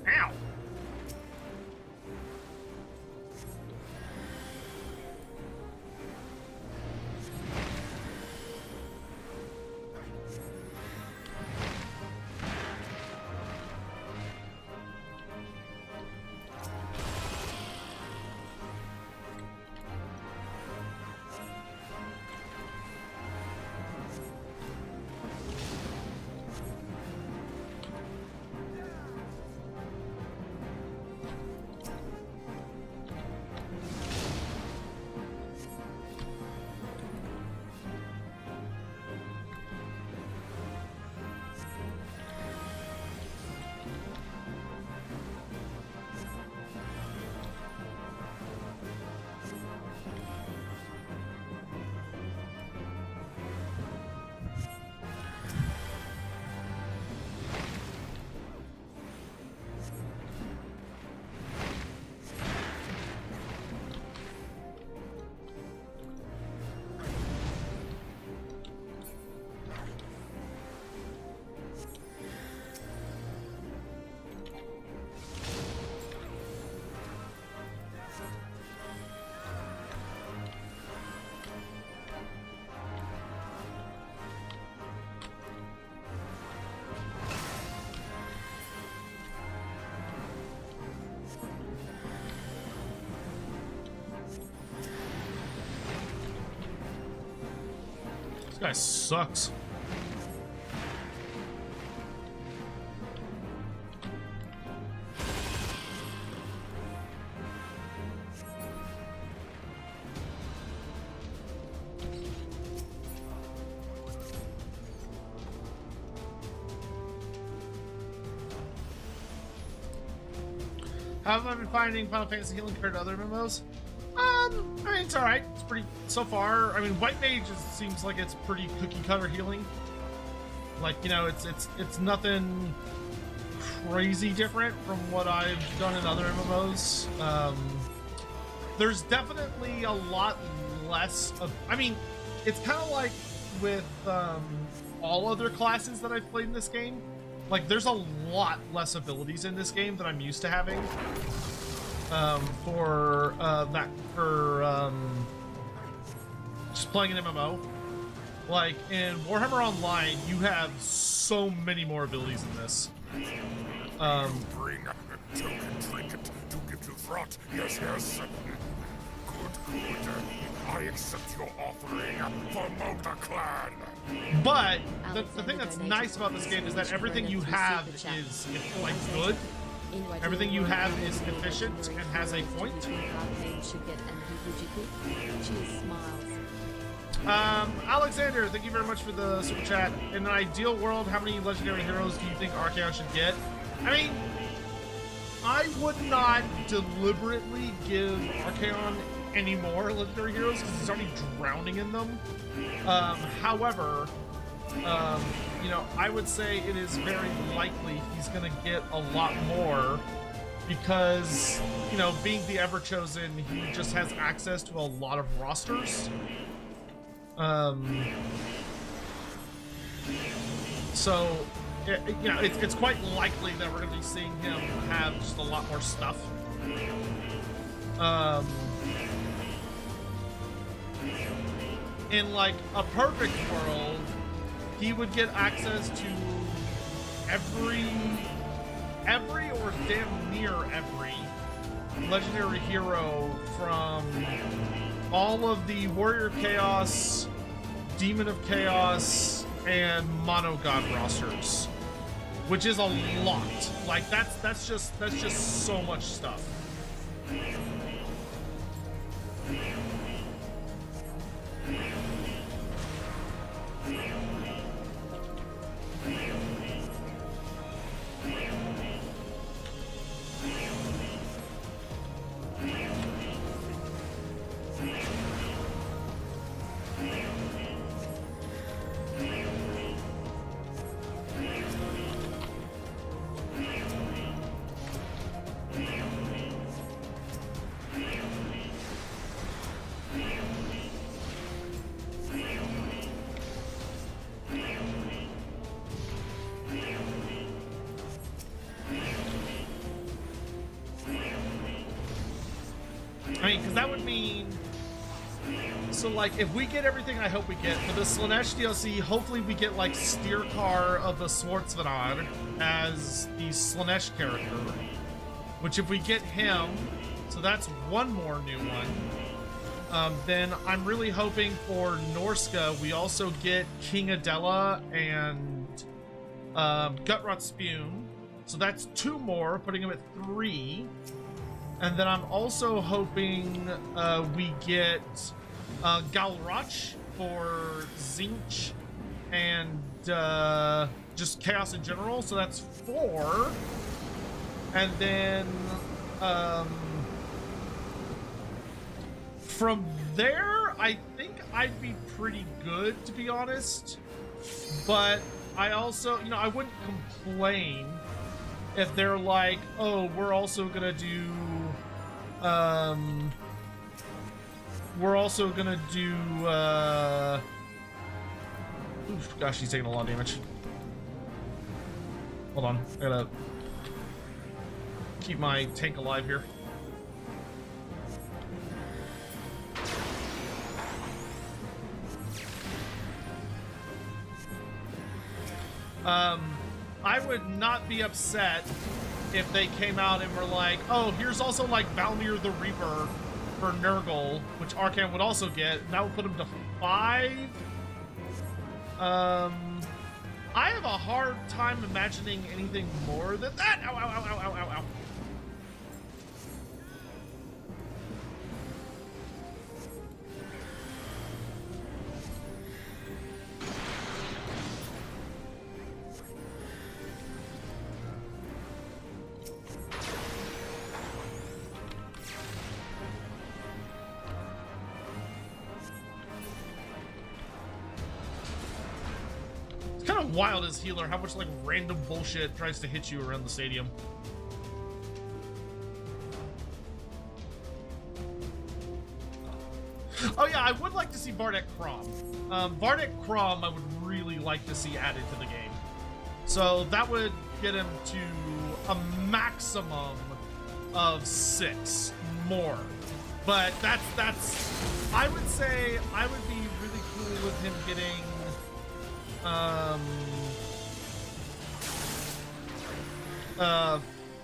Ow! This guy sucks. How have I been finding Final Fantasy healing compared to other MMOs? I mean, it's all right. It's pretty so far. I mean, White Mage seems like it's pretty cookie cutter healing. Like, you know, it's nothing crazy different from what I've done in other MMOs. There's definitely a lot less of. I mean, it's kind of like with all other classes that I've played in this game. Like, there's a lot less abilities in this game than I'm used to having. For just playing an MMO. Like, in Warhammer Online, you have so many more abilities in this. Bring a token trinket to give to Throt. Yes, yes. Good. I accept your offering for Motor Clan. But the thing that's nice about this game is that everything you have is like good. Everything you have is efficient and has a point. Alexander, thank you very much for the super chat. In an ideal world, how many legendary heroes do you think Archaon should get? I mean, I would not deliberately give Archaon any more legendary heroes because he's already drowning in them. However, you know, I would say it is very likely he's going to get a lot more because, you know, being the Everchosen, he just has access to a lot of rosters. So, you know, it's quite likely that we're going to be seeing him have just a lot more stuff. In like a perfect world, he would get access to every or damn near every legendary hero from all of the Warrior of Chaos, Demon of Chaos, and Mono God rosters, which is a lot. Like that's just so much stuff. I mean, because that would mean... So, like, if we get everything I hope we get, for the Slaanesh DLC, hopefully we get, like, Steercar of the Swartzvanar as the Slaanesh character. Which, if we get him, so that's one more new one. Then I'm really hoping for Norska, we also get King Adela and Gutrot Spune. So that's two more, putting him at 3. And then I'm also hoping we get Galrach for Zinch and just Chaos in general. So that's 4. And then from there, I think I'd be pretty good, to be honest. But I also, you know, I wouldn't complain if they're like, oh, we're also gonna do oof, gosh, he's taking a lot of damage. Hold on, I gotta keep my tank alive here. I would not be upset if they came out and were like, oh, here's also like Valmir the Reaper for Nurgle, which Archaon would also get, and that would put him to 5. I have a hard time imagining anything more than that. Ow, ow, ow, ow, ow, ow, ow. wild as healer how much like random bullshit tries to hit you around the stadium. Oh yeah, I would like to see Bardic Crom. Bardic Crom I would really like to see added to the game. So that would get him to a maximum of 6 more. But that's I would say I would be really cool with him getting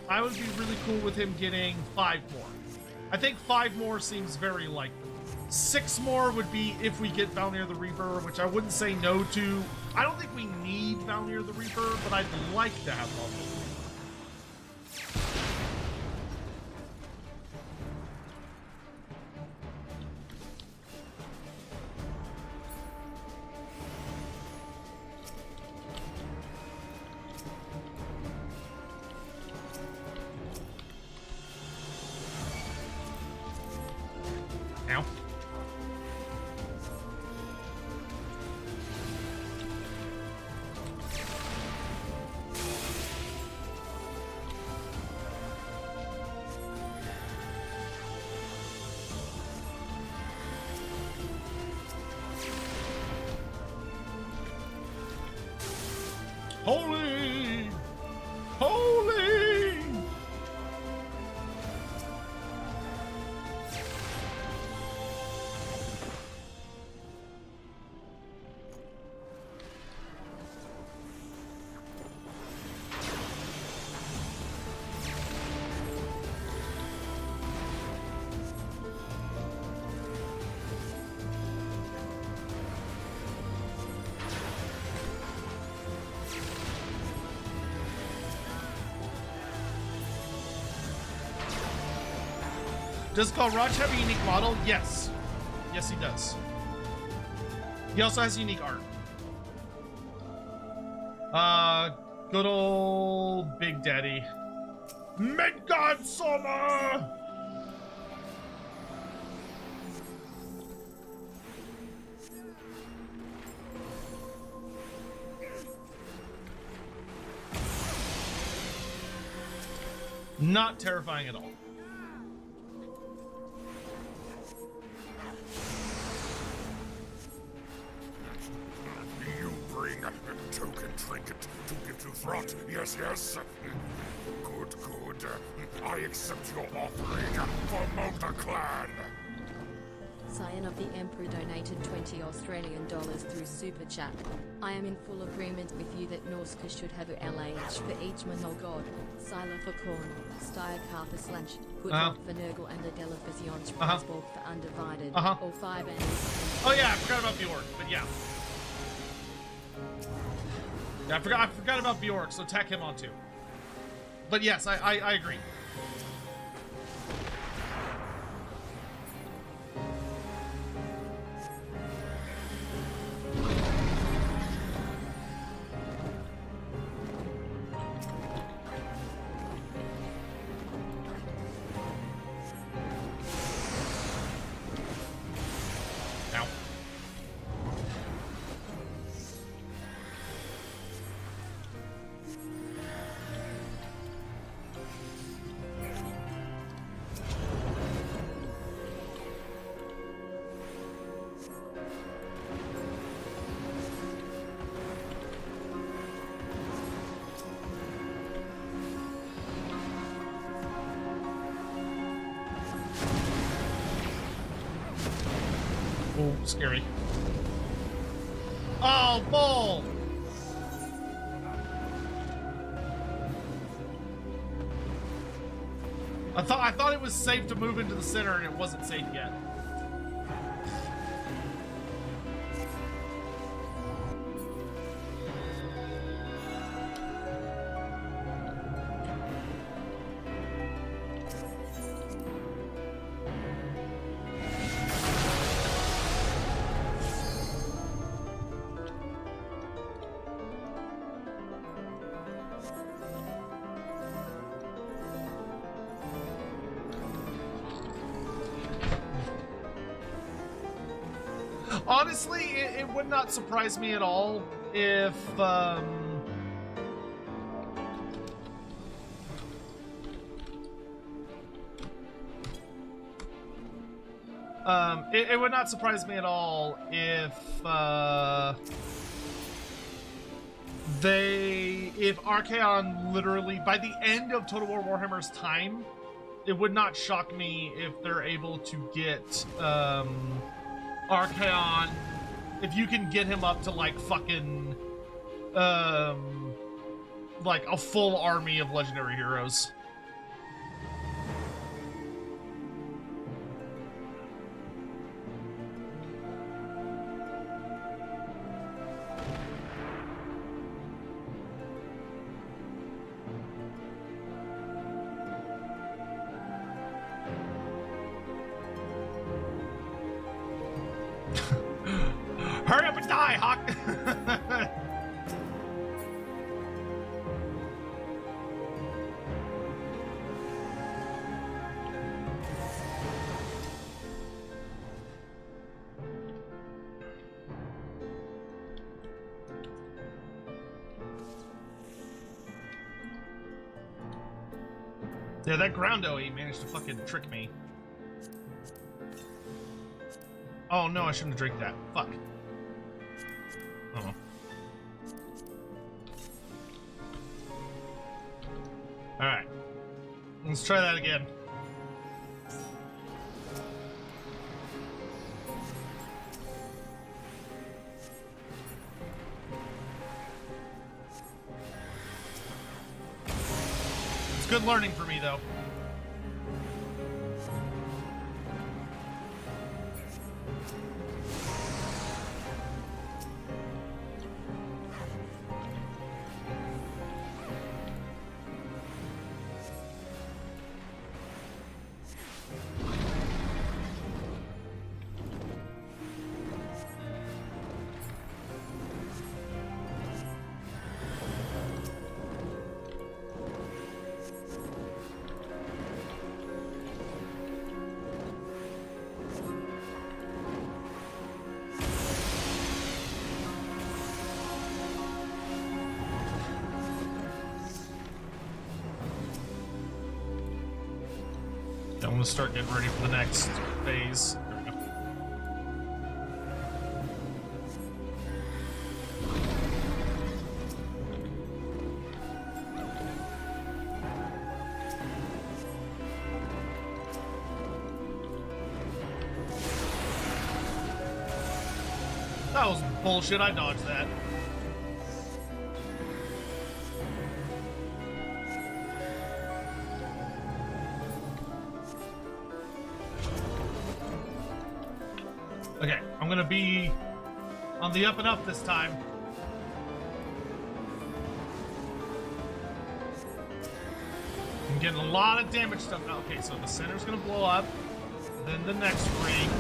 I would be really cool with him getting 5 more. I think 5 more seems very likely. 6 more would be if we get Valnir the Reaper, which I wouldn't say no to. I don't think we need Valnir the Reaper, but I'd like to have Valnir the Reaper. Ow. Holy! Holy! Does Galraj have a unique model? Yes. Yes, he does. He also has unique art. Good old Big Daddy. Midgard Summer! Not terrifying at all. You bring a token trinket to give to Throt. Yes, yes. Good, good. I accept your offering for Mulder Clan. Scion of the Emperor donated 20 Australian dollars through Super Chat. I am in full agreement with you that Norska should have a LH for each Manol God, Sila for Korn, Styr Carper Slash, Hoodlock for Nurgle, and Adela for Theon Springsborg for Undivided, or 5 and... Oh yeah, I forgot about Bjork, but yeah. Yeah, I forgot about Bjork, so tack him on too. But yes, I agree. Ow. Oh, scary. Oh, bull! I thought it was safe to move into the center, and it wasn't safe yet. honestly, it would not surprise me at all if it would not surprise me at all if if Archaon literally, by the end of Total War Warhammer's time, it would not shock me if they're able to get Archaon, if you can get him up to like fucking like a full army of legendary heroes. Hurry up and die, Hawk! Yeah, that ground OE managed to fucking trick me. Oh no, I shouldn't have drank that. Fuck. Oh. Alright. Let's try that again. It's good learning for me, though. I'm gonna start getting ready for the next phase. There we go. That was bullshit. I dodged that. Okay, I'm gonna be on the up and up this time. I'm getting a lot of damage stuff now. Okay, so the center's gonna blow up, then the next ring.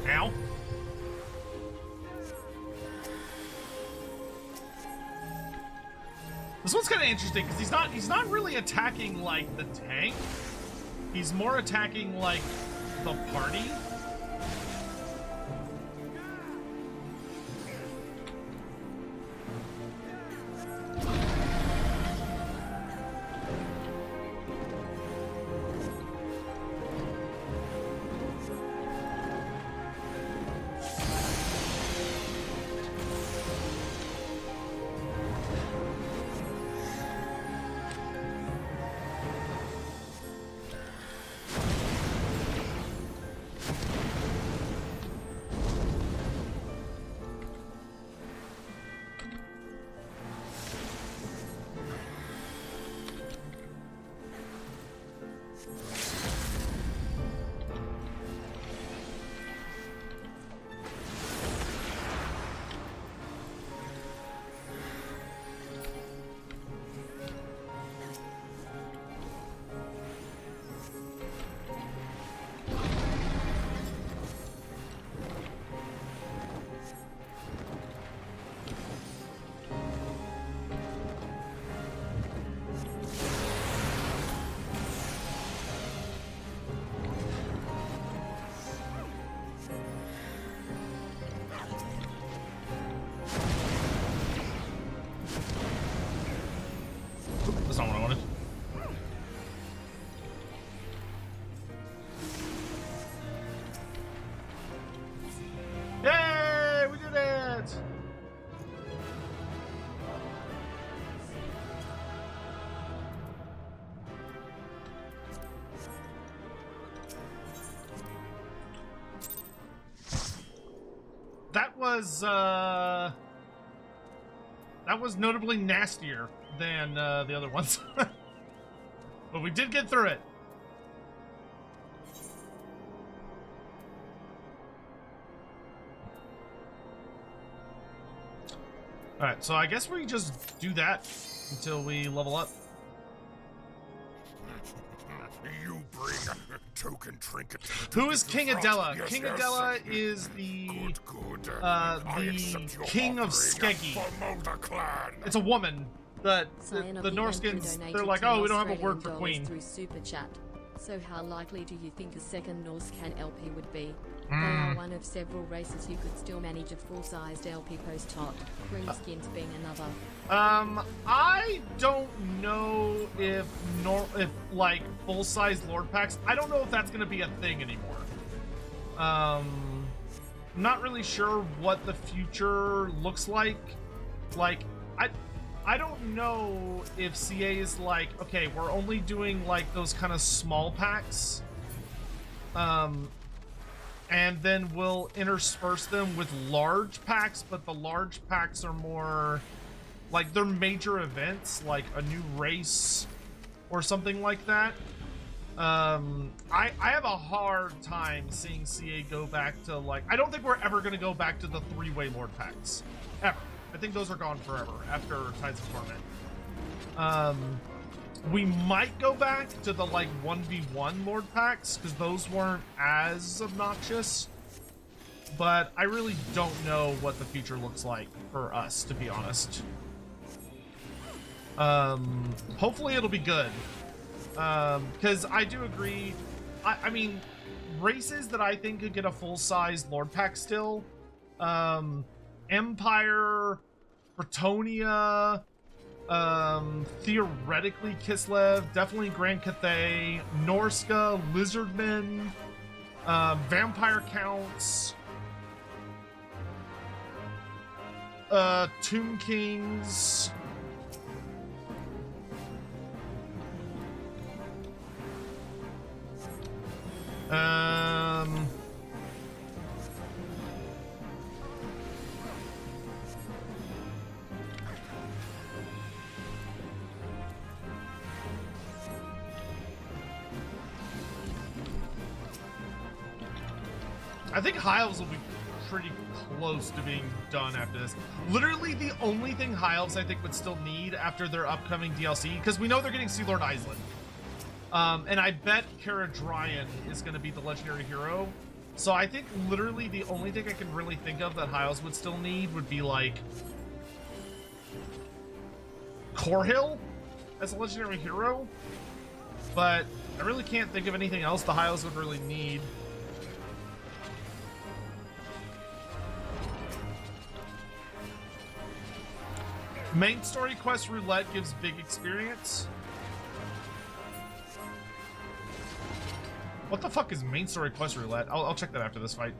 Ow. This one's kind of interesting because he's not really attacking like the tank. He's more attacking like the party. That's not what I wanted. Yay! We did it! That was notably nastier than the other ones. But we did get through it. Alright, so I guess we just do that until we level up. You bring a token trinket. Who is King Adela? Yes, King yes. Adela is the Good. the king of Skeggy. It's a woman. The Norskins, they're like, oh, we don't have a word for queen. Through Super Chat. So how likely do you think a second Norscan LP would be? They are one of several races who could still manage a full-sized LP post-hoc, Grimskins being another. I don't know if like full-size Lord packs, I don't know if that's gonna be a thing anymore. I'm not really sure what the future looks like. Like, I don't know if CA is like, okay, we're only doing like those kind of small packs. And then we'll intersperse them with large packs, but the large packs are more like they're major events, like a new race or something like that. I have a hard time seeing CA go back to like, I don't think we're ever going to go back to the three-way Lord packs. Ever. I think those are gone forever after Tides of Torment. We might go back to the like 1v1 Lord packs because those weren't as obnoxious, but I really don't know what the future looks like for us, to be honest. Hopefully it'll be good, because I do agree. I mean, races that I think could get a full-size Lord pack still, Empire, Bretonia, theoretically Kislev, definitely Grand Cathay, Norska, Lizardmen, Vampire Counts, Tomb Kings, I think High Elves will be pretty close to being done after this. Literally, the only thing High Elves I think would still need after their upcoming DLC, because we know they're getting Sea Lord Island. And I bet Caradryan is going to be the legendary hero. So I think literally the only thing I can really think of that High Elves would still need would be like Corhill as a legendary hero. But I really can't think of anything else the High Elves would really need. Main story quest roulette gives big experience. What the fuck is main story quest roulette? I'll check that after this fight.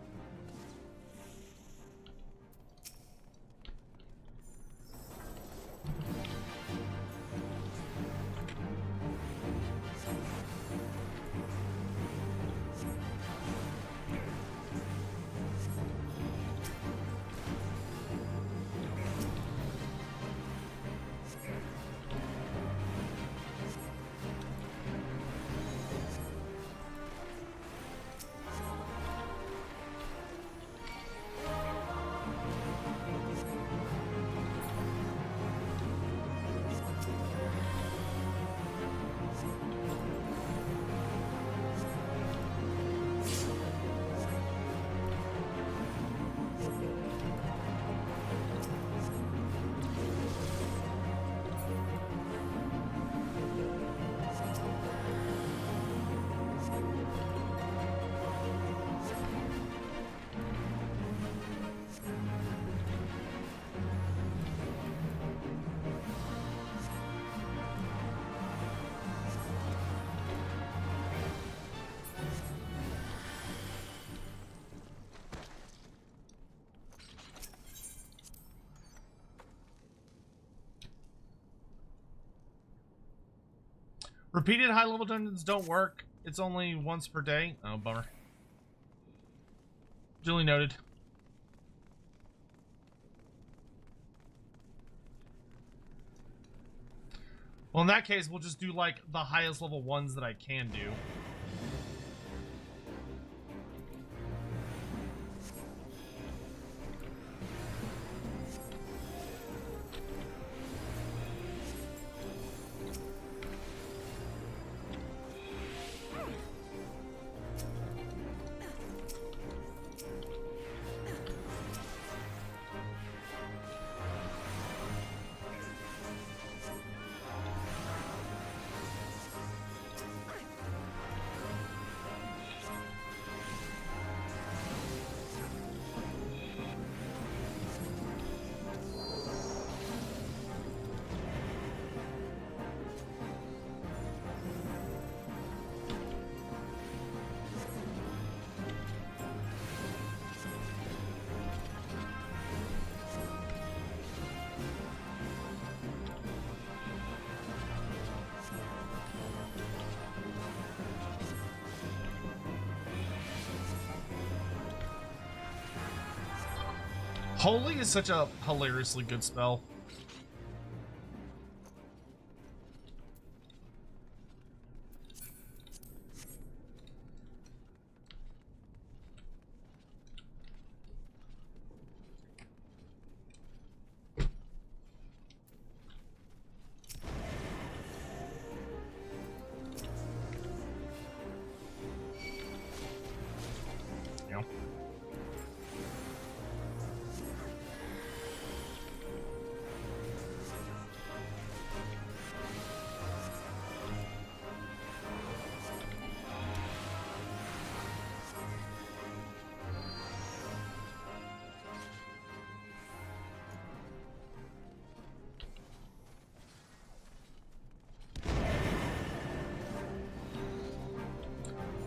Repeated high-level dungeons don't work. It's only once per day. Oh, bummer. Duly noted. Well, in that case, we'll just do, like, the highest level ones that I can do. Holy is such a hilariously good spell. Yeah.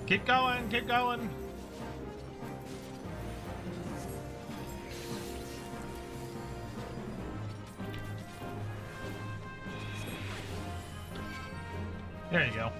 Keep going, keep going. There you go.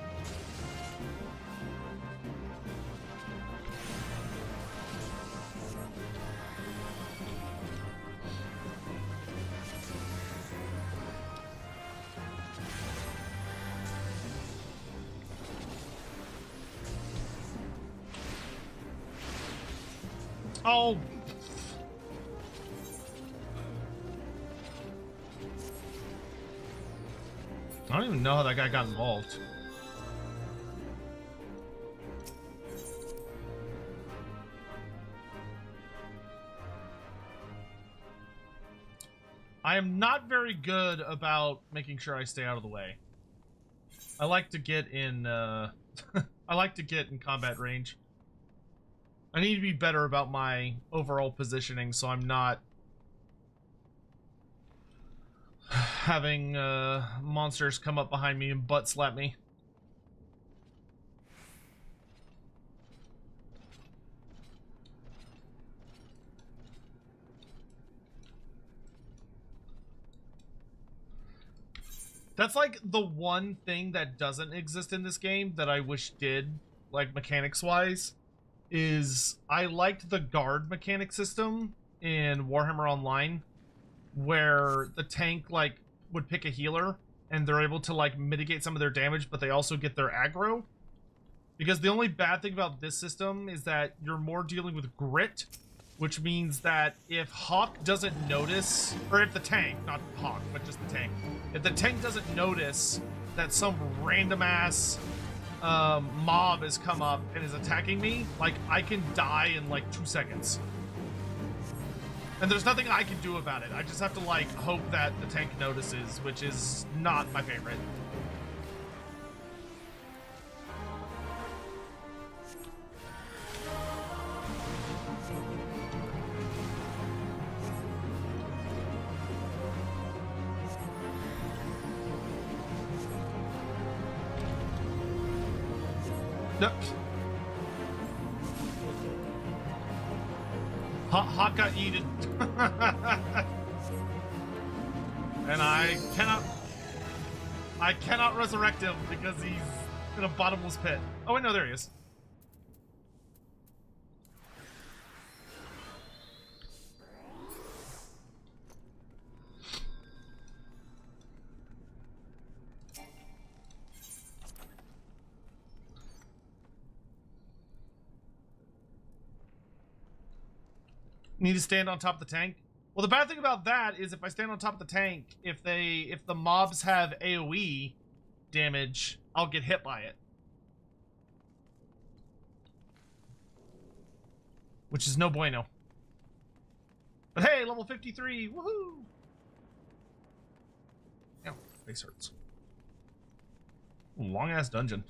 Oh. I don't even know how that guy got involved. I am not very good about making sure I stay out of the way. I like to get in, I like to get in combat range. I need to be better about my overall positioning so I'm not having monsters come up behind me and butt slap me. That's like the one thing that doesn't exist in this game that I wish did, like mechanics-wise, is I liked the guard mechanic system in Warhammer Online, where the tank like would pick a healer and they're able to like mitigate some of their damage, but they also get their aggro. Because the only bad thing about this system is that you're more dealing with grit, which means that if Hawk doesn't notice, or if the tank, not Hawk, but just the tank, if the tank doesn't notice that some random ass mob has come up and is attacking me, like, I can die in like 2 seconds. And there's nothing I can do about it. I just have to like hope that the tank notices, which is not my favorite. Nope. Hawk got yeeted. And I cannot... I cannot resurrect him because he's in a bottomless pit. Oh, wait, no, there he is. Need to stand on top of the tank. Well, the bad thing about that is if I stand on top of the tank, if the mobs have AoE damage, I'll get hit by it. Which is no bueno. But hey, level 53, woohoo! Ow, face hurts. Long ass dungeon.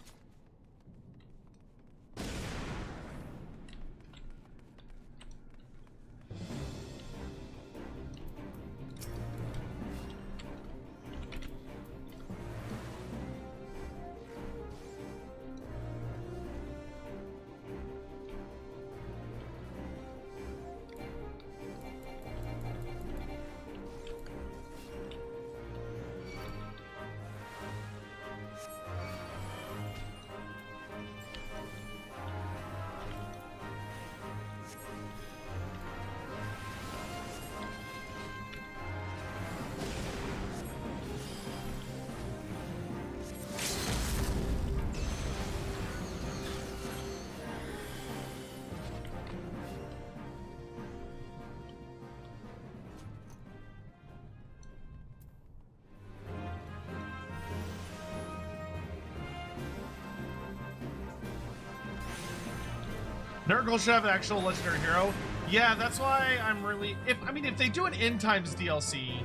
Nurgle should have an actual legendary hero. Yeah, that's why I'm really... If they do an End Times DLC,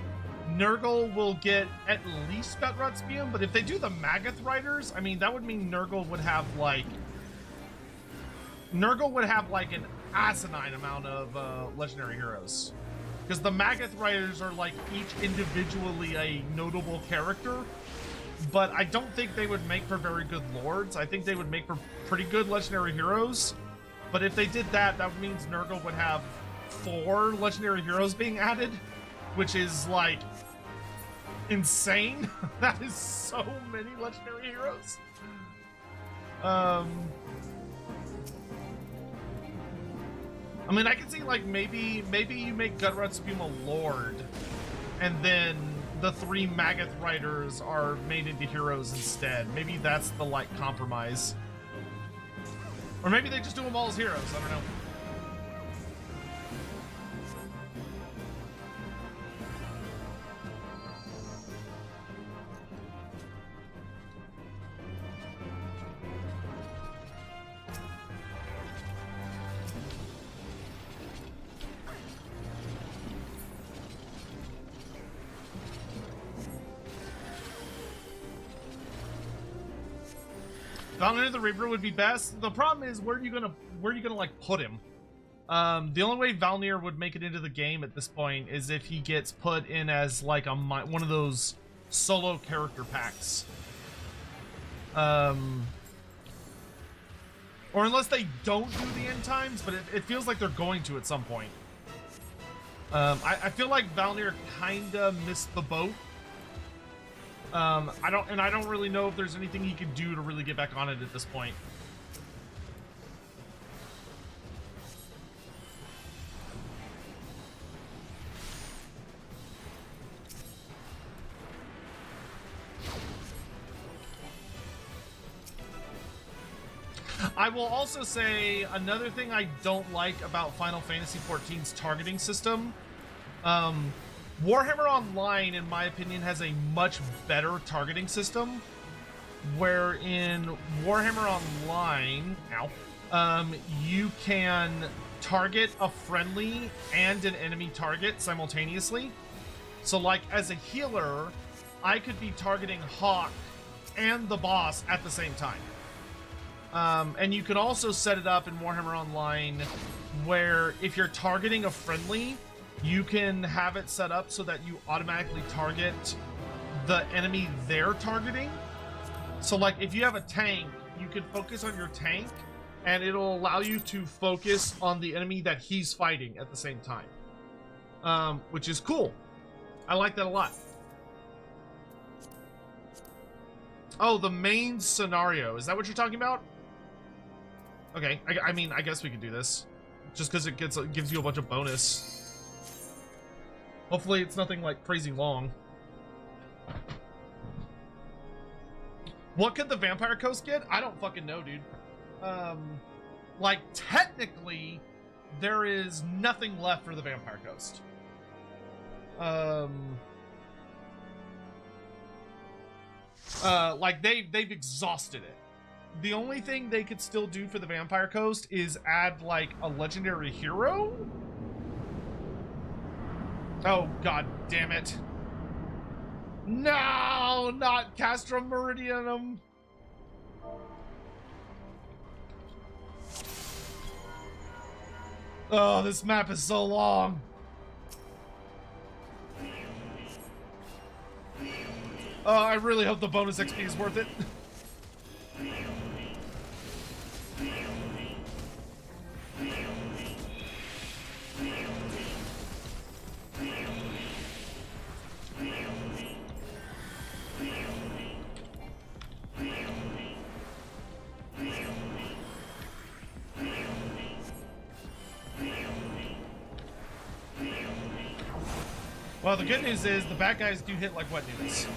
Nurgle will get at least Gutrotspium, but if they do the Magath Riders, that would mean Nurgle would have, like... an asinine amount of legendary heroes. Because the Magath Riders are, like, each individually a notable character, but I don't think they would make for very good lords. I think they would make for pretty good legendary heroes. But if they did that, that means Nurgle would have 4 legendary heroes being added, which is, like, insane. That is so many legendary heroes. I can see, like, maybe you make Gutrotspium a lord, and then the 3 Magath Riders are made into heroes instead. Maybe that's the, like, compromise. Or maybe they just do them all as heroes, I don't know. Valnir the Reaper would be best. The problem is, where are you gonna like put him? The only way Valnir would make it into the game at this point is if he gets put in as like one of those solo character packs. Or unless they don't do the End Times, but it feels like they're going to at some point. I feel like Valnir kinda missed the boat. I don't really know if there's anything he can do to really get back on it at this point. I will also say another thing I don't like about Final Fantasy XIV's targeting system. Warhammer Online, in my opinion, has a much better targeting system, where in Warhammer Online, you can target a friendly and an enemy target simultaneously. So, like, as a healer, I could be targeting Hawk and the boss at the same time. And you can also set it up in Warhammer Online where if you're targeting a friendly, you can have it set up so that you automatically target the enemy they're targeting. So, like, if you have a tank, you can focus on your tank, and it'll allow you to focus on the enemy that he's fighting at the same time. Which is cool. I like that a lot. Oh, the main scenario. Is that what you're talking about? Okay, I mean, I guess we could do this. Just because it gives you a bunch of bonus. Hopefully it's nothing like crazy long. What could the Vampire Coast get? I don't fucking know, dude. Like, technically, there is nothing left for the Vampire Coast. Like, they've exhausted it. The only thing they could still do for the Vampire Coast is add, like, a legendary hero? Oh, god damn it. No, not Castrum Meridianum. Oh, this map is so long. Oh, I really hope the bonus XP is worth it. Well, the good news is the bad guys do hit like wet noodles.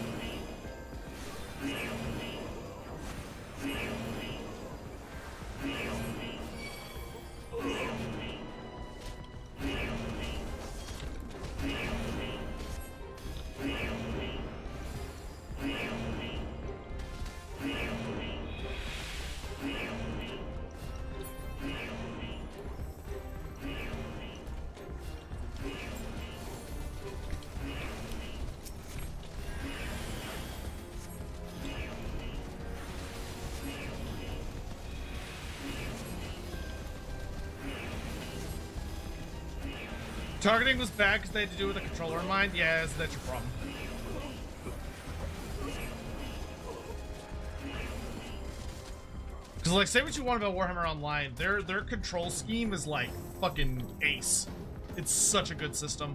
Targeting was bad because they had to do with a controller in mind? Yeah, that's your problem. Because, like, say what you want about Warhammer Online, their control scheme is, like, fucking ace. It's such a good system.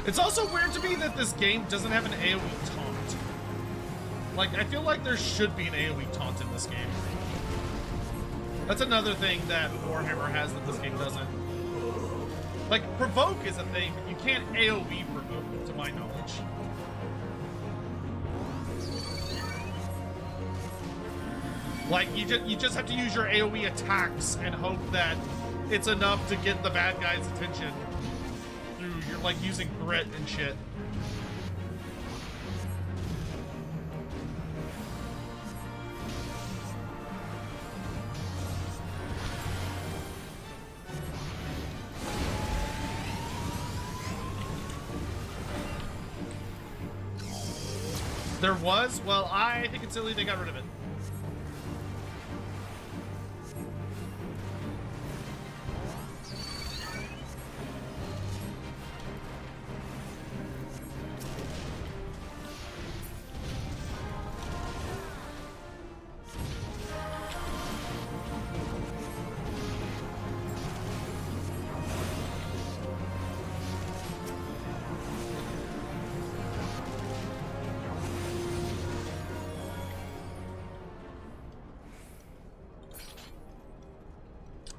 It's also weird to me that this game doesn't have an AoE taunt. Like, I feel like there should be an AoE taunt in this game. That's another thing that Warhammer has that this game doesn't. Like, provoke is a thing, but you can't AoE provoke, to my knowledge. Like, you just have to use your AoE attacks and hope that it's enough to get the bad guy's attention. You're like using grit and shit. There was? Well, I think it's silly they got rid of it.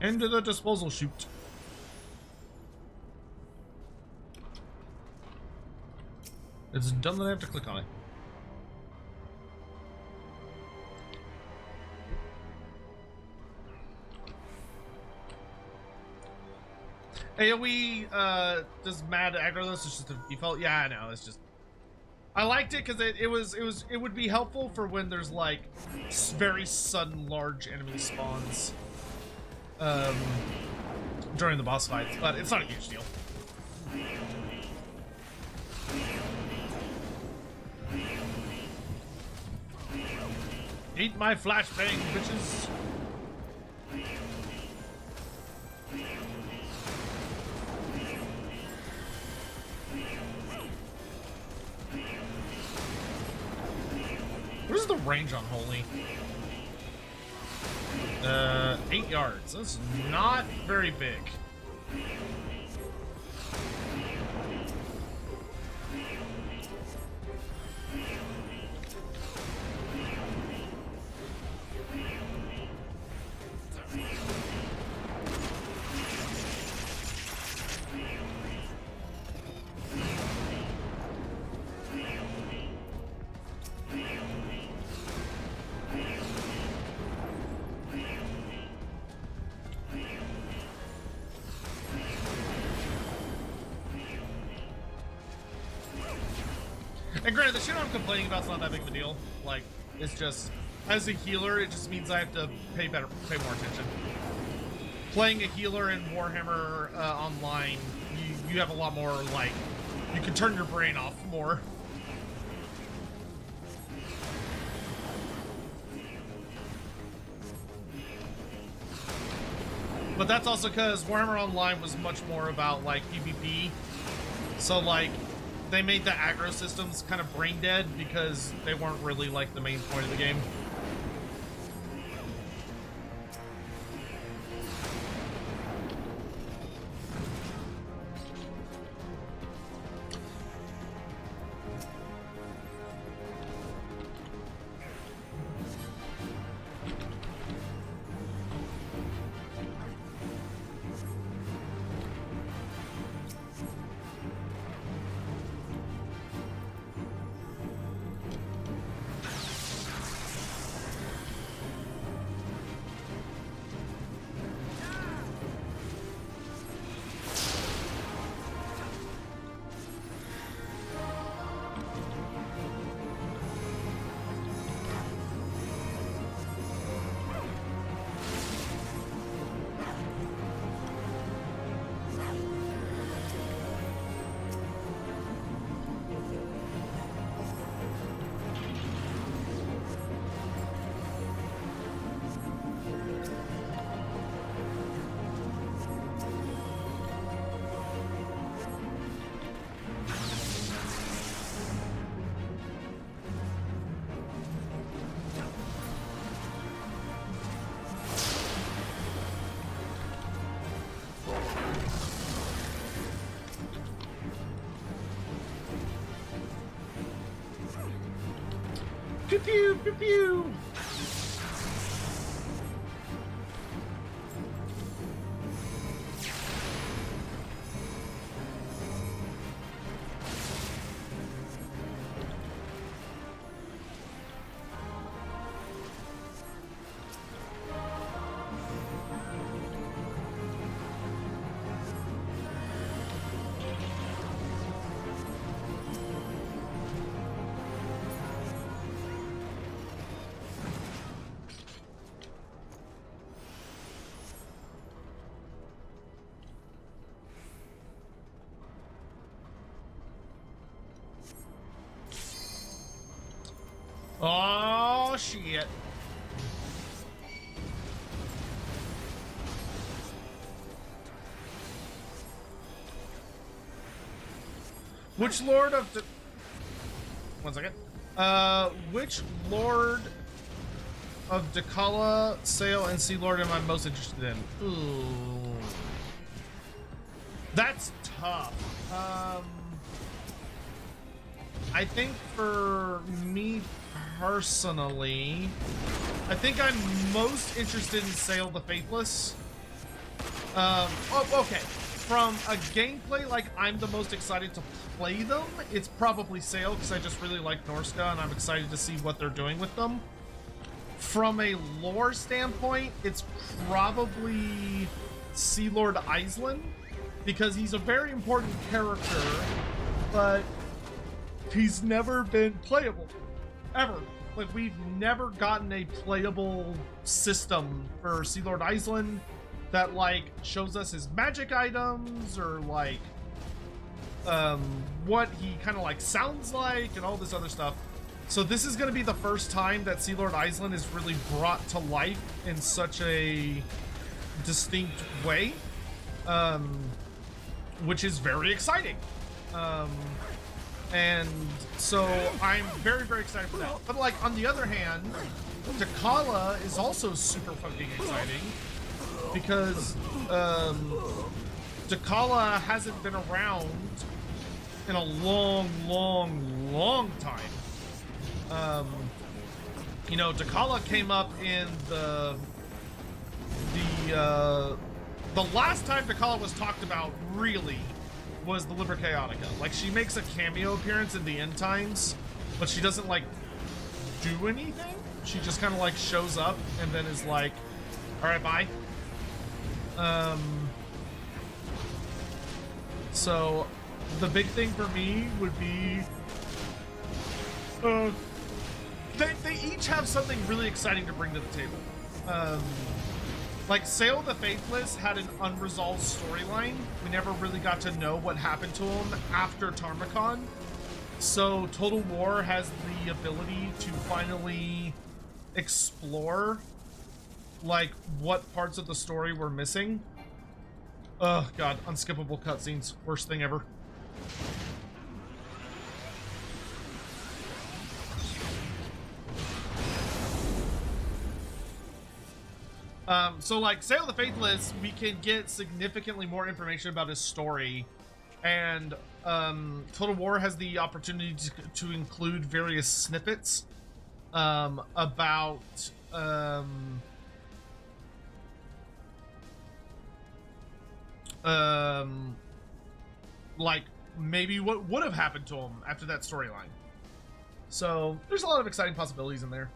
Into the disposal chute. It's done that I have to click on it. AoE does mad aggro this, it's just a default. Yeah, I know, it's just I liked it because it would be helpful for when there's like very sudden large enemy spawns during the boss fights, but it's not a huge deal. Eat my flashbang, bitches. range on Holy? 8 yards. That's not very big. And granted, the shit I'm complaining about is not that big of a deal. Like, it's just, as a healer, it just means I have to pay more attention. Playing a healer in Warhammer Online, you have a lot more, like, you can turn your brain off more. But that's also because Warhammer Online was much more about, like, PvP. So, like, they made the aggro systems kind of brain dead because they weren't really like the main point of the game. Pew pew pew pew. Oh, shit. Which Lord of the... One second. Which Lord of Dakala, Sail, and Sea Lord am I most interested in? Ooh. That's tough. I think for me personally, I think I'm most interested in Sail the Faithless. Oh, okay. From a gameplay, like, I'm the most excited to play them, it's probably Sail, because I just really like Norska, and I'm excited to see what they're doing with them. From a lore standpoint, it's probably Sea Lord Iceland, because he's a very important character, but he's never been playable, ever. Like, we've never gotten a playable system for Sea Lord Iceland that, like, shows us his magic items, or, like, what he kind of, like, sounds like, and all this other stuff. So this is going to be the first time that Sea Lord Iceland is really brought to life in such a distinct way, which is very exciting. And so I'm very, very excited for that. But like on the other hand, Takala is also super fucking exciting because Takala hasn't been around in a long, long, long time. You know, Takala came up in the last time Takala was talked about really was the Liber Chaotica. Like, she makes a cameo appearance in the end times, but she doesn't like do anything. She just kind of like shows up and then is like, all right, bye. So the big thing for me would be they each have something really exciting to bring to the table. Like, Sail of the Faithless had an unresolved storyline. We never really got to know what happened to him after Tarmacon. So Total War has the ability to finally explore, like, what parts of the story were missing. Oh god, unskippable cutscenes. Worst thing ever. So like Sail of the Faithless, we can get significantly more information about his story, and Total War has the opportunity to include various snippets about like maybe what would have happened to him after that storyline. So there's a lot of exciting possibilities in there.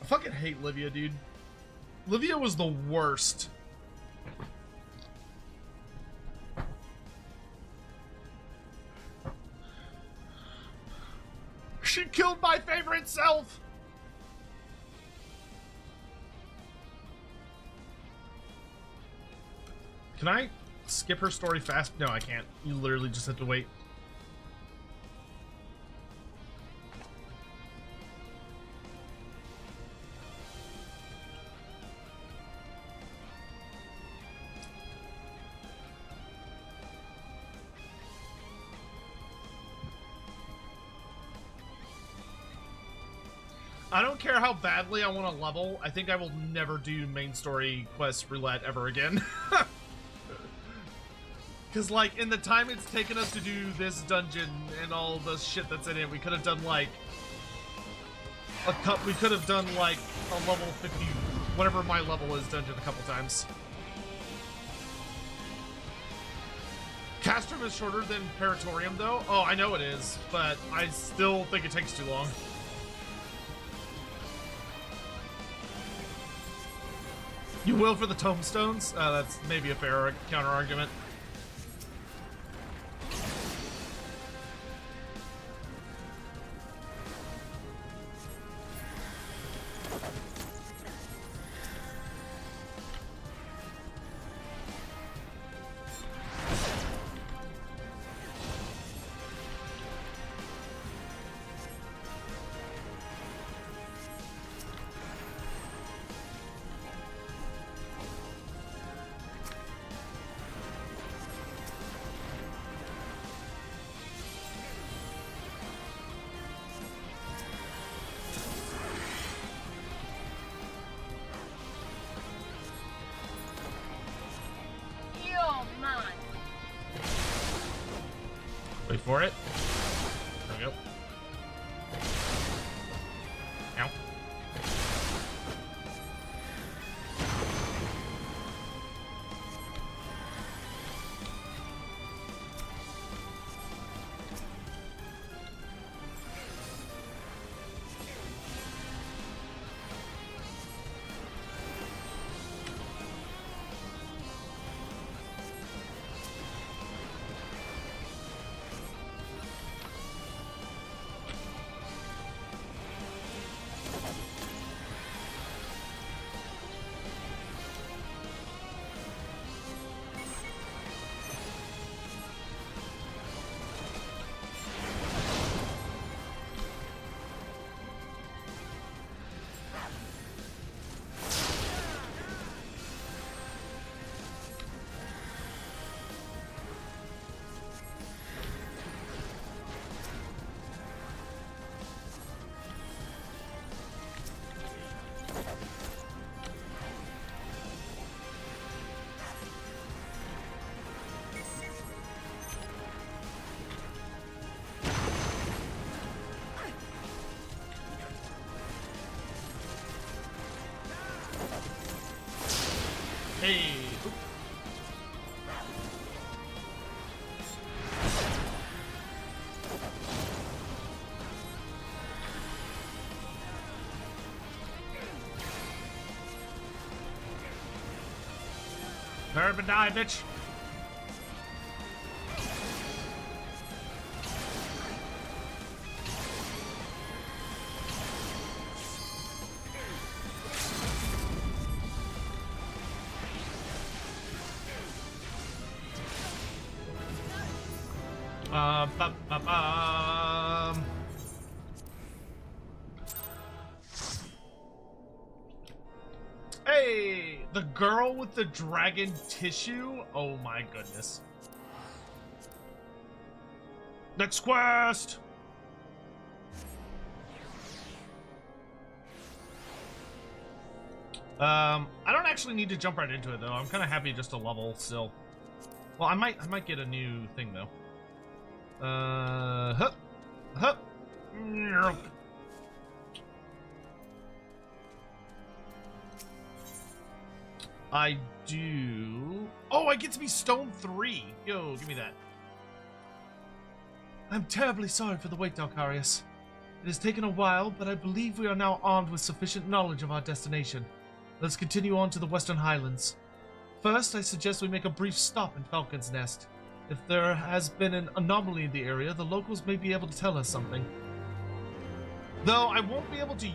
I fucking hate Livia, dude. Livia was the worst. She killed my favorite self. Can I skip her story fast? No, I can't. You literally just have to wait. I don't care how badly I want to level. I think I will never do main story quest roulette ever again. Because, like, in the time it's taken us to do this dungeon and all the shit that's in it, we could have done, like, we could have done, like, a level 50, whatever my level is, dungeon a couple times. Castrum is shorter than Paratorium, though. Oh, I know it is, but I still think it takes too long. You will for the tombstones? That's maybe a fair counter-argument. Wait for it. There we go. Ow. Hey. Oop. Hurry up and die, bitch. Ba-ba-bum. Hey, the girl with the dragon tissue. Oh my goodness. Next quest. I don't actually need to jump right into it though. I'm kind of happy just to level still. Well, I might get a new thing though. Hup, hup. I do. Oh, I get to be Stone 3. Yo, give me that. I'm terribly sorry for the wait, Dalcarius. It has taken a while, but I believe we are now armed with sufficient knowledge of our destination. Let's continue on to the Western Highlands. First, I suggest we make a brief stop in Falcon's Nest. If there has been an anomaly in the area, the locals may be able to tell us something. Though I won't be able to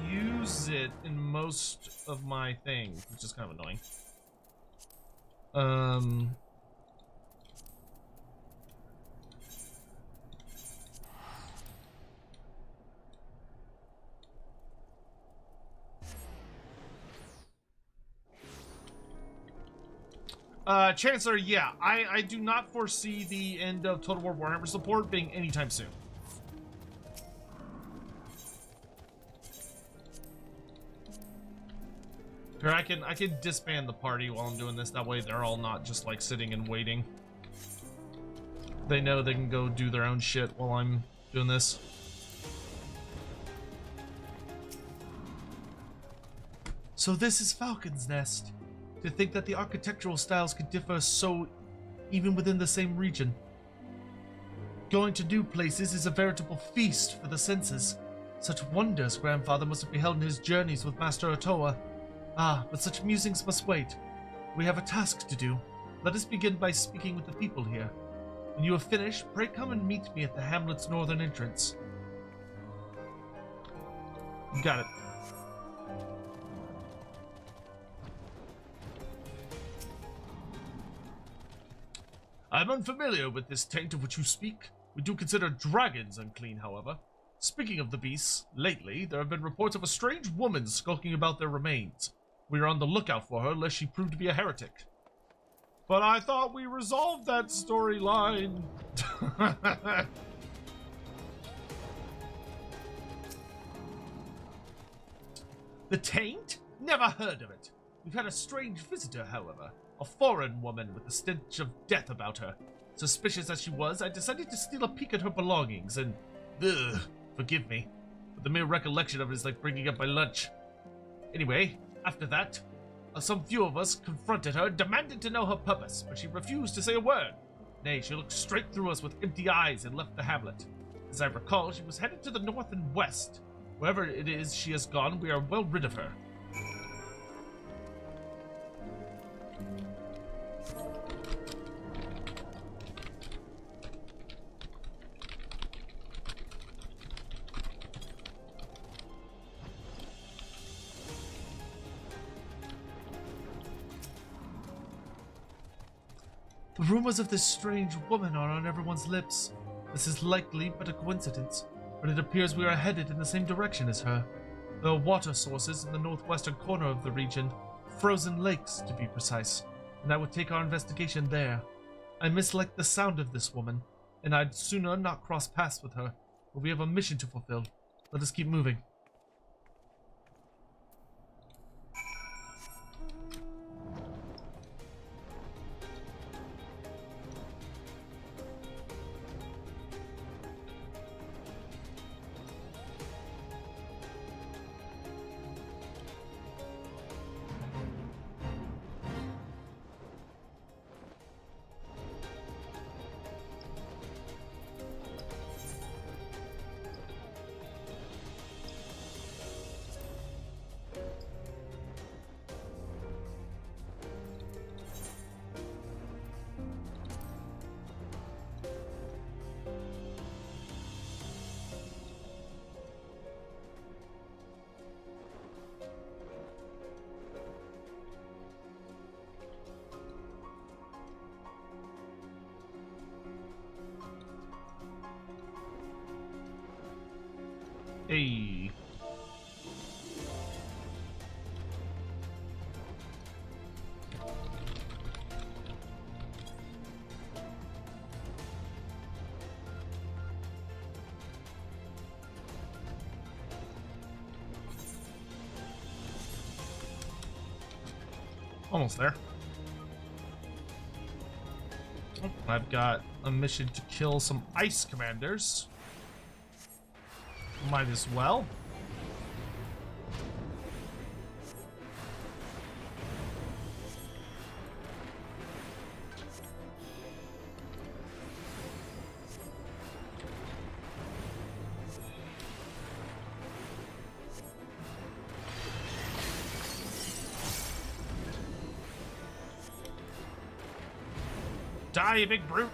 use it in most of my things, which is kind of annoying. Chancellor, yeah, I do not foresee the end of Total War Warhammer support being anytime soon. Here, I can disband the party while I'm doing this. That way they're all not just like sitting and waiting. They know they can go do their own shit while I'm doing this. So this is Falcon's Nest. To think that the architectural styles could differ so even within the same region. Going to new places is a veritable feast for the senses. Such wonders Grandfather must have beheld in his journeys with Master Otoa. Ah, but such musings must wait. We have a task to do. Let us begin by speaking with the people here. When you have finished, pray come and meet me at the hamlet's northern entrance. You got it. I am unfamiliar with this taint of which you speak. We do consider dragons unclean, however. Speaking of the beasts, lately there have been reports of a strange woman skulking about their remains. We are on the lookout for her, lest she prove to be a heretic. But I thought we resolved that storyline. The taint? Never heard of it. We've had a strange visitor, however. A foreign woman with a stench of death about her. Suspicious as she was, I decided to steal a peek at her belongings and... Ugh, forgive me. But the mere recollection of it is like bringing up my lunch. Anyway, after that, some few of us confronted her, demanded to know her purpose, but she refused to say a word. Nay, she looked straight through us with empty eyes and left the hamlet. As I recall, she was headed to the north and west. Wherever it is she has gone, we are well rid of her. The rumors of this strange woman are on everyone's lips. This is likely but a coincidence, but it appears we are headed in the same direction as her. There are water sources in the northwestern corner of the region, frozen lakes to be precise, and I would take our investigation there. I mislike the sound of this woman, and I'd sooner not cross paths with her, but we have a mission to fulfill. Let us keep moving. Hey. Almost there. Oh, I've got a mission to kill some ice commanders. Might as well. Die, you big brute.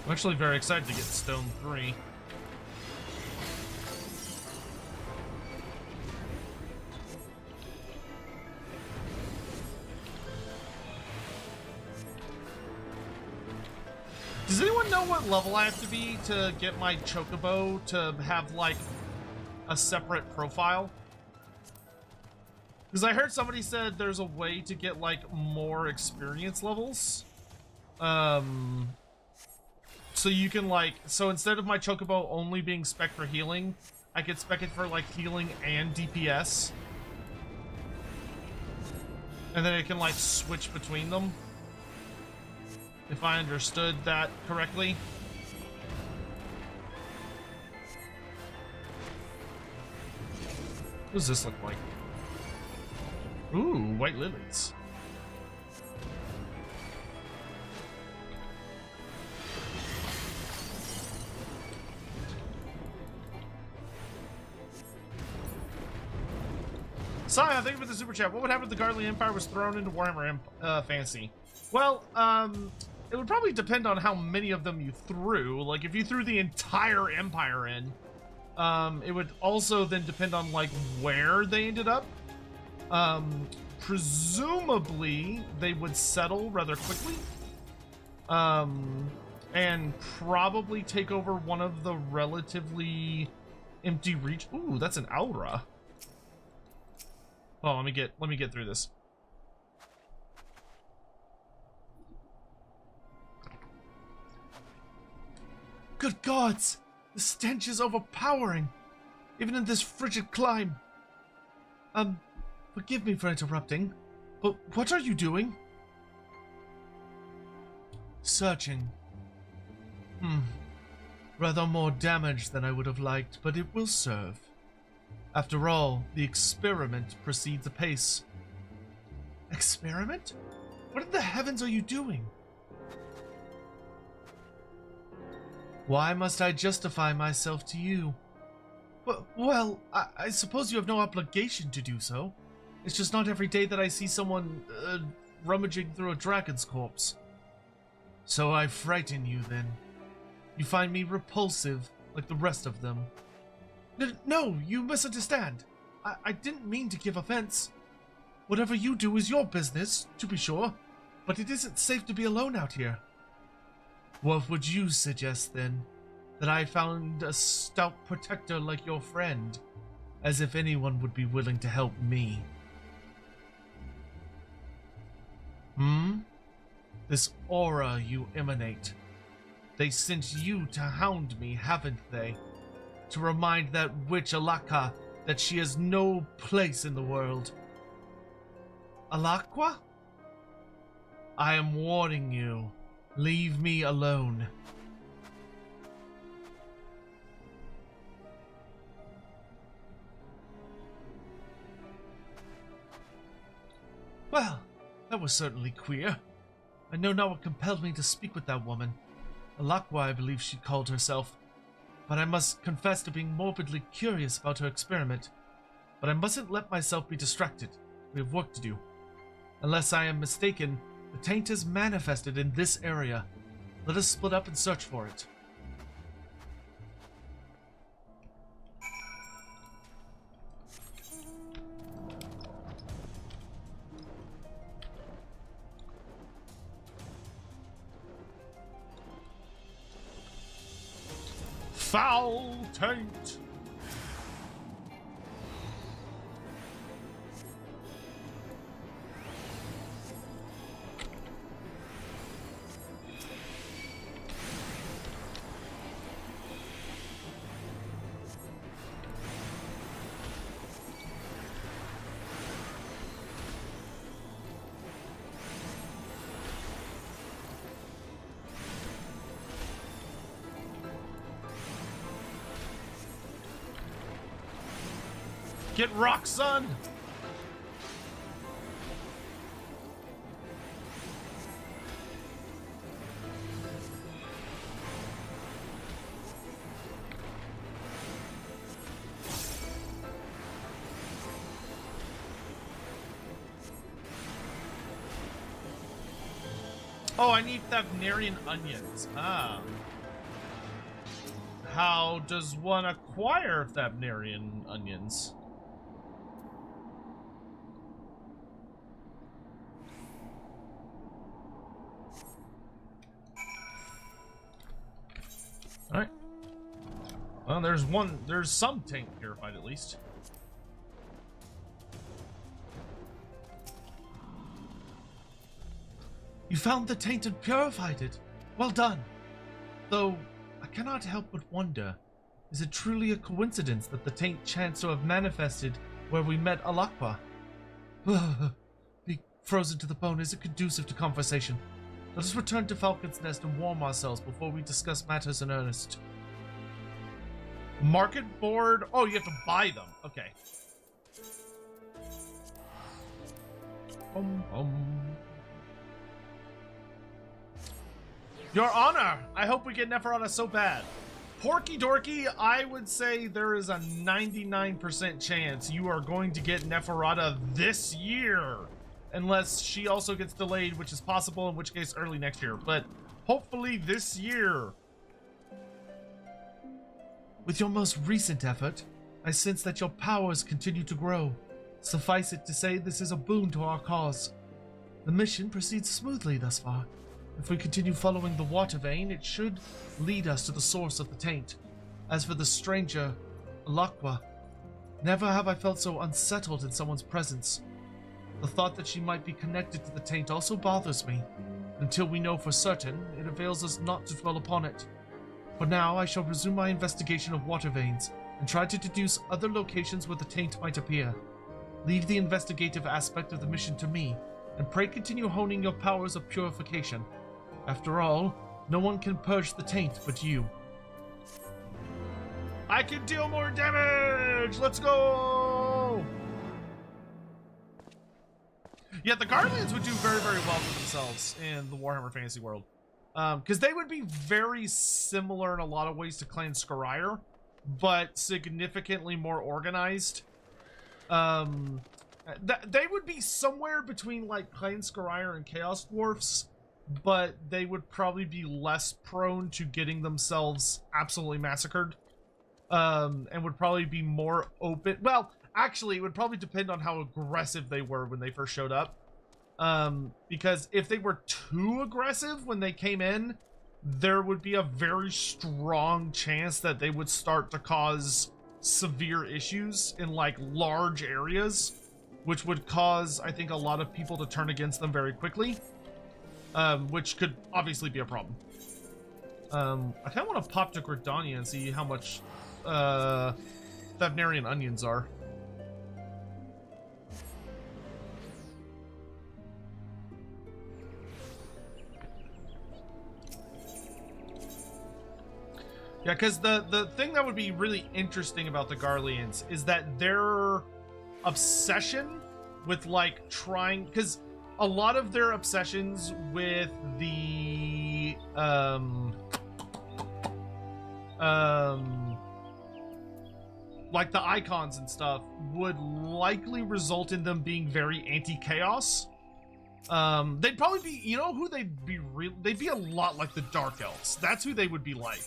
I'm actually very excited to get Stone 3. Does anyone know what level I have to be to get my chocobo to have, like, a separate profile? Because I heard somebody said there's a way to get, like, more experience levels. So you can, like, so instead of my chocobo only being spec for healing, I could spec it for, like, healing and DPS. And then it can, like, switch between them. If I understood that correctly. What does this look like? Ooh, white lilies. Sion, thank you for the super chat. What would happen if the Godly Empire was thrown into Warhammer Fantasy? Well, it would probably depend on how many of them you threw. Like, if you threw the entire Empire in, it would also then depend on, like, where they ended up. Presumably, they would settle rather quickly. And probably take over one of the relatively empty reach. Ooh, that's an aura. Oh, let me get through this. Good gods! The stench is overpowering, even in this frigid clime. Forgive me for interrupting, but what are you doing? Searching. Rather more damage than I would have liked, but it will serve. After all, the experiment proceeds apace. Experiment? What in the heavens are you doing? Why must I justify myself to you? Well, I suppose you have no obligation to do so. It's just not every day that I see someone, rummaging through a dragon's corpse. So I frighten you, then. You find me repulsive, like the rest of them. No, you misunderstand. I didn't mean to give offense. Whatever you do is your business, to be sure, but it isn't safe to be alone out here. What would you suggest, then? That I found a stout protector like your friend? As if anyone would be willing to help me. This aura you emanate. They sent you to hound me, haven't they? To remind that witch Alaka that she has no place in the world. Alakwa? I am warning you. Leave me alone. Well, that was certainly queer. I know not what compelled me to speak with that woman. Alakwa, I believe she called herself. But I must confess to being morbidly curious about her experiment. But I mustn't let myself be distracted. We have work to do. Unless I am mistaken, the taint is manifested in this area. Let us split up and search for it. Foul taint. Get rock, son! Oh, I need Thavnarian onions. Ah. How does one acquire Thavnarian onions? Alright. Well, there's some taint purified at least. You found the taint and purified it. Well done. Though, I cannot help but wonder, is it truly a coincidence that the taint chanced to have manifested where we met Alakwa? Being frozen to the bone isn't conducive to conversation. Let us return to Falcon's Nest and warm ourselves before we discuss matters in earnest. Market board? Oh, you have to buy them. Okay. Your Honor, I hope we get Neferata so bad. Porky Dorky, I would say there is a 99% chance you are going to get Neferata this year. Unless she also gets delayed, which is possible, in which case early next year. But hopefully this year. With your most recent effort, I sense that your powers continue to grow. Suffice it to say, this is a boon to our cause. The mission proceeds smoothly thus far. If we continue following the water vein, it should lead us to the source of the taint. As for the stranger, Alakwa, never have I felt so unsettled in someone's presence. The thought that she might be connected to the taint also bothers me. Until we know for certain, it avails us not to dwell upon it. For now, I shall resume my investigation of water veins and try to deduce other locations where the taint might appear. Leave the investigative aspect of the mission to me, and pray continue honing your powers of purification. After all, no one can purge the taint but you. I can deal more damage! Let's go! Yeah, the Guardians would do very, very well for themselves in the Warhammer Fantasy world. Because they would be very similar in a lot of ways to Clan Scryer, but significantly more organized. They would be somewhere between like Clan Scryer and Chaos Dwarfs, but they would probably be less prone to getting themselves absolutely massacred. And would probably be more open. Well, actually, it would probably depend on how aggressive they were when they first showed up. Because if they were too aggressive when they came in, there would be a very strong chance that they would start to cause severe issues in like large areas, which would cause, I think, a lot of people to turn against them very quickly, which could obviously be a problem. I kind of want to pop to Gridania and see how much Thavnarian onions are. Yeah, because the thing that would be really interesting about the Garleans is that their obsession with like trying, because a lot of their obsessions with the like the icons and stuff would likely result in them being very anti-chaos. They'd probably be, you know who they'd be they'd be a lot like the Dark Elves. That's who they would be like.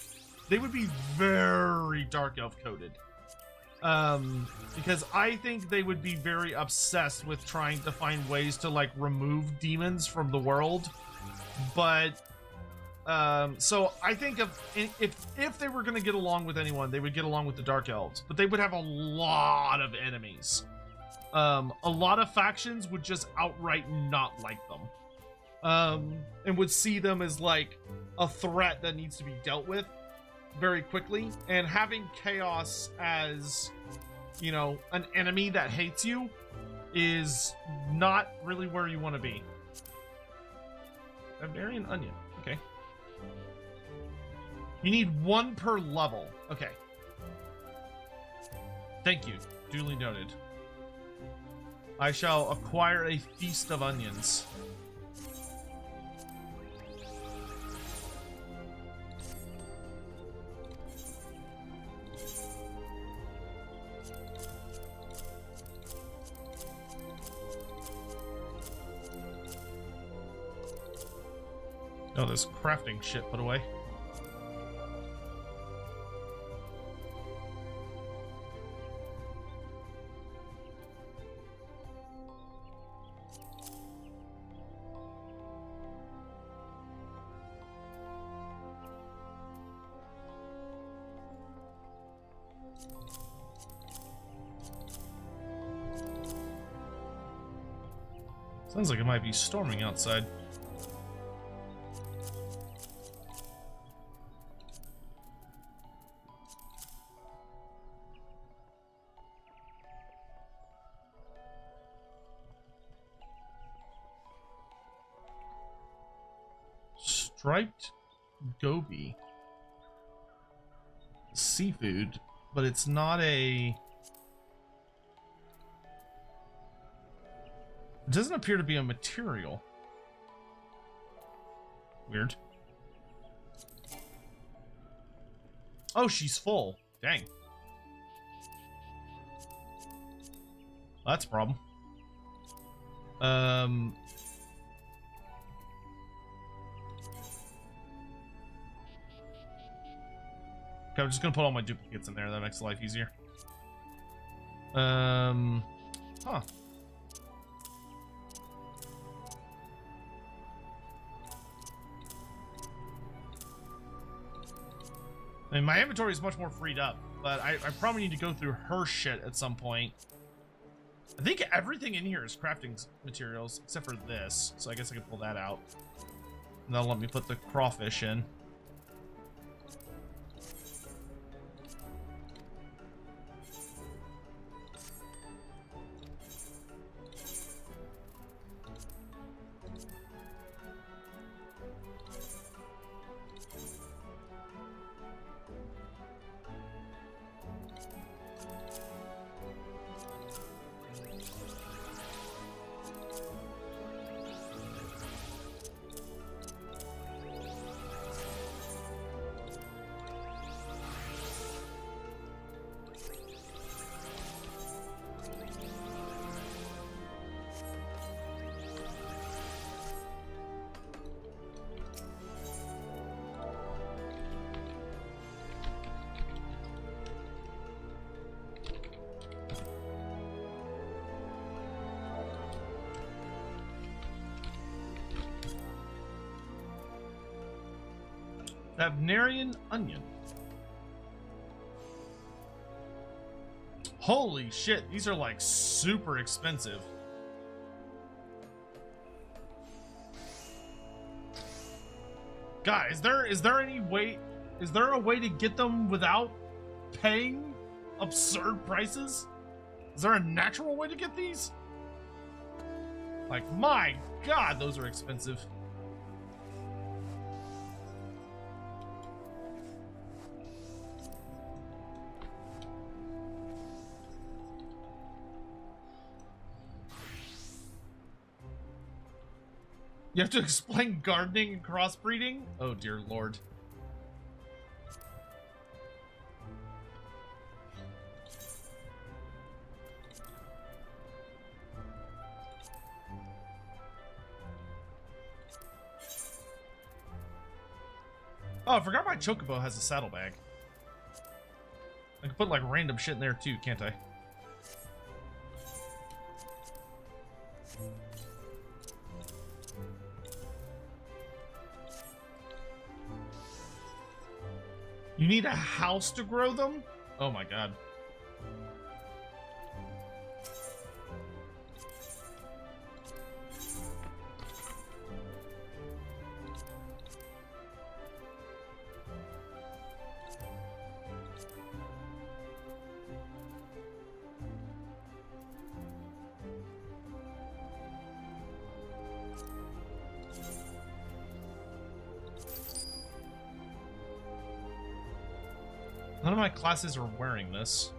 They would be very Dark Elf coded. Because I think they would be very obsessed with trying to find ways to like remove demons from the world. But So I think if they were going to get along with anyone, they would get along with the Dark Elves, but they would have a lot of enemies. A lot of factions would just outright not like them, and would see them as like a threat that needs to be dealt with very quickly. And having Chaos as, you know, an enemy that hates you is not really where you want to be. Bavarian Onion. Okay. You need 1 per level. Okay. Thank you. Duly noted. I shall acquire a feast of onions. Oh, this crafting shit put away. Sounds like it might be storming outside. Striped goby. Seafood, but it's not a... It doesn't appear to be a material. Weird. Oh, she's full. Dang. That's a problem. Okay, I'm just gonna put all my duplicates in there. That makes life easier. Huh. I mean, my inventory is much more freed up, but I probably need to go through her shit at some point. I think everything in here is crafting materials, except for this, so I guess I can pull that out. And that'll let me put the crawfish in. Bavarian onion. Holy shit, these are like super expensive. God, is there any way, is there a way to get them without paying absurd prices? Is there a natural way to get these? Like, my God, those are expensive. You have to explain gardening and crossbreeding? Oh dear lord. Oh, I forgot my chocobo has a saddlebag. I can put like random shit in there too, can't I? You need a house to grow them? Oh my god. None of my classes are wearing this.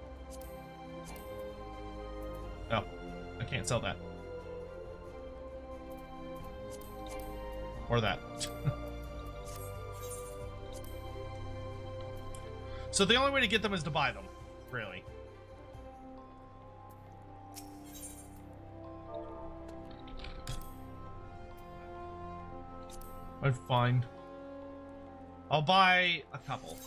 Oh, I can't sell that. Or that. So the only way to get them is to buy them, really. I'm fine. I'll buy a couple.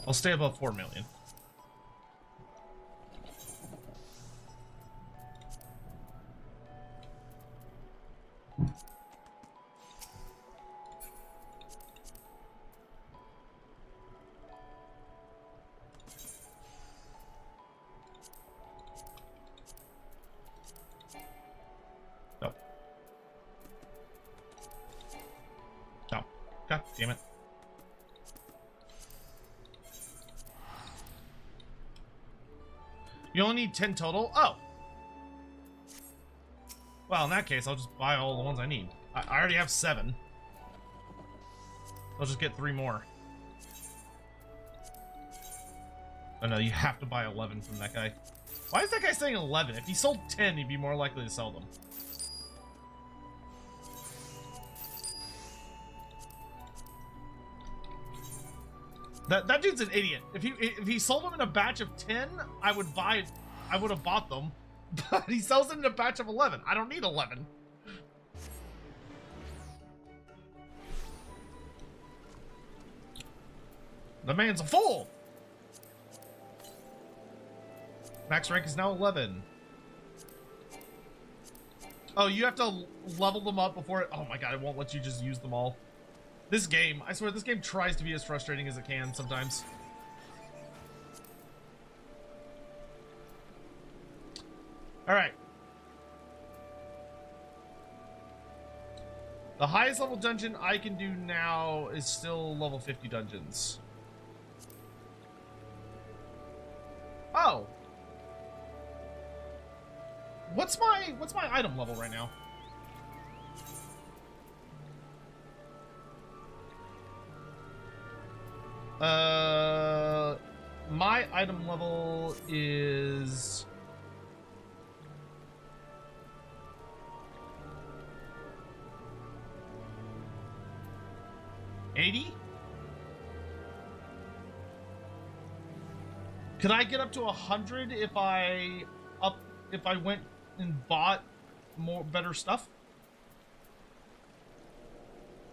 I'll stay above 4 million. No. No. God damn it. You only need 10 total? Oh! Well, in that case, I'll just buy all the ones I need. I already have 7. I'll just get 3 more. Oh no, you have to buy 11 from that guy. Why is that guy saying 11? If he sold 10, he'd be more likely to sell them. That dude's an idiot. If he sold them in a batch of 10, I would have bought them. But he sells them in a batch of 11. I don't need 11. The man's a fool. Max rank is now 11. Oh, you have to level them up before it. Oh my god, it won't let you just use them all. This game, I swear, this game tries to be as frustrating as it can sometimes. Alright. The highest level dungeon I can do now is still level 50 dungeons. Oh. What's my item level right now? My item level is 80. Could I get up to 100 if I went and bought better stuff?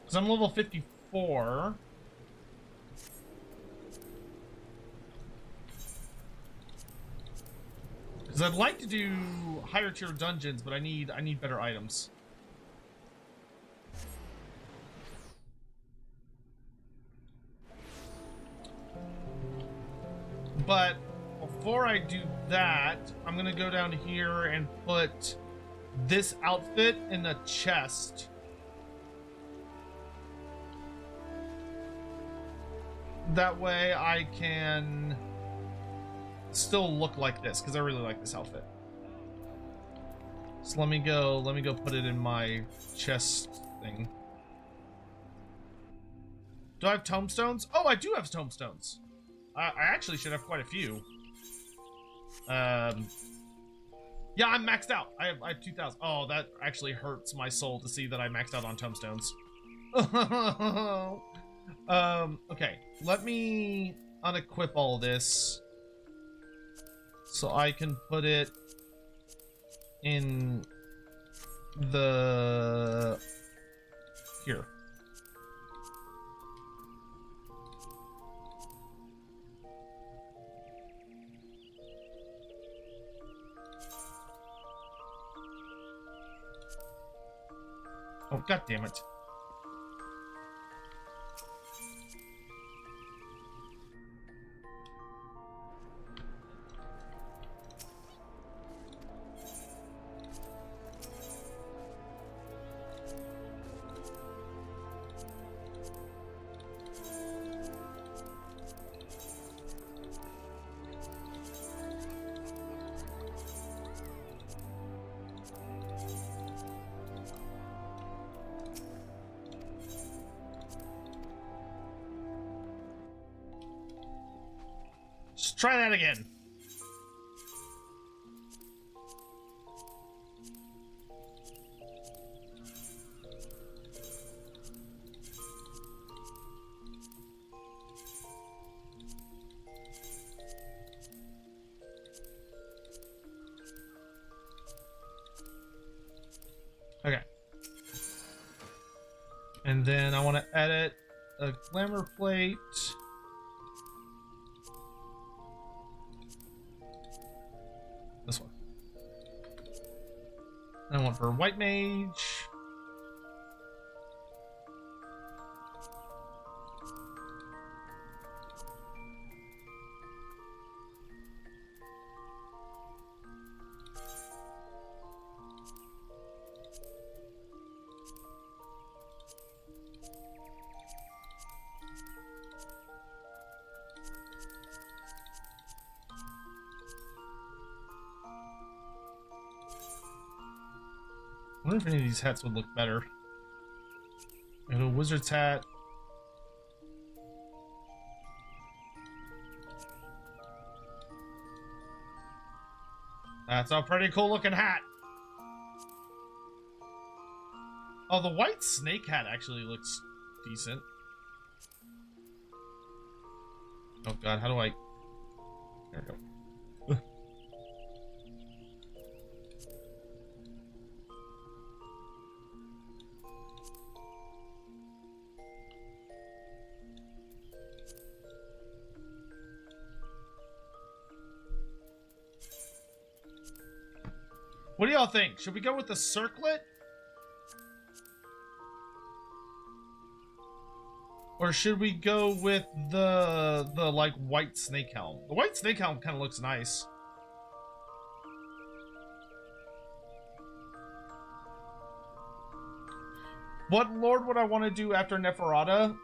Because I'm level 54. Because I'd like to do higher tier dungeons, but I need better items. But before I do that, I'm gonna go down here and put this outfit in the chest. That way I can still look like this, because I really like this outfit. So let me go put it in my chest thing. Do I have tombstones? Oh, I do have tombstones. I actually should have quite a few. Yeah, I'm maxed out. I have 2,000. Oh, that actually hurts my soul to see that I maxed out on tombstones. Okay, let me unequip all this so I can put it in the here. God damn it. Let's try that again. Okay. And then I want to edit a glamour plate. This one. And I want for white mage. I wonder if any of these hats would look better. And a wizard's hat. That's a pretty cool looking hat. Oh, the white snake hat actually looks decent. Oh god, how do I... There we go. What do y'all think? Should we go with the circlet? Or should we go with the like white snake helm? The white snake helm kind of looks nice. What lord would I want to do after Neferata?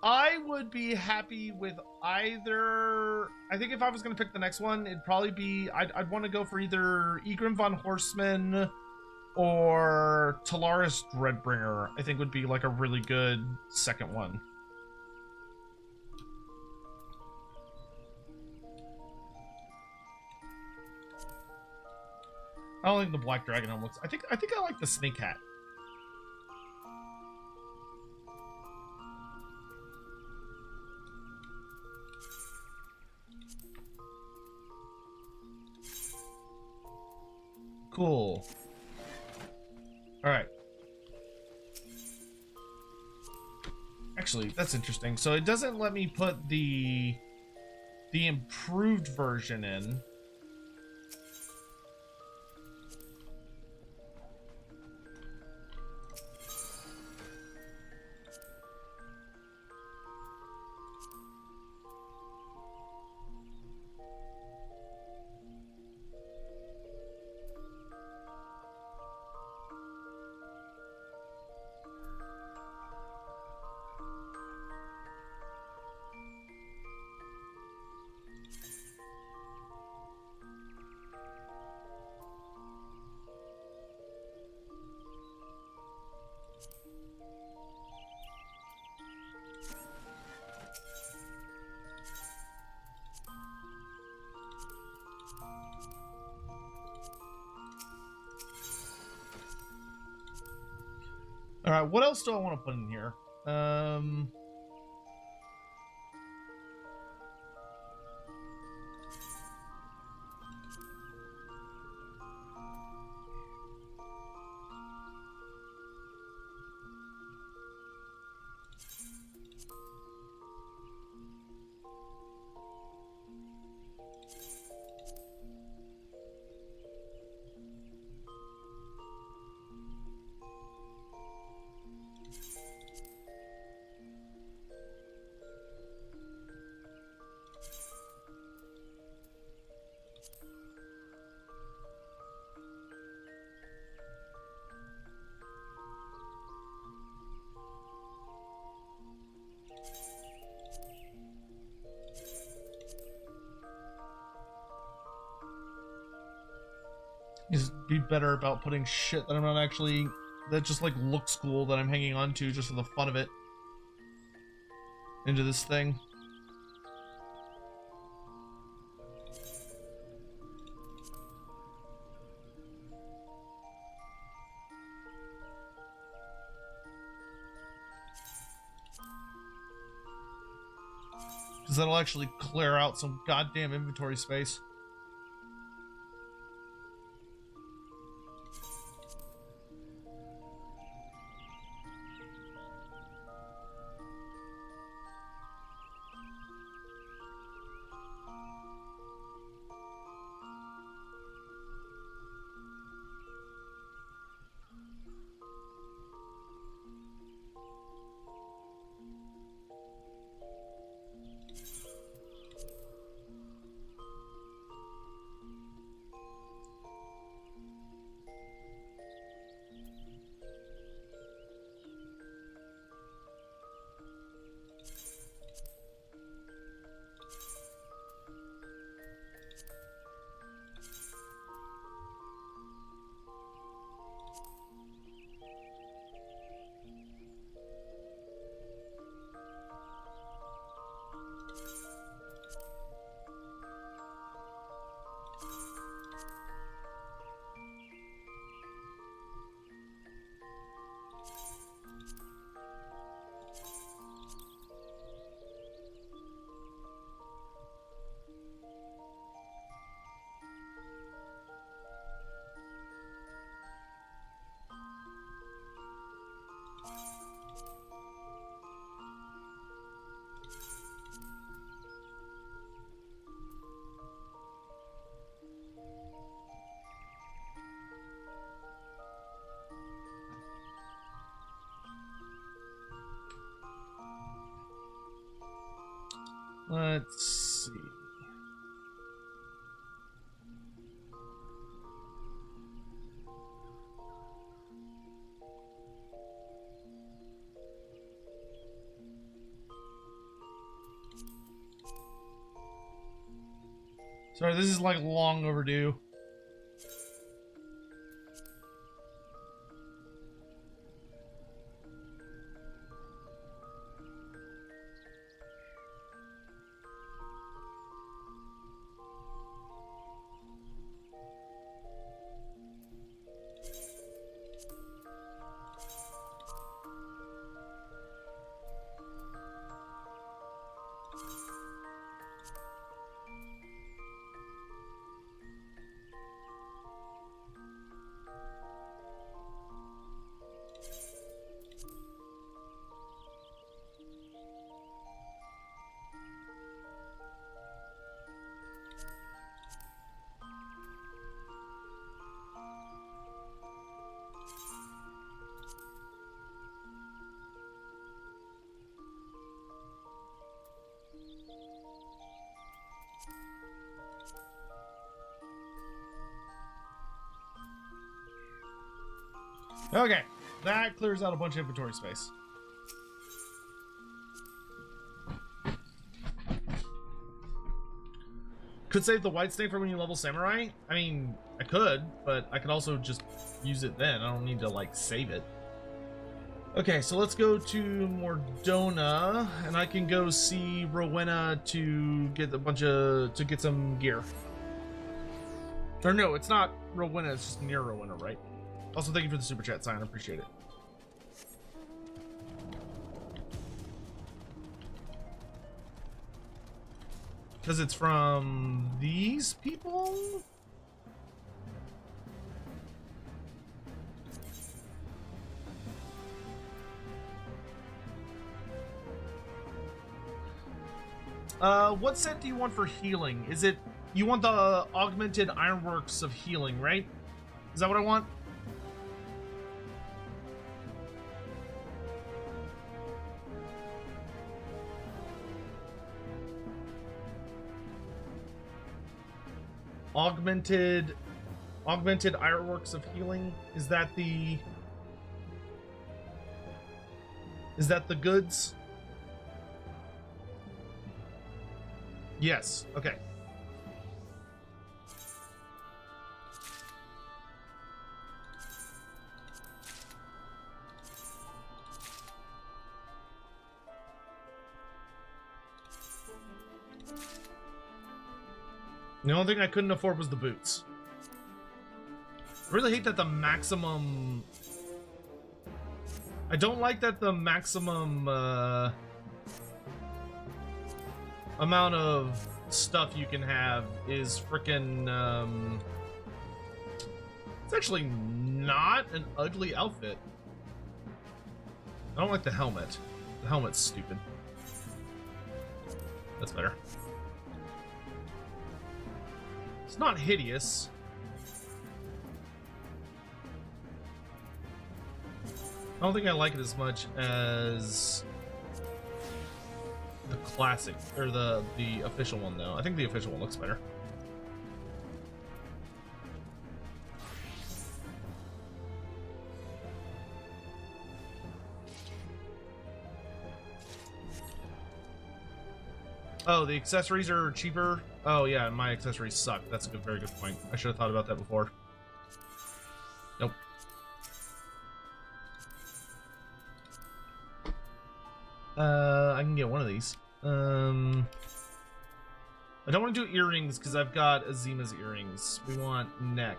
I would be happy with either. I think if I was going to pick the next one, it'd probably be. I'd want to go for either Egrim von Horseman or Talaris Dreadbringer. I think would be like a really good second one. I don't think the Black Dragon helm looks. I think I like the Snake Hat. Cool. All right. Actually, that's interesting. So it doesn't let me put the improved version in. All right, what else do I want to put in here? Just be better about putting shit that I'm not actually, that just like looks cool, that I'm hanging on to just for the fun of it, into this thing. Because that'll actually clear out some goddamn inventory space. Let's see. Sorry, this is like long overdue. Okay, that clears out a bunch of inventory space. Could save the white snake for when you level samurai? I mean, I could, but I could also just use it then. I don't need to like save it. Okay, so let's go to Mordona, and I can go see Rowena to get to get some gear. Or no, it's not Rowena, it's just near Rowena, right? Also, thank you for the super chat sign. I appreciate it. Because it's from these people? What set do you want for healing? Is it, you want the augmented ironworks of healing, right? Is that what I want? Augmented ironworks of healing. Is that the goods? Yes. Okay. The only thing I couldn't afford was the boots. I really hate that the maximum... I don't like that the maximum amount of stuff you can have is frickin' it's actually not an ugly outfit. I don't like the helmet. The helmet's stupid. That's better. It's not hideous. I don't think I like it as much as the classic, or the official one, though. I think the official one looks better. Oh, the accessories are cheaper? Oh, yeah, my accessories suck. That's a very good point. I should have thought about that before. Nope. I can get one of these. I don't want to do earrings because I've got Azima's earrings. We want neck.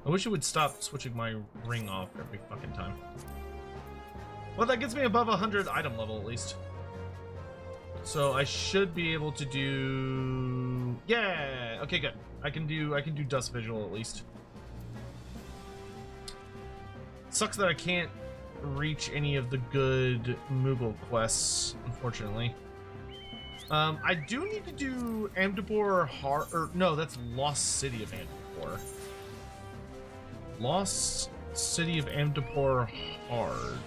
I wish it would stop switching my ring off every fucking time. Well, that gets me above 100 item level at least. So I should be able to do... Yeah! Okay, good. I can do dust visual at least. Sucks that I can't reach any of the good Moogle quests, unfortunately. I do need to do Amdapor Har... or no, that's Lost City of Amdapor. Lost City of Amdapor Hard.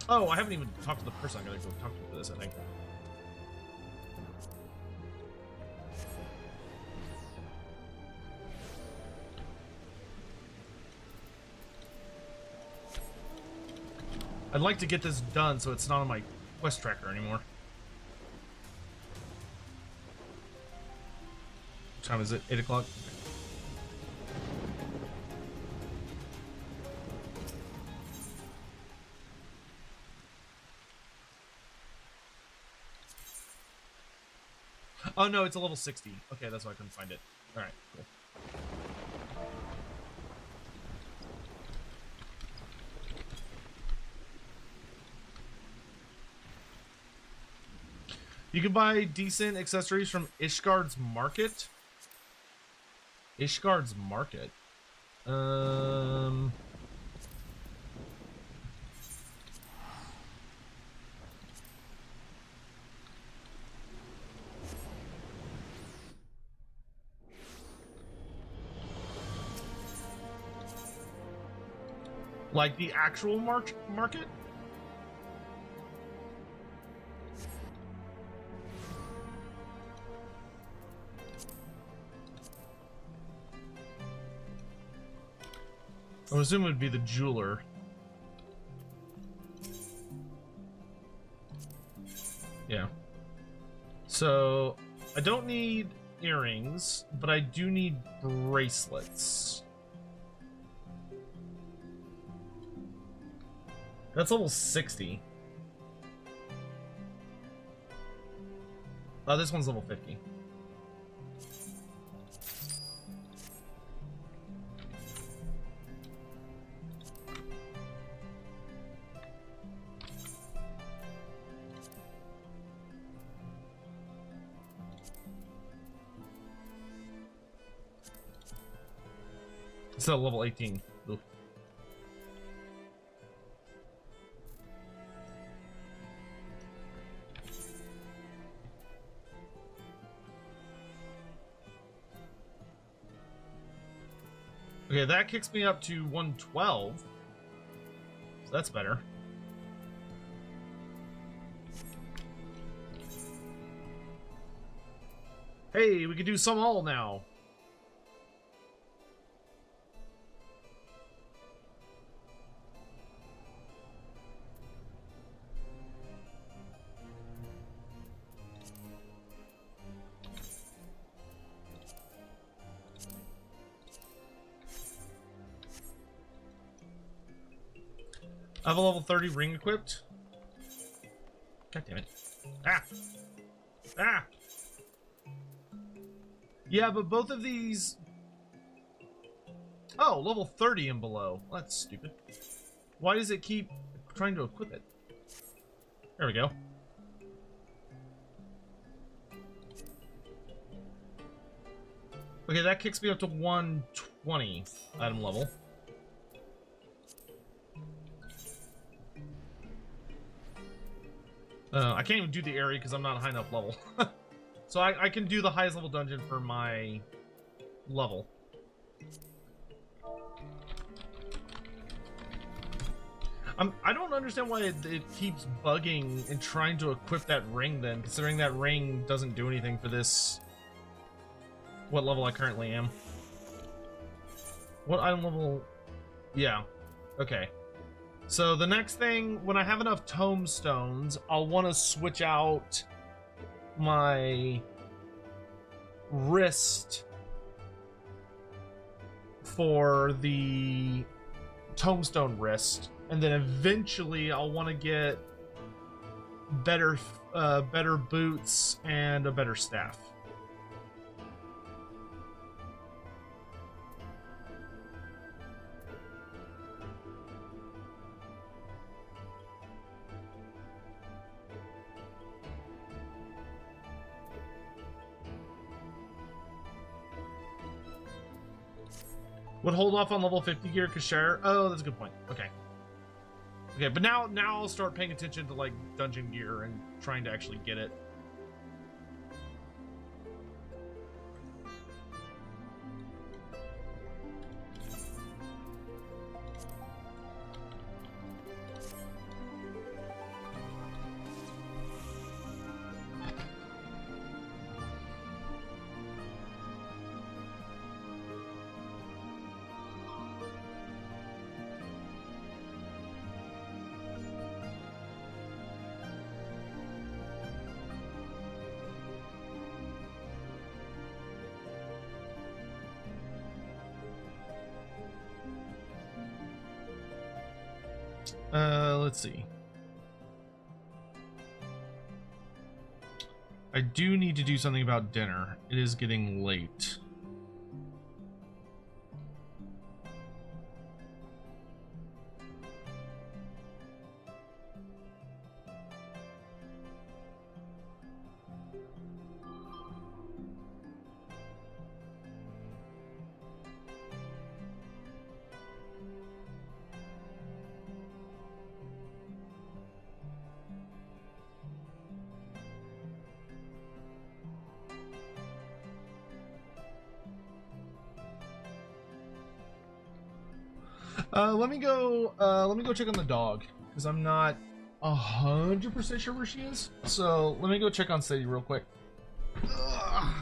Oh, I haven't even talked to the person I'm gonna go talk to for this, I think. I'd like to get this done so it's not on my quest tracker anymore. What time is it? 8 o'clock? Oh no, it's a level 60. Okay, that's why I couldn't find it. Alright, cool. You can buy decent accessories from Ishgard's Market. Ishgard's Market. Like the actual market? I would assume it would be the jeweler. Yeah. So, I don't need earrings, but I do need bracelets. That's level 60. Oh, this one's level 50. It's at level 18. Oof. Okay, that kicks me up to 112. So that's better. Hey, we can do some all now. I have a level 30 ring equipped. God damn it. Ah! Ah! Yeah, but both of these... Oh, level 30 and below. Well, that's stupid. Why does it keep trying to equip it? There we go. Okay, that kicks me up to 120 item level. I can't even do the area because I'm not high enough level. So I can do the highest level dungeon for my level. I don't understand why it keeps bugging and trying to equip that ring then, considering that ring doesn't do anything for this. What level I currently am. What item level? Yeah. Okay. So the next thing, when I have enough tombstones, I'll want to switch out my wrist for the tombstone wrist, and then eventually I'll want to get better boots and a better staff. Would hold off on level 50 gear because share. Oh, that's a good point. Okay. Okay, but now I'll start paying attention to like dungeon gear and trying to actually get it. Let's see. I do need to do something about dinner. It is getting late. Let me go check on the dog, because I'm not 100% sure where she is. So let me go check on Sadie real quick. Ugh.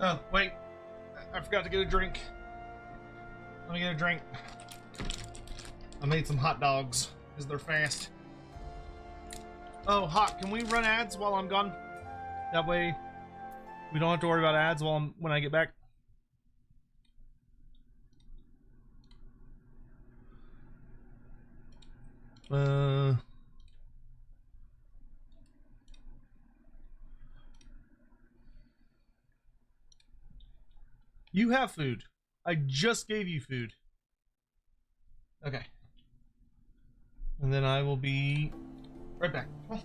Oh, wait. I forgot to get a drink. Let me get a drink. I made some hot dogs because they're fast. Oh, Hot, can we run ads while I'm gone? That way we don't have to worry about ads when I get back. You have food. I just gave you food. Okay. And then I will be right back. Oh.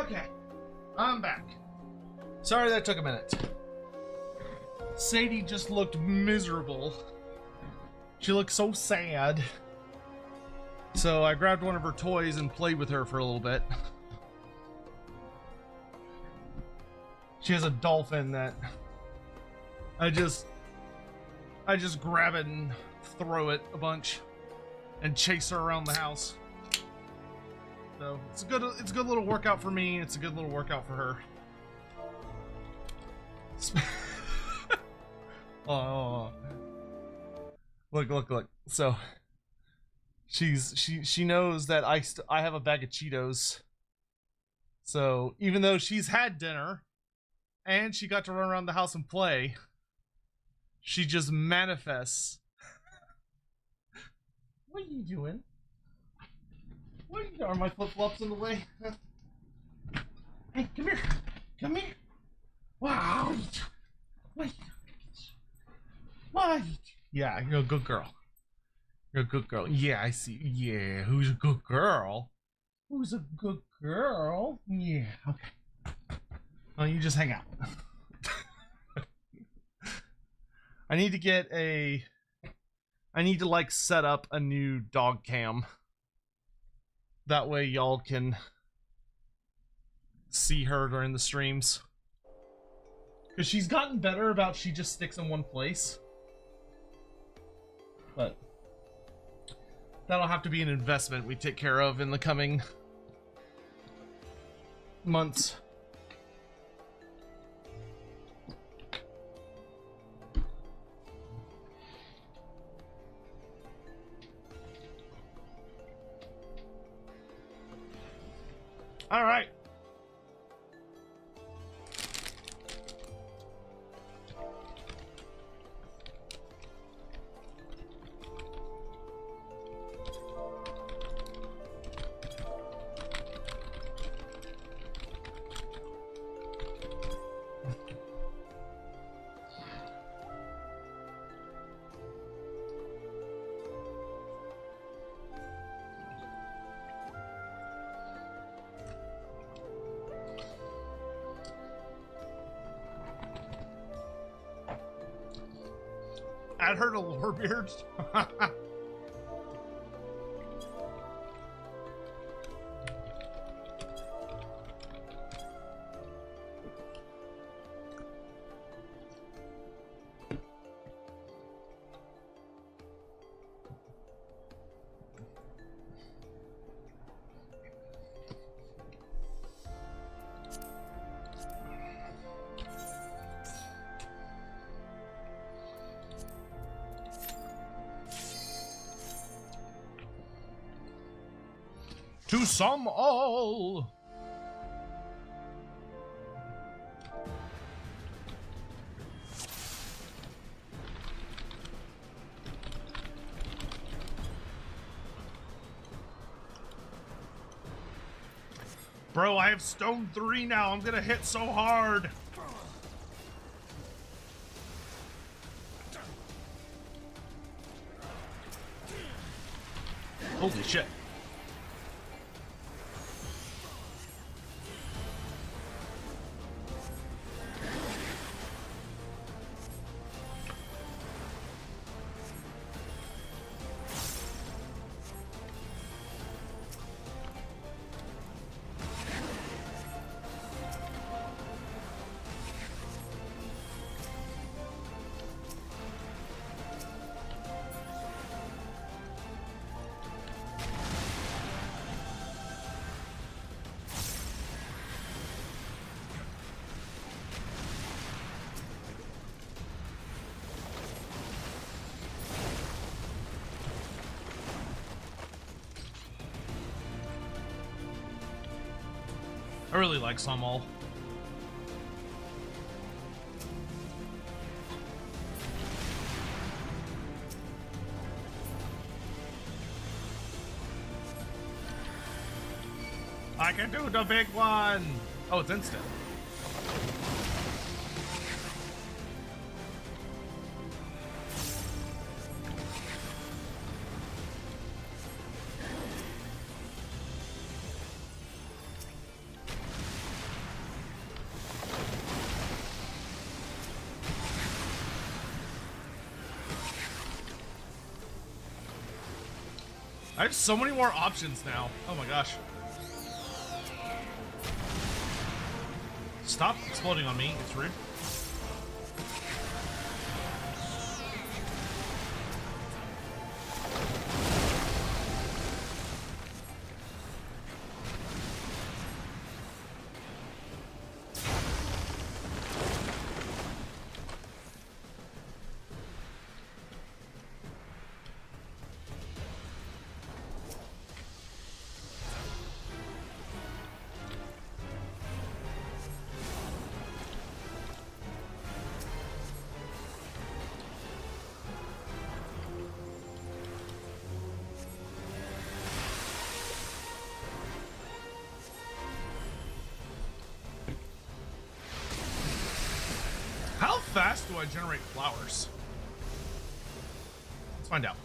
Okay, I'm back. Sorry that took a minute. Sadie just looked miserable. She looked so sad. So I grabbed one of her toys and played with her for a little bit. She has a dolphin that I just grab it and throw it a bunch and chase her around the house. So it's a good little workout for me. It's a good little workout for her. Oh, look. So she knows that I have a bag of Cheetos. So even though she's had dinner and she got to run around the house and play, she just manifests. What are you doing? What are you doing? Are my flip-flops in the way? Hey, come here. Come here. Wow. Wait. What? Yeah, you're a good girl. You're a good girl. Yeah, I see. Yeah, who's a good girl? Who's a good girl? Yeah, okay. Oh, you just hang out. I need to like set up a new dog cam. That way y'all can see her during the streams. Because she's gotten better about she just sticks in one place. But that'll have to be an investment we take care of in the coming months. All right. Add her to Lorebeard. To some all. Bro, I have stone 3 now. I'm gonna hit so hard. Holy shit. I really like Summel. I can do the big one! Oh, it's instant. I have so many more options now. Oh my gosh. Stop exploding on me. It's rude. How fast do I generate flowers? Let's find out.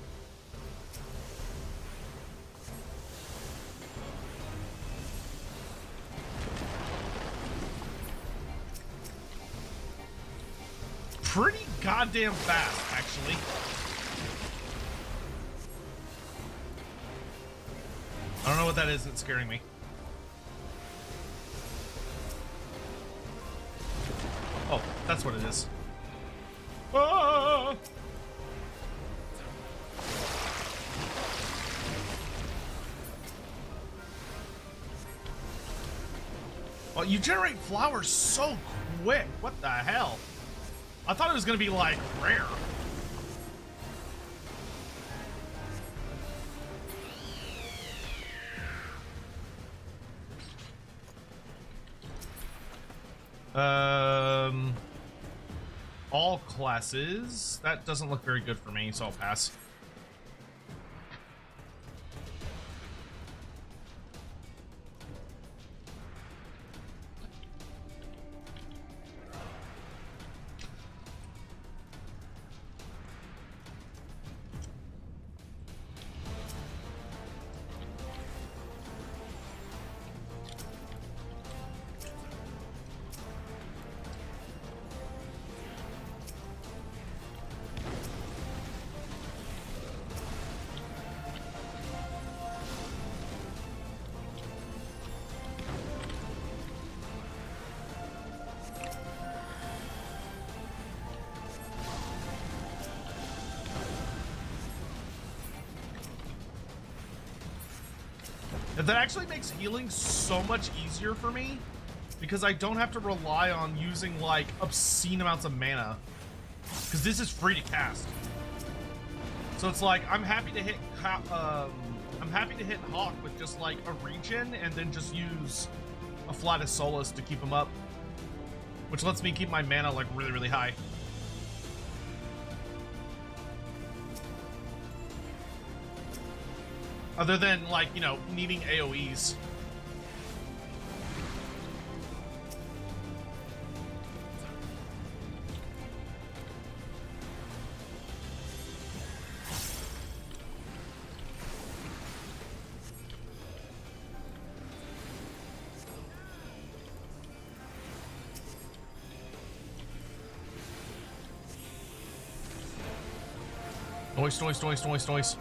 Pretty goddamn fast, actually. I don't know what that is. It's scaring me. Oh, that's what it is. Ah! Oh, you generate flowers so quick. What the hell? I thought it was gonna be like rare. All classes. That doesn't look very good for me, so I'll pass. That actually makes healing so much easier for me because I don't have to rely on using like obscene amounts of mana because this is free to cast. So it's like I'm happy to hit Hawk with just like a regen and then just use a Flatus Solus to keep him up, which lets me keep my mana like really, really high. Other than, like, you know, needing AoEs. Noise, noise, noise, noise, noise.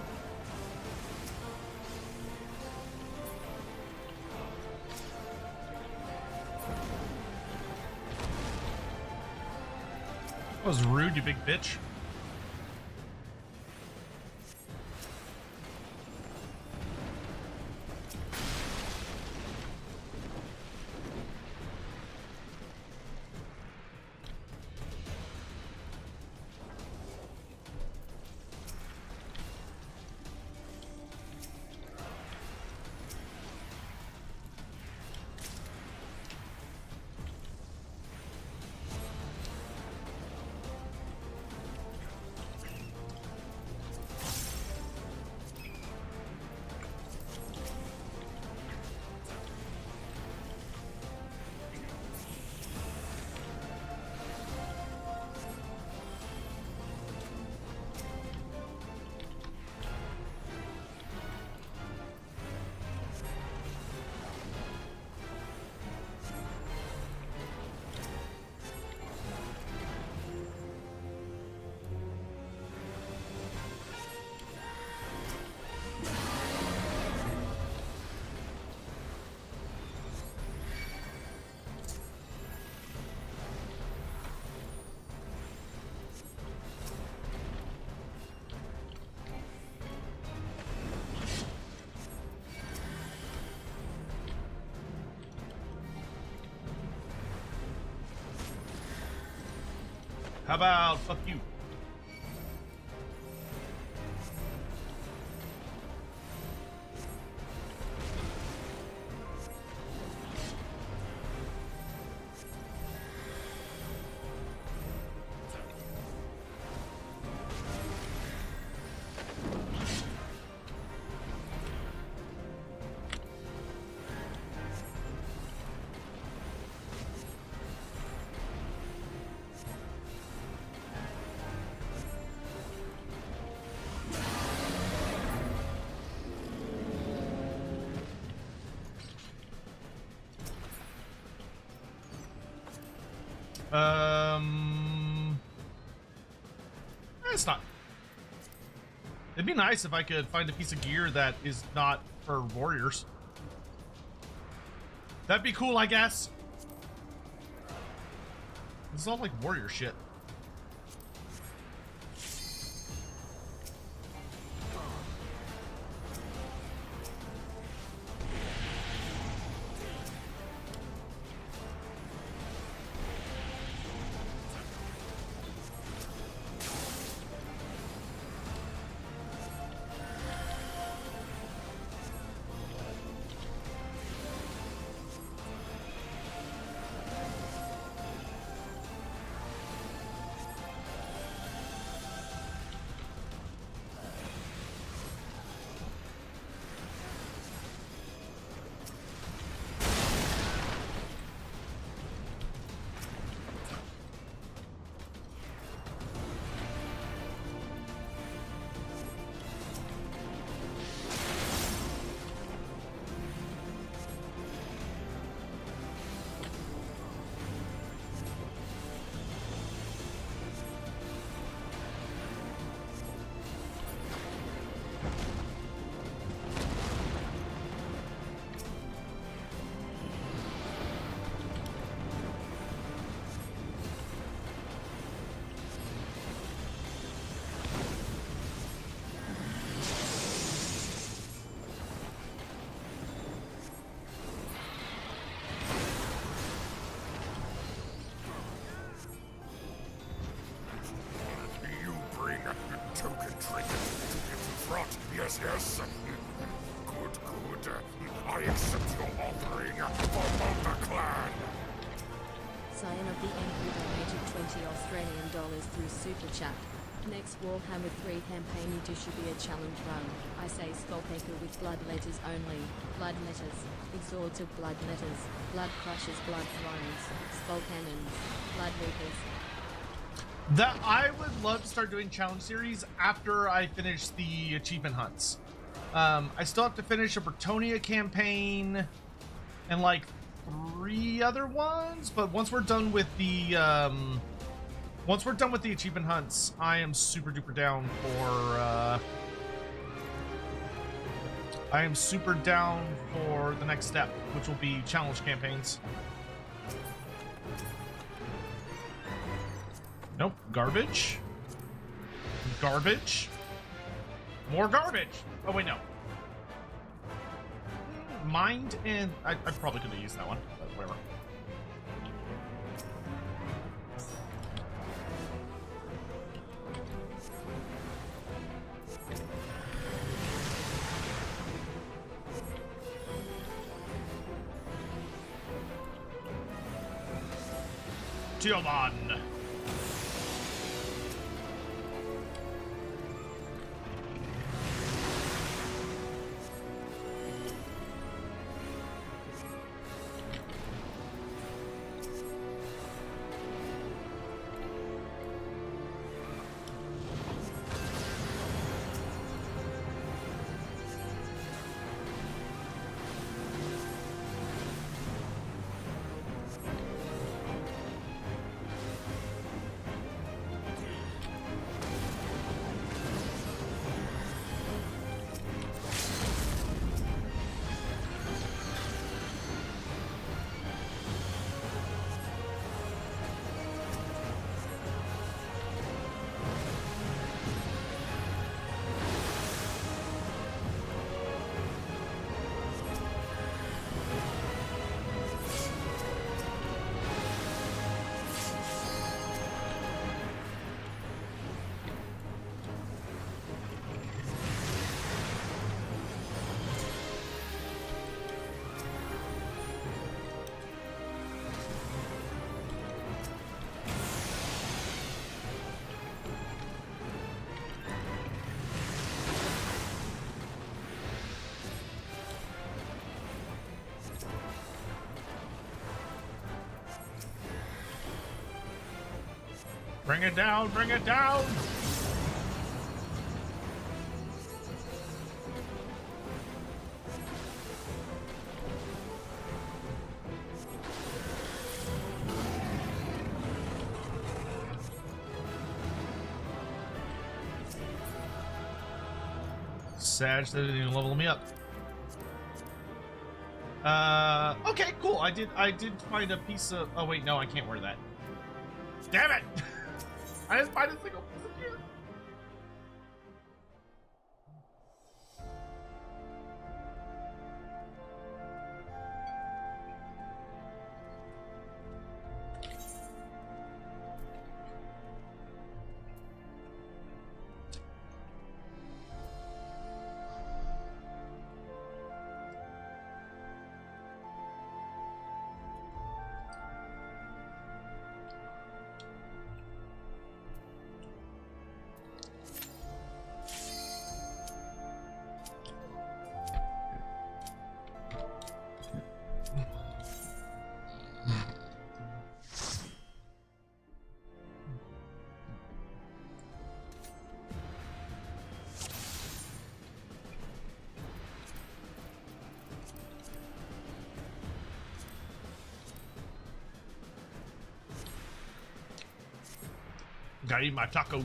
That was rude, you big bitch. How about fuck you? It's not. It'd be nice if I could find a piece of gear that is not for warriors. That'd be cool, I guess. This is all like warrior shit. Token trinket to get to front. Yes, yes. Good, good. I accept your offering for the clan. Scion of the Emperor donated 20 Australian dollars through Super Chat. Next Warhammer 3 campaign you should be a challenge run. I say Skullpecker with blood letters only. Blood letters. Exhorts of blood letters. Blood crushers, blood thrones. Skull cannons. Blood reapers. That I would love to start doing challenge series after I finish the achievement hunts. I still have to finish a Bretonia campaign and like 3 other ones, but once we're done with the achievement hunts, I am super duper down for the next step, which will be challenge campaigns. Nope. Garbage. Garbage. More garbage. Oh, wait, no. Mind and... I probably could have used that one, but whatever. Tioman. Bring it down, bring it down! Sag, that didn't even level me up. Okay, cool. I did find a piece of. Oh wait, no, I can't wear that. Damn it! I didn't find a single piece of gear. Gotta eat my tacos.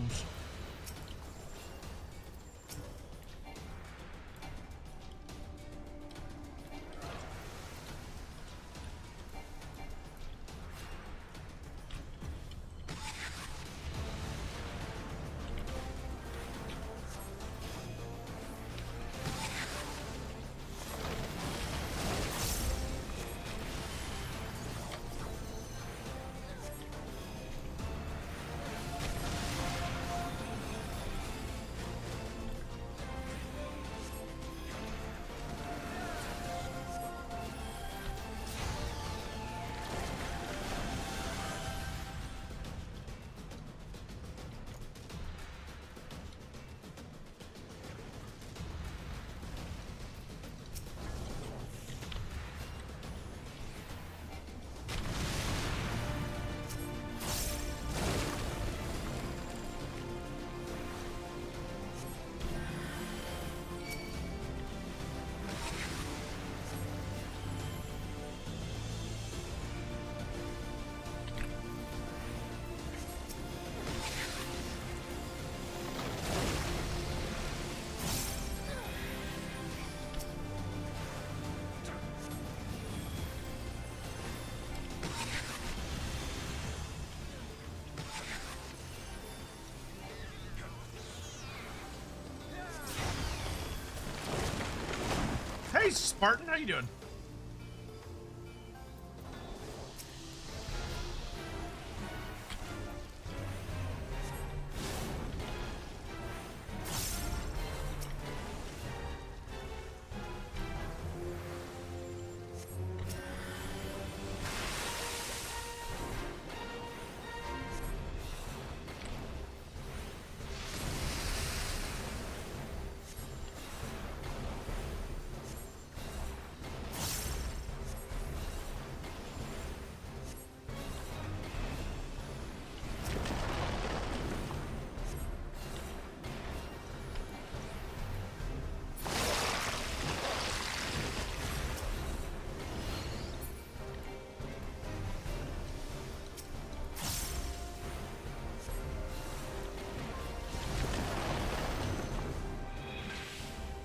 Hey, Spartan, how you doing?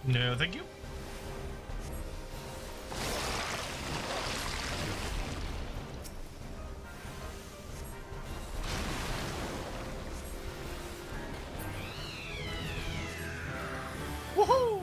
No, thank you. Woohoo!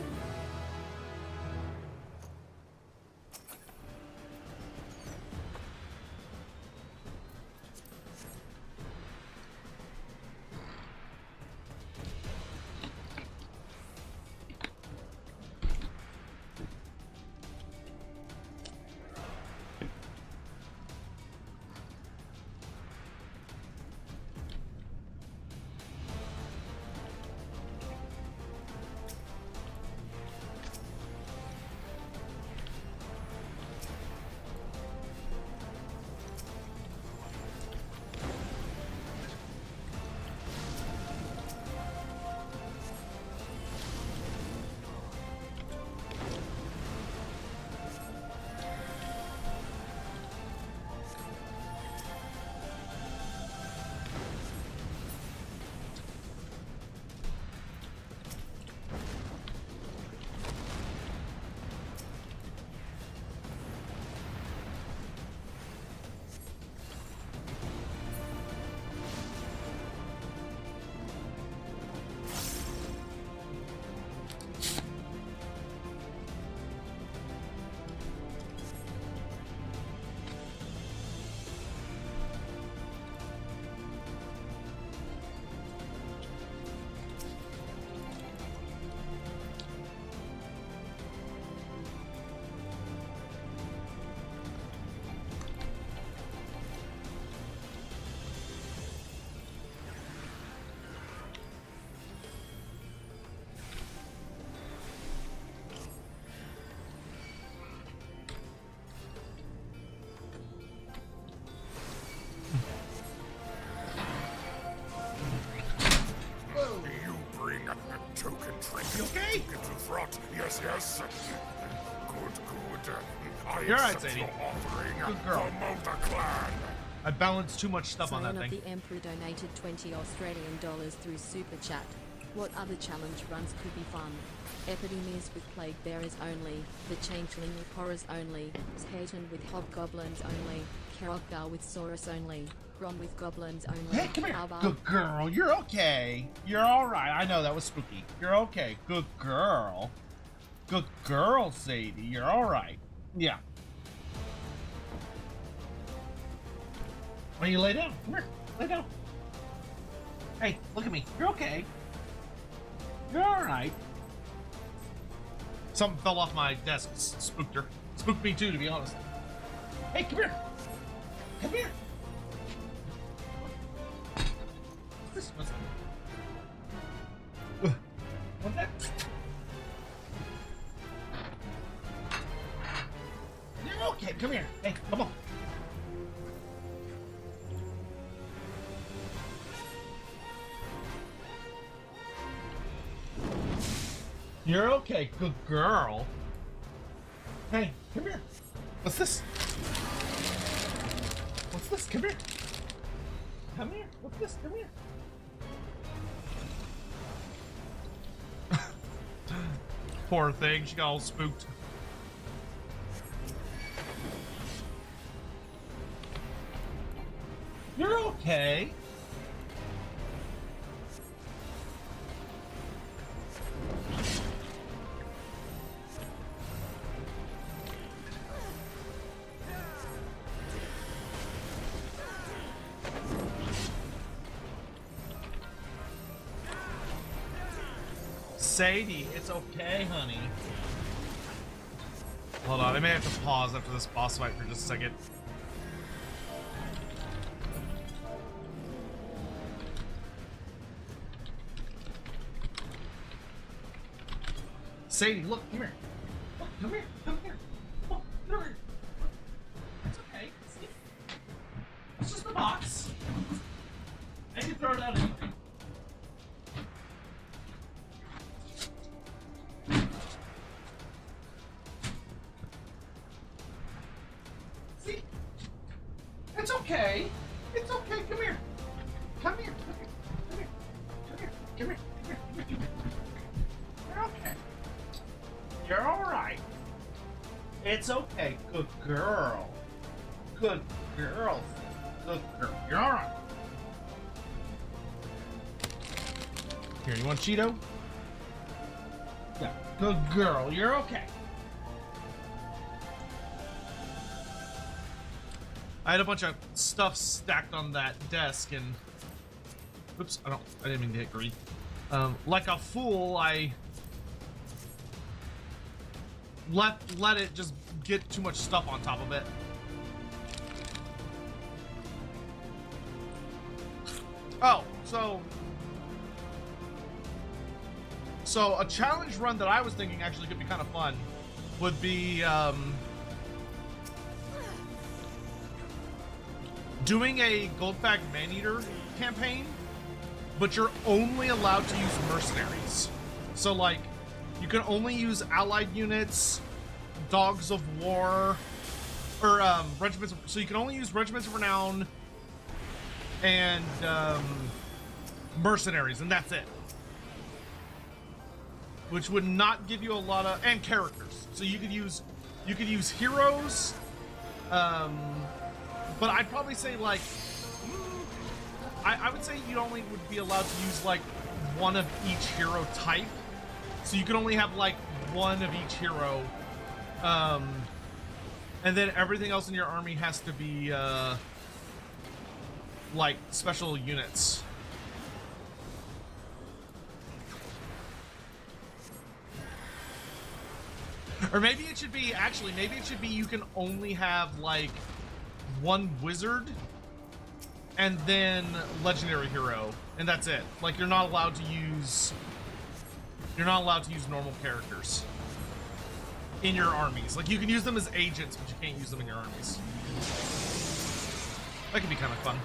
trinket, You okay? token to throt. Yes, yes. Good. I You're right, accept Sadie. your offering. Good girl. Promote the clan. I balanced too much stuff on Scion that of thing. the Emperor donated 20 Australian dollars through Super Chat. What other challenge runs could be fun? Epidemics with plague bearers only, the changeling with horrors only, Satan with hobgoblins only, Karokgar with Saurus only, Grom with goblins only. Hey, come here. Alba- Good girl. You're okay. You're all right. I know that was spooky. You're okay. Good girl. Good girl, Sadie. You're all right. Yeah. Why don't you lay down? Come here. Lay down. Hey, look at me. You're okay. You're all right. Something fell off my desk. Spooked her. Spooked me too, to be honest. Hey, come here. Come here. What's this? What's that? You're okay. Come here. Hey, come on. You're okay. Good girl. Hey, come here. What's this? What's this? Come here. Come here. What's this? Come here. Poor thing. She got all spooked. You're okay. Sadie, it's okay, honey. Hold on, I may have to pause after this boss fight for just a second. Sadie, look, come here. Look, come here, come here. Look, come here. It's okay. See? It's just a box. I can throw it out anything. See? It's okay. It's okay. Come here. Come here. Come here. Come here. Come here. Come here. Come here. Come here. You're okay. You're all right. It's okay. Good girl. Good girl. Good girl. You're all right. Here, you want Cheeto? Yeah. Good girl. You're okay. I had a bunch of stuff stacked on that desk and oops, I didn't mean to hit green. Like a fool, I let it just get too much stuff on top of it. Oh, so a challenge run that I was thinking actually could be kind of fun would be doing a Goldback Maneater campaign, but you're only allowed to use mercenaries. So like, you can only use allied units, dogs of war, or regiments. So you can only use regiments of renown and mercenaries, and that's it. Which would not give you a lot of and characters. So you could use heroes. But I'd probably say like, I would say you only would be allowed to use like one of each hero type. So you can only have like one of each hero. And then everything else in your army has to be like special units. Or maybe it should be, actually, maybe it should be you can only have like one wizard and then legendary hero, and that's it. Like you're not allowed to use normal characters in your armies. Like you can use them as agents, but you can't use them in your armies. That could be kind of fun.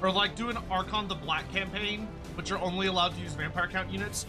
Or like do an Archon the Black campaign, but you're only allowed to use vampire count units.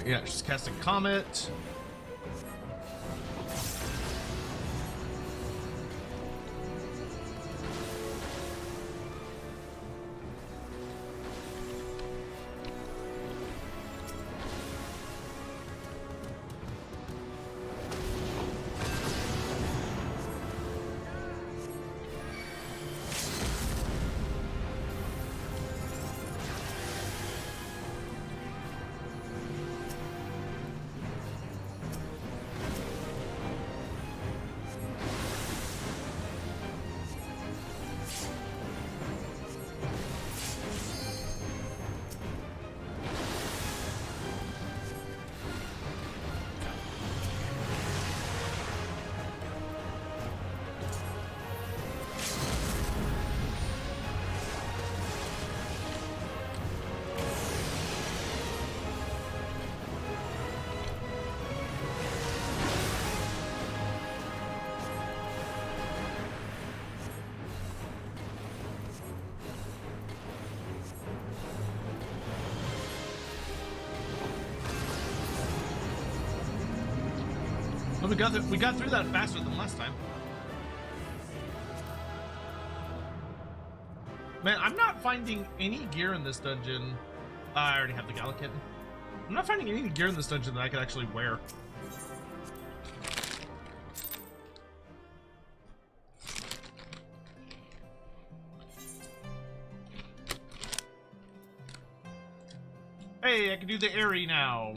Yeah, she's casting Comet. Well, we got through that faster than last time. Man, I'm not finding any gear in this dungeon. I already have the Gala kit. I'm not finding any gear in this dungeon that I could actually wear. Hey, I can do the airy now.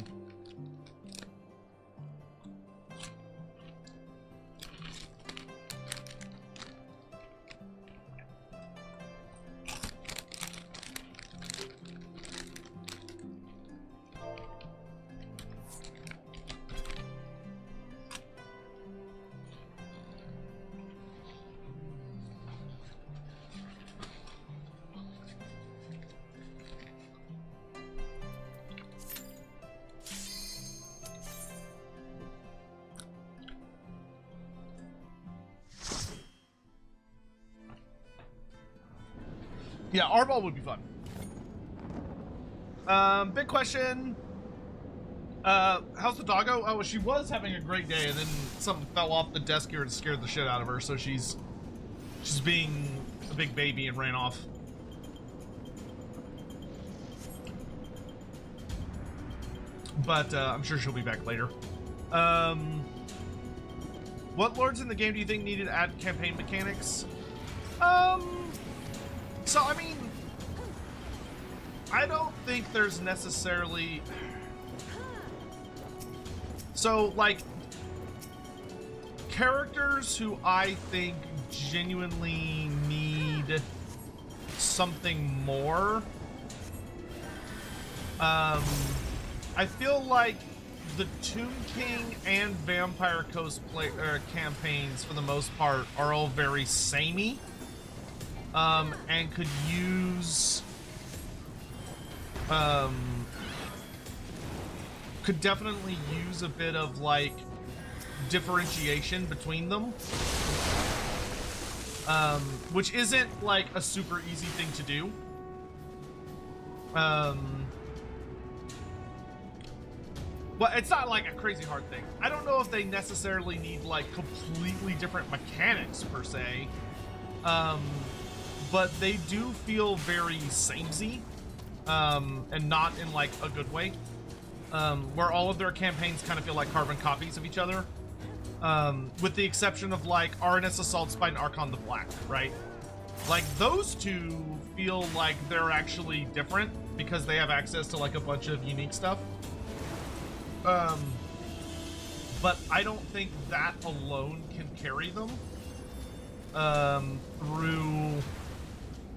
Yeah, Arball would be fun. Big question. How's the doggo? Oh, she was having a great day, and then something fell off the desk here and scared the shit out of her, so she's being a big baby and ran off. But I'm sure she'll be back later. What lords in the game do you think needed to add campaign mechanics? So, I mean, I don't think there's necessarily... So, like, characters who I think genuinely need something more. I feel like the Tomb King and Vampire Coast campaigns, for the most part, are all very samey. And could use, could definitely use a bit of, like, differentiation between them. Which isn't, like, a super easy thing to do. Well, it's not, like, a crazy hard thing. I don't know if they necessarily need, like, completely different mechanics, per se. But they do feel very samey, and not in, like, a good way, where all of their campaigns kind of feel like carbon copies of each other, with the exception of, like, RNS Assault Spy and Archon the Black, right? Like, those two feel like they're actually different because they have access to like a bunch of unique stuff. But I don't think that alone can carry them through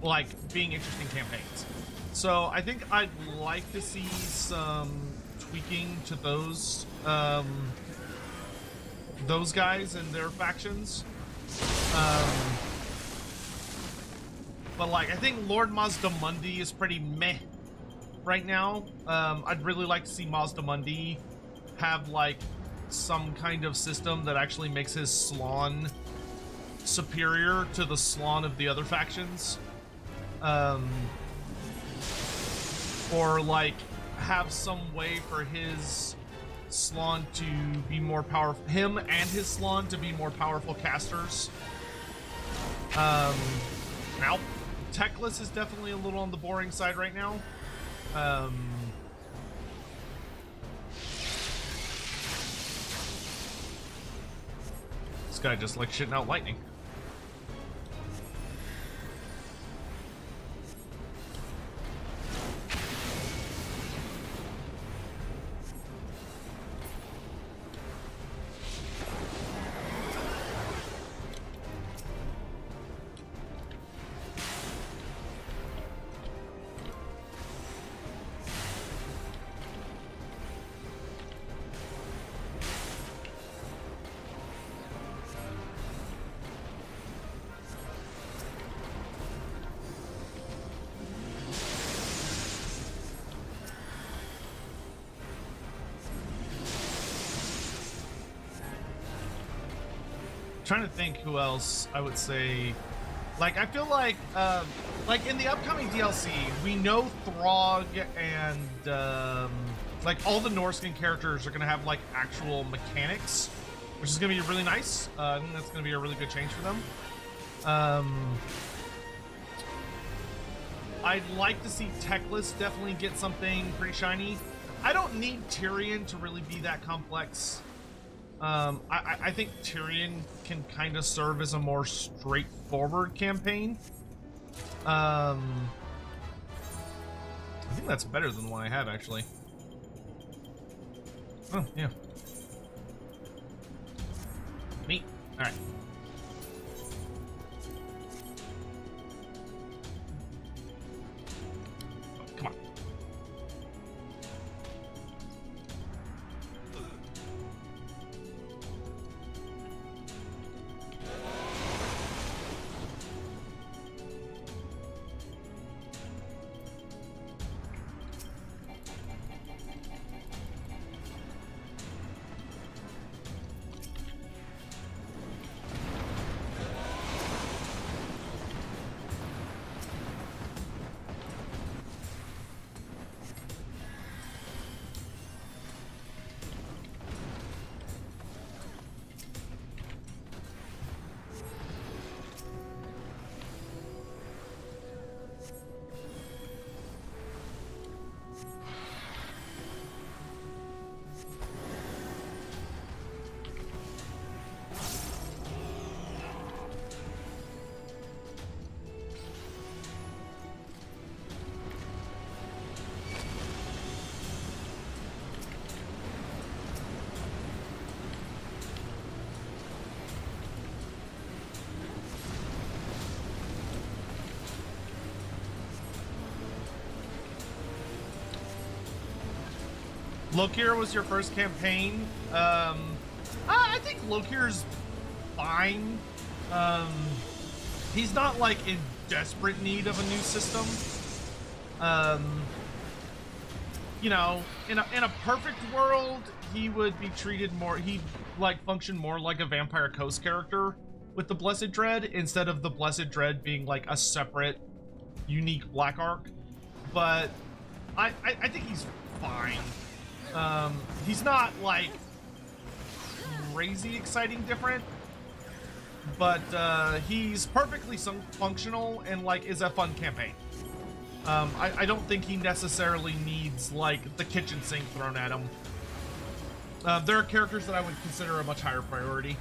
like being interesting campaigns. So I think I'd like to see some tweaking to those guys and their factions. But like I think Lord Mazdamundi is pretty meh right now. I'd really like to see Mazdamundi have like some kind of system that actually makes his Slaawn superior to the Slaawn of the other factions. Or like have some way for his Slaawn to be more powerful, him and his Slaawn to be more powerful casters. Now Techless is definitely a little on the boring side right now. This guy just like shitting out lightning. Trying to think who else I would say. Like I feel like in the upcoming DLC we know Throg and like all the Norscan characters are gonna have like actual mechanics, which is gonna be really nice. I think that's gonna be a really good change for them. I'd like to see Techless definitely get something pretty shiny. I don't need Tyrion to really be that complex. I think Tyrion can kind of serve as a more straightforward campaign. I think that's better than the one I have, actually. Oh, yeah. Neat. All right. Come on. Lokir was your first campaign. I think Lokir's fine. He's not like in desperate need of a new system. You know, in a perfect world, he would be treated more. He'd like function more like a Vampire Coast character with the Blessed Dread instead of the Blessed Dread being like a separate, unique Black Arc. But I think he's fine. He's not like crazy exciting different, but he's perfectly functional and like is a fun campaign. I don't think he necessarily needs like the kitchen sink thrown at him. There are characters that I would consider a much higher priority.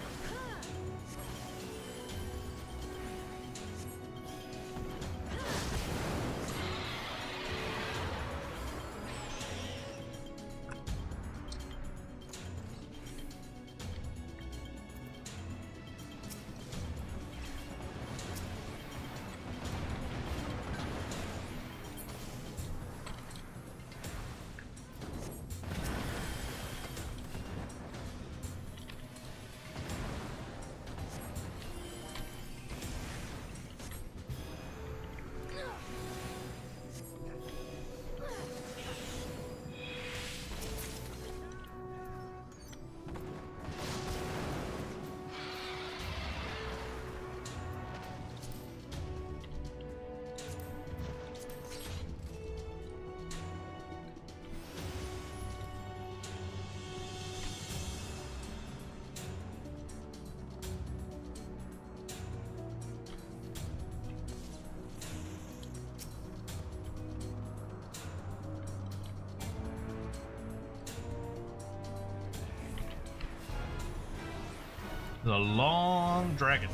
The long dragon.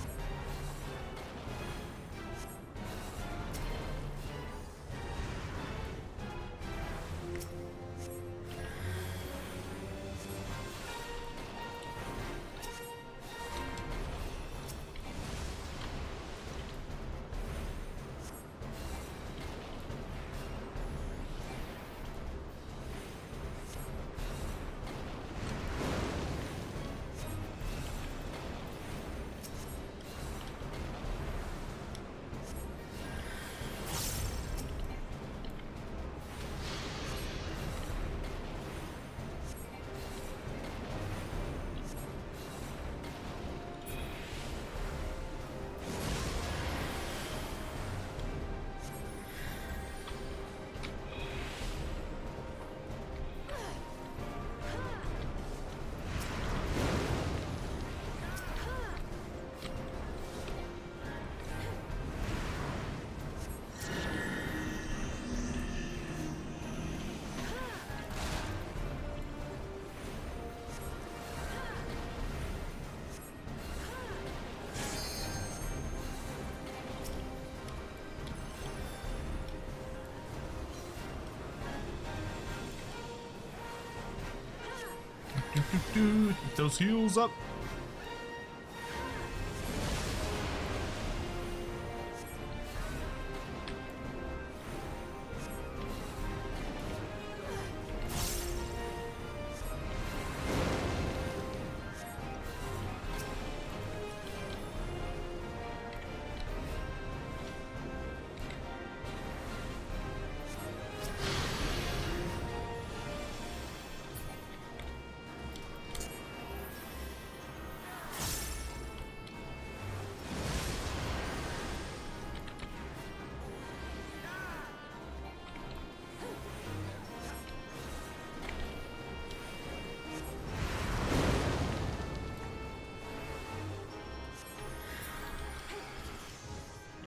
Get those heels up.